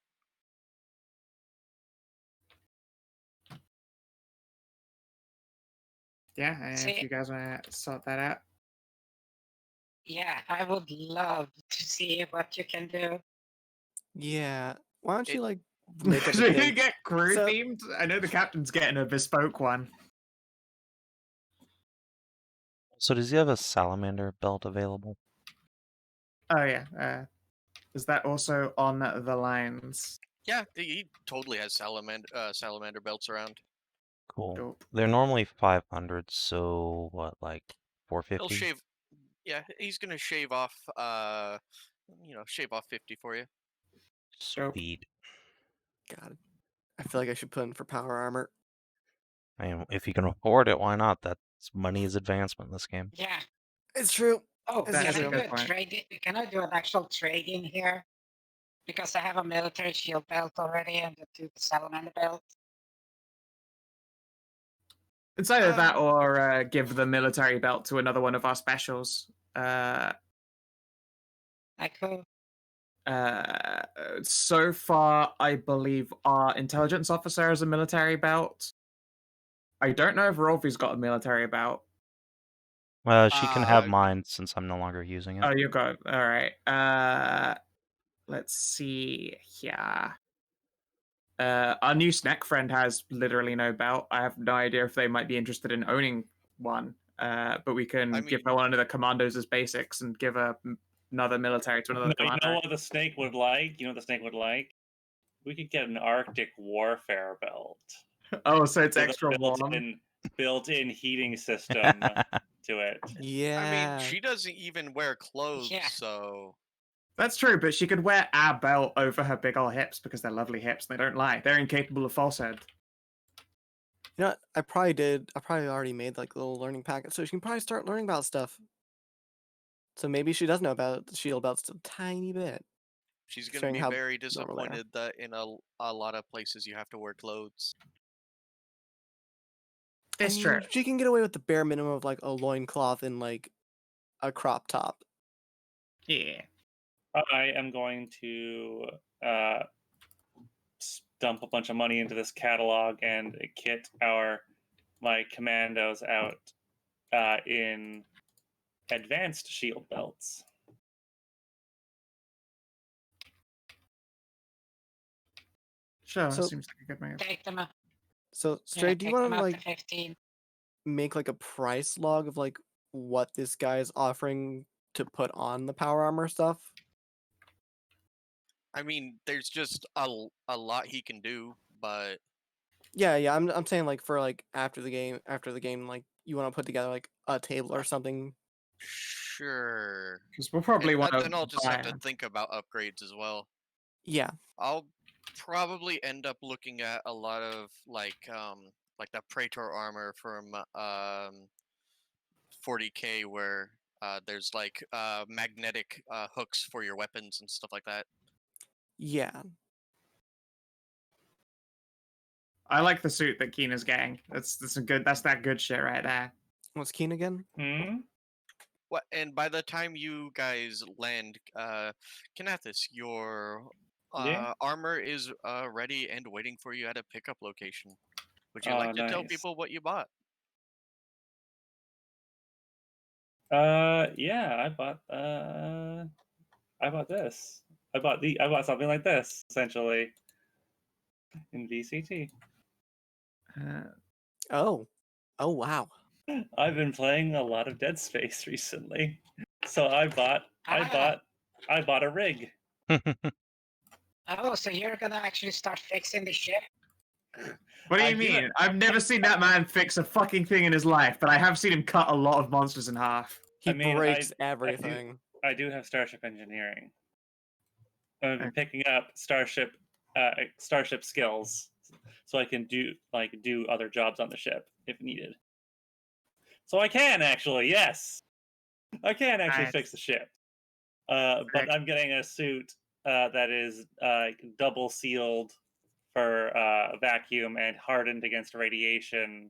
Yeah, if
See-
you guys want to sort that out.
Yeah, I would love to see what you can do.
Yeah. Why don't you
It-
like make up
So
a
you
thing?
get crew
So-
themed? I know the captain's getting a bespoke one.
So does he have a salamander belt available?
Oh yeah. Is that also on the lines?
Yeah, he totally has salamander belts around.
Cool.
Dope.
They're normally 500, so what, like
He'll
450?
shave. Yeah, he's gonna shave off. Shave off 50 for you.
Dope.
Sweet.
God, I feel like I should put in for power armor.
I mean, if you can afford it, why not? That's money is advancement in this game.
Yeah.
It's true.
Oh,
That's
can I
true.
do
Good
a
point.
trade? Can I do an actual trade-in here? Because I have a military shield belt already and the salamander belt.
It's either that
Um,
or give the military belt to another one of our specials.
I could.
So far, I believe our intelligence officer has a military belt. I don't know if Rolfi's got a military belt.
She can have
Uh,
mine since I'm no longer using it.
Oh, you got it. All right. Let's see here. Our new snack friend has literally no belt. I have no idea if they might be interested in owning one. But we can give her
mean-
one of the commandos as basics and give her another military to another
No, you
commander.
know what the snake would like? You know what the snake would like? We could get an Arctic warfare belt.
Oh, so it's
With a
extra warm.
built-in heating system to it.
Yeah.
I mean, she doesn't even wear clothes,
Yeah.
so
That's true, but she could wear our belt over her big old hips because they're lovely hips. They don't lie. They're incapable of falsehood.
You know what? I probably did. I probably already made like a little learning packet, so she can probably start learning about stuff. So maybe she does know about the shield belts a tiny bit.
she's gonna
Showing
be
how
very
normal they are.
disappointed that in a lot of places you have to wear clothes.
I
It's
mean,
true.
she can get away with the bare minimum of like a loincloth and like a crop top.
Yeah.
I am going to dump a bunch of money into this catalog and kit my commandos out in advanced shield belts.
Sure,
So-
that seems like a good move.
Take them up.
So,
Yeah,
Stray, do you
take
want
them
to
up
like
to 15.
make like a price log of like what this guy is offering to put on the power armor stuff?
I mean, there's just a lot he can do, but
Yeah, I'm saying like for like after the game, like you want to put together like a table or something.
sure.
Because we'll probably
And
want to
then I'll just have to think about upgrades as well.
Yeah,
I'll probably end up looking at a lot of like the Praetor armor from 40K where there's like magnetic hooks for your weapons and stuff like that.
yeah.
I like the suit that Keena's getting. That's that good shit right there.
What's Keen again?
Hmm?
What? And by the time you guys land, Kinathis, your
Yeah.
armor is ready and waiting for you at a pickup location. Would you like to tell
Nice.
people what you bought?
Yeah, I bought this. I bought something like this, essentially. In VCT.
Oh wow.
I've been playing a lot of Dead Space recently. So I bought a rig.
Oh, so you're gonna actually start fixing the ship?
What do
I
you
do
mean? I've never seen that man fix a fucking thing in his life, but I have seen him cut a lot of monsters in half.
He
I mean,
breaks
I do-
everything.
I do have Starship Engineering. I've been
Okay.
picking up Starship skills, so I can do other jobs on the ship if needed. So I can actually, yes, I can actually
Nice.
fix the ship. But
Correct.
I'm getting a suit that is double sealed for vacuum and hardened against radiation,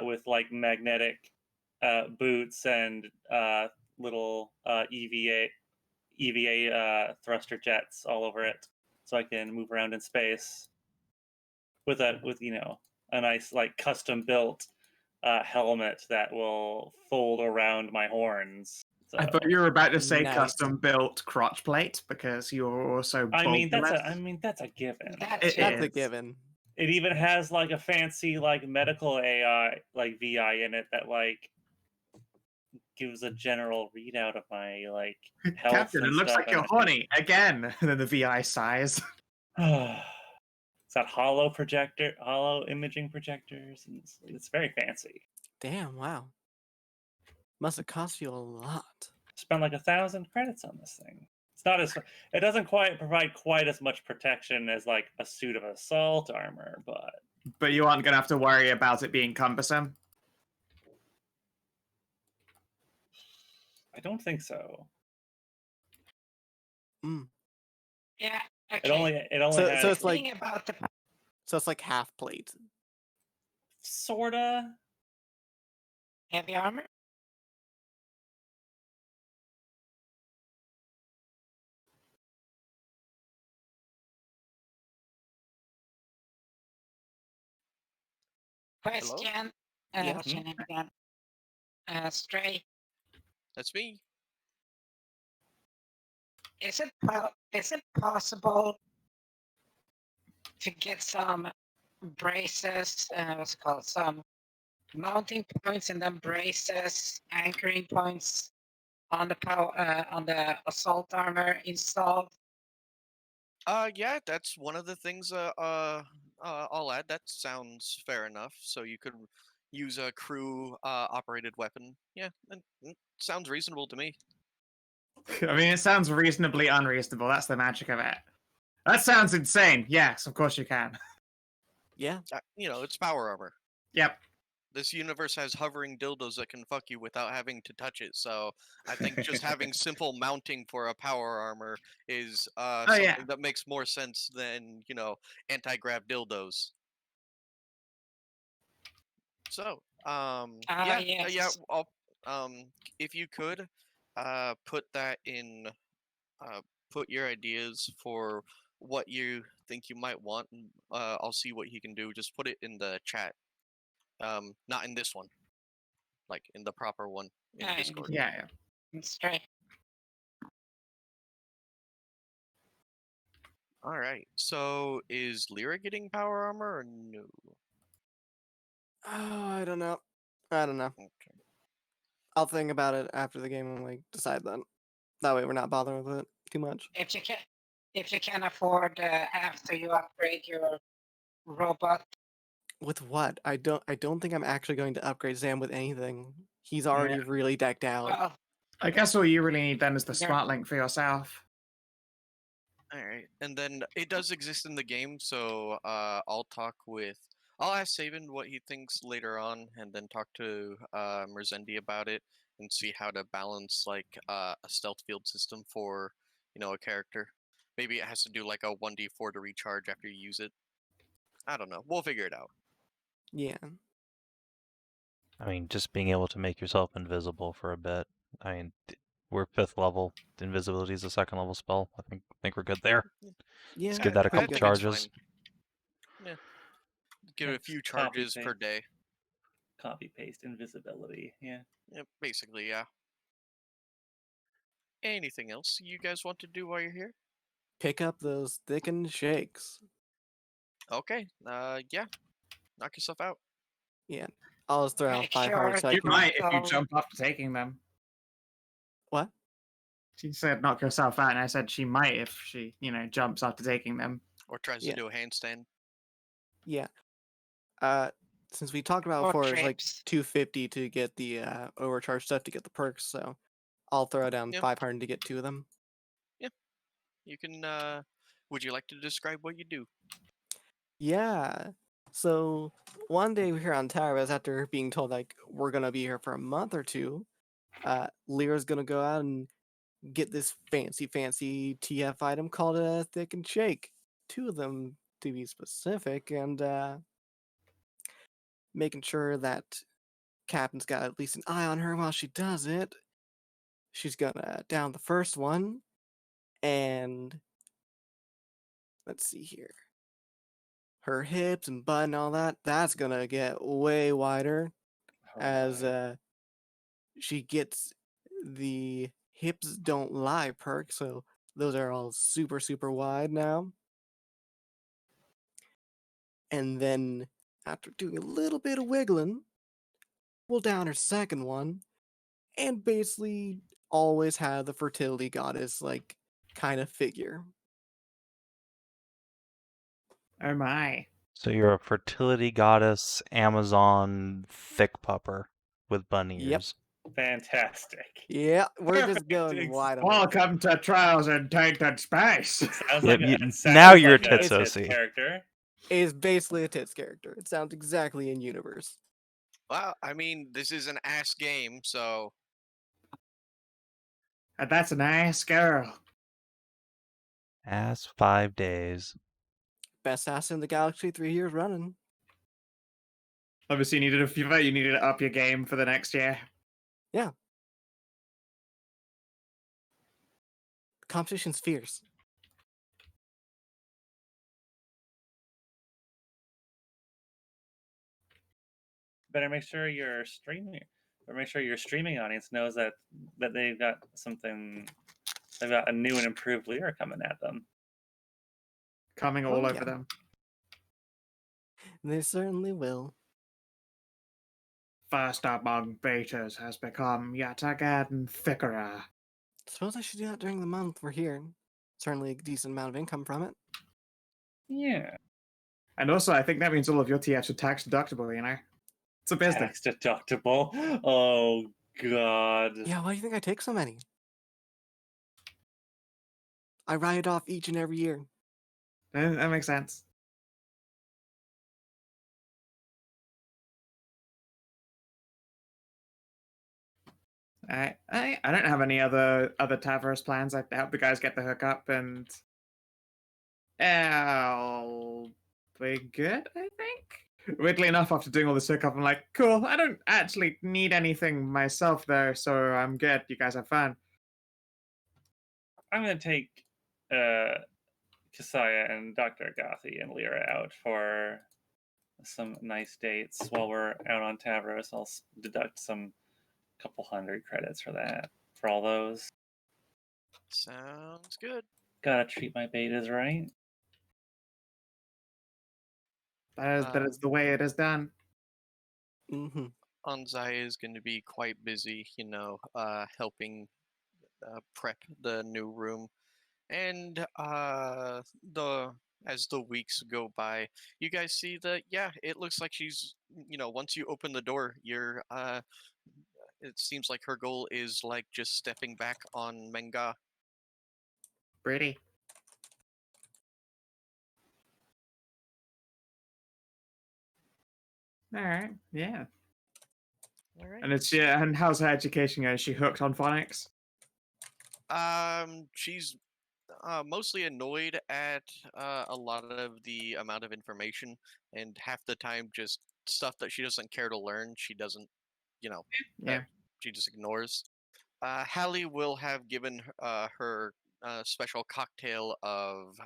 with like magnetic boots and little EVA thruster jets all over it, so I can move around in space with a nice like custom built helmet that will fold around my horns. So,
I thought you were about to say
Nice.
custom built crotch plate because you're also.
I mean that's
bulbulous.
a given.
It
That's a
is.
given.
It even has like a fancy like medical AI like VI in it that like gives a general readout of my like health.
Captain, it
and
looks
stuff,
like you're horny again. And then the VI sighs.
It's got hollow imaging projectors, and it's very fancy.
Damn, wow. Must have cost you a lot.
Spent like 1,000 credits on this thing. It's not as it doesn't quite provide quite as much protection as like a suit of assault armor,
But you aren't going to have to worry about it being cumbersome.
I don't think so.
Mm.
Yeah. Okay.
It only
So
has
it's like
Thinking about the
so it's like half plate.
sorta.
heavy armor. Question.
Yeah.
What's your name again? Stray.
That's me.
Is it possible to get some braces? What's it called? Some mounting points and then braces, anchoring points on the assault armor installed.
Yeah, that's one of the things. I'll add. That sounds fair enough. So you could use a crew operated weapon. Yeah, sounds reasonable to me.
I mean, it sounds reasonably unreasonable. That's the magic of it. That sounds insane. Yes, of course you can.
Yeah.
It's power armor.
Yep.
This universe has hovering dildos that can fuck you without having to touch it. So I think just having simple mounting for a power armor is something
yeah.
that makes more sense than anti-grav dildos. So
Yes.
I'll, if you could put that in, put your ideas for what you think you might want. I'll see what he can do. Just put it in the chat. Not in this one, like in the proper one in Discord.
Yeah.
Stray.
All right. So is Lyra getting power armor or no?
Oh, I don't know.
Okay.
I'll think about it after the game and like decide then. That way we're not bothering with it too much.
If you can afford after you upgrade your robot.
With what? I don't think I'm actually going to upgrade Dzaan with anything. He's already really decked out.
Well,
I guess all you really need then is the
Yeah.
smart link for yourself.
All right, and then it does exist in the game, so I'll ask Savin what he thinks later on, and then talk to Merzendi about it and see how to balance like a stealth field system for a character. Maybe it has to do like a 1d4 to recharge after you use it. I don't know. We'll figure it out.
Yeah.
I mean, just being able to make yourself invisible for a bit. I mean, we're 5th level. Invisibility is a 2nd level spell. I think we're good there.
Yeah.
Just give that a
I
couple
think it's
charges.
fine. Yeah. Give it a
Let's
few charges per day.
Copy paste invisibility. Yeah.
Yeah, basically, yeah. Anything else you guys want to do while you're here?
Pick up those thickened shakes.
Okay. Yeah. Knock yourself out.
Yeah. I'll just throw out
Make
5
sure
hearts. So I
You
can...
might if you
So-
jump after taking them.
What?
She said knock yourself out, and I said she might if she, jumps after taking them.
Or tries
Yeah.
to do a handstand.
Yeah. Since we talked about
Or
before, it's like
trips.
250 to get the overcharge stuff to get the perks, so I'll throw down
Yep.
500 to get 2 of them.
You can, would you like to describe what you do?
Yeah. So one day here on Towers, after being told like we're gonna be here for a month or two, Lyra's gonna go out and get this fancy TF item called a Thick and Shake. 2 of them to be specific, and making sure that Captain's got at least an eye on her while she does it. She's gonna down the first one, and let's see here. Her hips and butt and all that's gonna get way wider as she gets the hips don't lie perk, so those are all super wide now. And then after doing a little bit of wiggling, we'll down her second one, and basically always have the fertility goddess like kind of figure.
Oh my.
So you're a fertility goddess, Amazon thick pupper with bunny
Yep.
ears.
Fantastic.
Yeah, we're just
Perfect
going wide on it.
Welcome to Trials in Tainted Space.
Sounds
Yep,
like
now you're a
a
Titsosi.
character.
Is basically a tits character. It sounds exactly in universe.
Well, I mean, this is an ass game, so
And that's a nice girl.
Ass 5 days.
Best ass in the galaxy 3 years running.
Obviously, you needed to up your game for the next year.
The competition's fierce.
Better make sure your streaming audience knows that they've got something. They've got a new and improved Lyra coming at them.
Coming all over them.
They certainly will.
First among betas has become yet again thicker.
Suppose I should do that during the month we're here. Certainly a decent amount of income from it.
Yeah.
And also, I think that means all of your TFs are tax deductible, you know? It's a business.
Tax deductible. Oh god.
Yeah, why do you think I take so many? I write it off each and every year.
That makes sense. I don't have any other Tavros plans. I help the guys get the hookup, and I'll be good, I think. Weirdly enough, after doing all this hookup, I'm like, cool, I don't actually need anything myself, though, so I'm good. You guys have fun.
I'm gonna take Kasaya and Dr. Gothi and Lyra out for some nice dates while we're out on Tavros. I'll deduct some couple hundred credits for that, for all those.
sounds good.
Gotta treat my betas right.
That is the way it is done.
Mm-hmm.
Anzai is going to be quite busy, helping prep the new room, and as the weeks go by, you guys see that it looks like she's once you open the door, it seems like her goal is like just stepping back on Mhen'gan.
Pretty. All right, yeah.
All right.
And how's her education going? Is she hooked on phonics?
She's mostly annoyed at a lot of the amount of information, and half the time just stuff that she doesn't care to learn. She doesn't,
Yeah.
she just ignores. Hallie will have given her special cocktail of,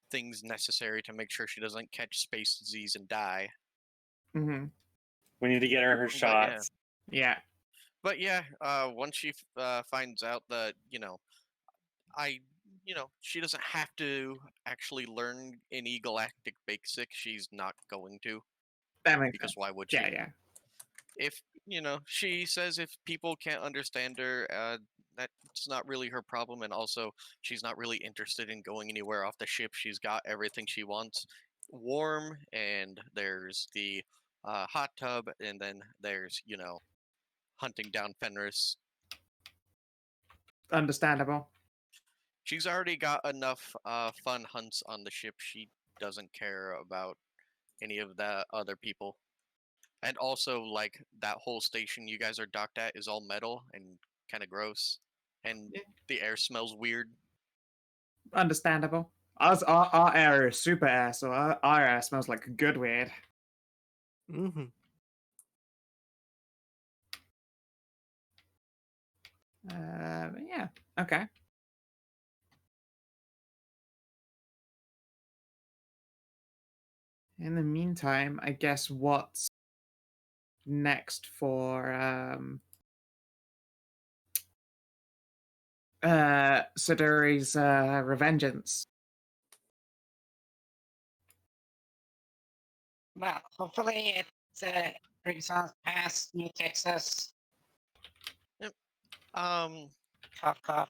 things necessary to make sure she doesn't catch space disease and die.
Mm-hmm.
We need to get her shots.
Yeah.
But once she finds out that, she doesn't have to actually learn any galactic basic, she's not going to.
That makes
Because
sense.
why would she?
Yeah.
If, she says if people can't understand her, that's not really her problem, and also she's not really interested in going anywhere off the ship. She's got everything she wants. Warm, and there's the hot tub, and then there's, hunting down Fenris.
Understandable.
She's already got enough fun hunts on the ship. She doesn't care about any of the other people. And also, like, that whole station you guys are docked at is all metal and kind of gross. and
Yeah.
the air smells weird.
Understandable. Our air is super air, so our air smells like good weird.
Mm-hmm.
Yeah. Okay. In the meantime, I guess what's next for Siduri's revengeance?
Well, hopefully it brings us past New Texas.
Um,
Cough, cough.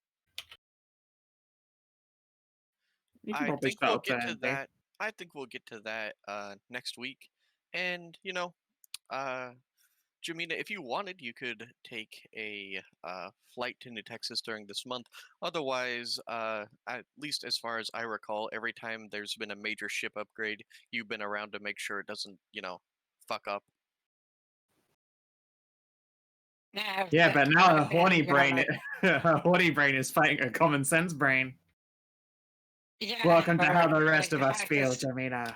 You can
I
probably
think we'll
start
get to
there.
that. I think we'll get to that next week. And Jamina, if you wanted, you could take a flight to New Texas during this month. Otherwise, at least as far as I recall, every time there's been a major ship upgrade, you've been around to make sure it doesn't, fuck up.
Yeah, but now a
a
horny brain, a horny brain is fighting a common sense brain.
Yeah,
Welcome to how
or,
the rest
like,
of
the
us
fact
feel,
is-
Jamina.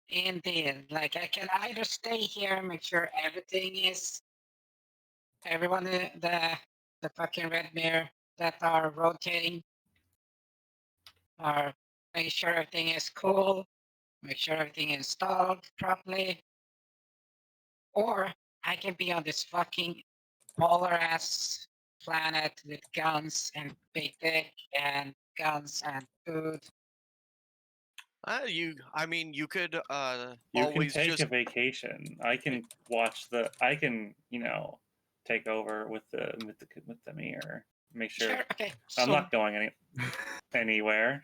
Indeed. Like, I can either stay here and make sure everyone in the fucking red mirror that are rotating are make sure everything is cool, make sure everything is installed properly, or I can be on this fucking polar ass planet with guns and big dick and guns and food.
You could
You
always
can take
just
a vacation. I can watch the. I can take over with the mirror. Make sure
Sure, okay.
I'm
So,
not going anywhere.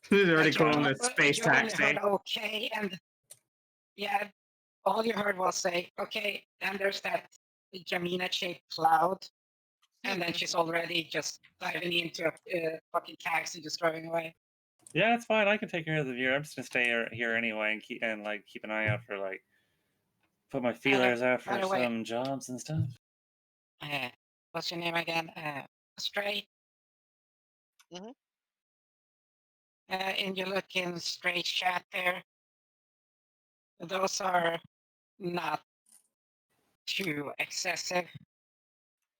He's already
you
calling
only-
it space
you only
taxi.
heard okay, and yeah, all you heard was say, okay, and there's that Jamina-shaped cloud, and then she's already just diving into a fucking taxi, just driving away.
Yeah, it's fine. I can take care of the viewer. I'm just gonna stay here anyway and keep an eye out for put my feelers out
by
for
the way-
some jobs and stuff.
What's your name again? Stray?
Mhm.
And you look in Stray's chat there. Those are not too excessive.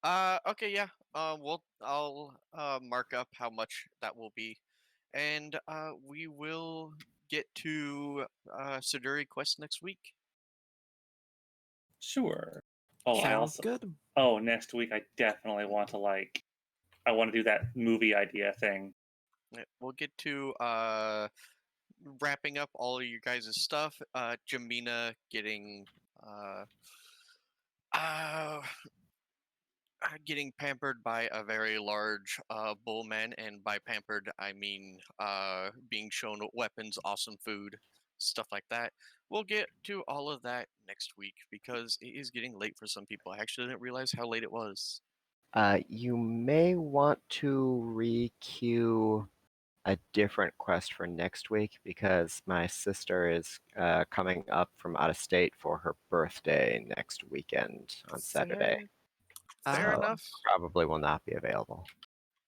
Okay, yeah. I'll mark up how much that will be, and we will get to Siduri quest next week.
Sure. Oh, I
Sounds
also.
good.
Oh, next week I definitely want to I want to do that movie idea thing.
Yeah, we'll get to wrapping up all of you guys' stuff. Jamina getting uh, uh, getting pampered by a very large bullman, and by pampered I mean being shown weapons, awesome food, stuff like that. We'll get to all of that next week because it is getting late for some people. I actually didn't realize how late it was.
You may want to re-queue a different quest for next week because my sister is coming up from out of state for her birthday next weekend on Saturday.
Fair
So
enough.
Probably will not be available.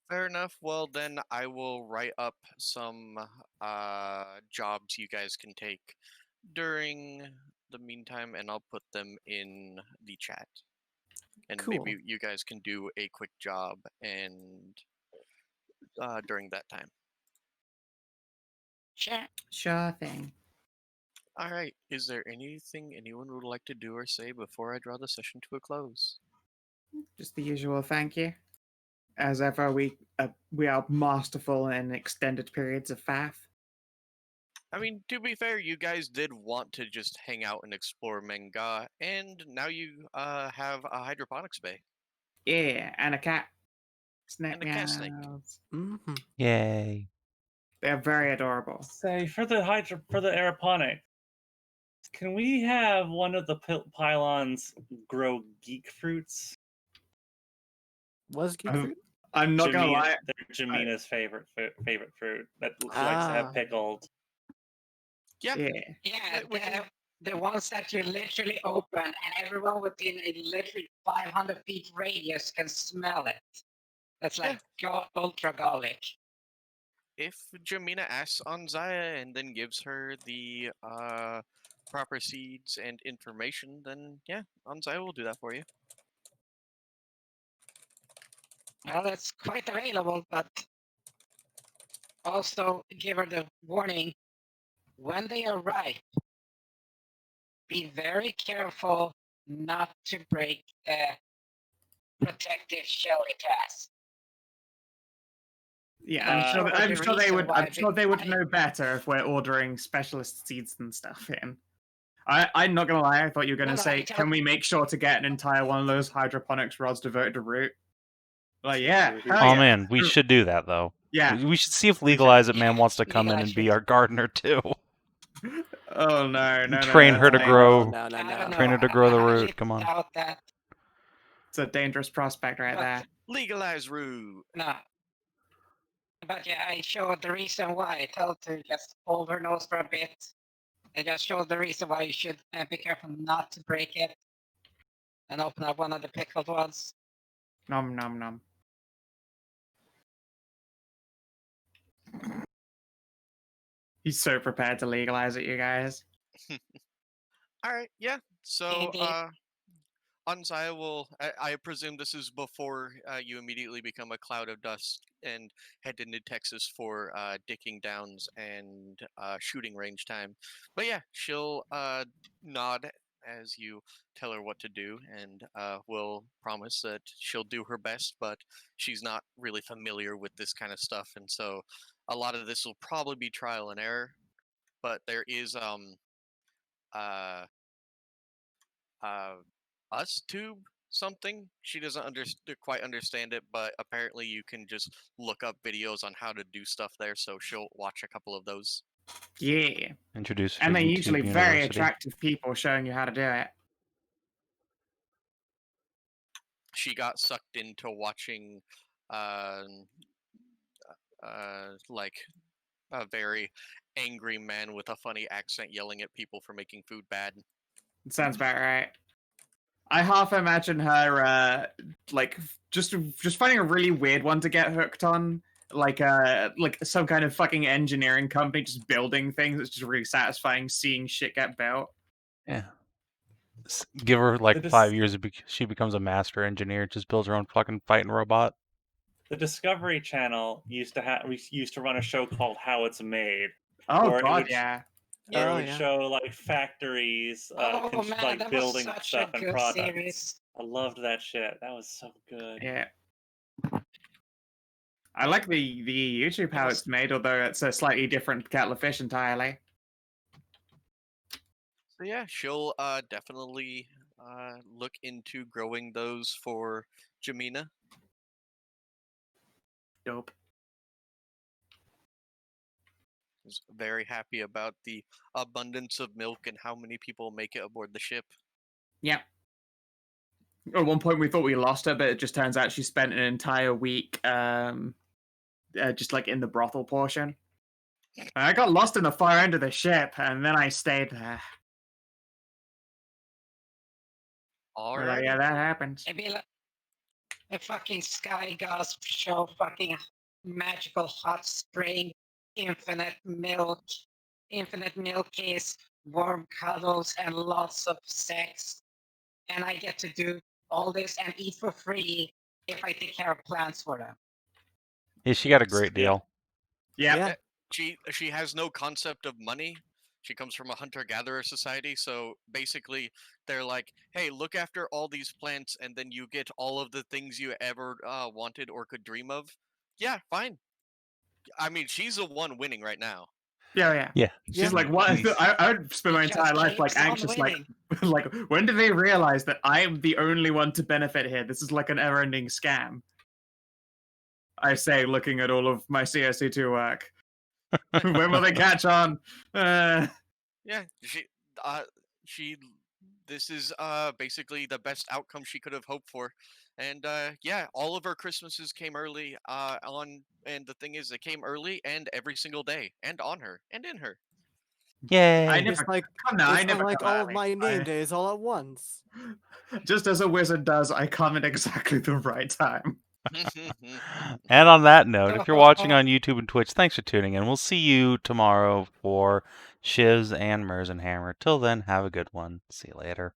Fair enough. Well, then I will write up some jobs you guys can take during the meantime, and I'll put them in the chat. And
Cool.
maybe you guys can do a quick job and during that time.
Sure.
Sure thing.
All right. Is there anything anyone would like to do or say before I draw the session to a close?
Just the usual thank you. As ever, we are masterful in extended periods of faff.
I mean, to be fair, you guys did want to just hang out and explore Mhen'gan, and now you have a hydroponics bay.
Yeah, and a cat.
And a cat snake.
Meows.
Mm-hmm.
Yay.
They're very adorable.
Say for the aeroponic. Can we have one of the pylons grow geek fruits?
Was geek
I'm-
fruit?
I'm not gonna lie.
They're Jamina's favorite fruit that she likes to
Ah.
have pickled.
Yeah.
Yeah.
Yeah,
We can-
the ones that you literally open, and everyone within a literally 500 feet radius can smell it. That's like ultra garlic.
If Jamina asks on Zaya and then gives her the proper seeds and information, then yeah, Anzaya will do that for you.
Well, that's quite available, but also give her the warning when they arrive. Be very careful not to break the protective shell it has.
Yeah, I'm sure.
for
I'm
the
sure they
reason
would.
why
I'm sure they would
I-
know better if we're ordering specialist seeds and stuff in. I'm not gonna lie. I thought you were gonna
No, no,
say,
I tell-
"Can we make sure to get an entire one of those hydroponics rods devoted to root?" Like, yeah, hell
Oh
yeah.
man, we should do that though.
Yeah.
We should see if
We should.
Legalize It Man
Yeah,
wants to come in
Legalize
and be
it.
our gardener too.
Oh no!
Train her to
no.
grow.
No,
I don't know.
Train her to grow the
I
root.
highly
Come on.
doubt that.
It's a dangerous prospect right
But-
there.
Legalize root.
No. But yeah, I showed the reason why. I told her just hold her nose for a bit. I just showed the reason why you should be careful not to break it. And open up one of the pickled ones.
Nom nom nom. He's so prepared to legalize it, you guys.
All right, yeah. So,
Indeed.
Anzaya will. I presume this is before you immediately become a cloud of dust and head into Texas for dicking downs and shooting range time. But yeah, she'll nod as you tell her what to do, and will promise that she'll do her best. But she's not really familiar with this kind of stuff, and so a lot of this will probably be trial and error. But there is uh us tube something. She doesn't quite understand it, but apparently you can just look up videos on how to do stuff there, so she'll watch a couple of those.
Yeah.
Introduce her
And
to
they're
YouTube
usually
University.
very attractive people showing you how to do it.
She got sucked into watching like a very angry man with a funny accent yelling at people for making food bad.
It sounds about right. I half imagine her like just finding a really weird one to get hooked on, like some kind of fucking engineering company just building things. It's just really satisfying seeing shit get built.
Yeah. Give her like
The
5 years, she becomes a master engineer. Just builds her own fucking fighting robot.
The Discovery Channel used to run a show called How It's Made,
Oh
Or it
god,
would-
yeah.
where
Oh,
it would
yeah.
show like factories,
Oh man,
like
that was
building
such
stuff
a
and
good
products.
series.
I loved that shit. That was so good.
Yeah. I like the YouTube how it's made, although it's a slightly different kettle of fish entirely.
So yeah, she'll definitely look into growing those for Jamina.
Dope.
Is very happy about the abundance of milk and how many people make it aboard the ship.
Yep. At one point we thought we lost her, but it just turns out she spent an entire week just like in the brothel portion. I got lost in the far end of the ship, and then I stayed there.
All
Like,
right.
yeah, that happens.
It'd be like a fucking Sky Gasp show, fucking magical hot spring, infinite milk is warm cuddles, and lots of sex. And I get to do all this and eat for free if I take care of plants for them.
Yeah, she got a great deal.
Yeah.
Yeah.
She has no concept of money. She comes from a hunter-gatherer society, so basically they're like, hey, look after all these plants and then you get all of the things you ever wanted or could dream of. Yeah, fine. I mean, she's the one winning right now.
Yeah.
Yeah.
She's like, what?
She's-
I would spend my
It just
entire life
keeps
like
on
anxious, like,
winning.
like when do they realize that I am the only one to benefit here? This is like an ever-ending scam. I say, looking at all of my CSC2 work. When will they catch on?
Yeah, this is basically the best outcome she could have hoped for. And yeah, all of her Christmases came early and the thing is, they came early and every single day and on her and in her.
Yay!
I
It's
never
like
come now. I
it's
never
like
come
all of
early.
my name days all at once.
Just as a wizard does, I come at exactly the right time.
And on that note, if you're watching on YouTube and Twitch, thanks for tuning in. We'll see you tomorrow for Shivs and Mers and Hammer. Till then, have a good one. See you later.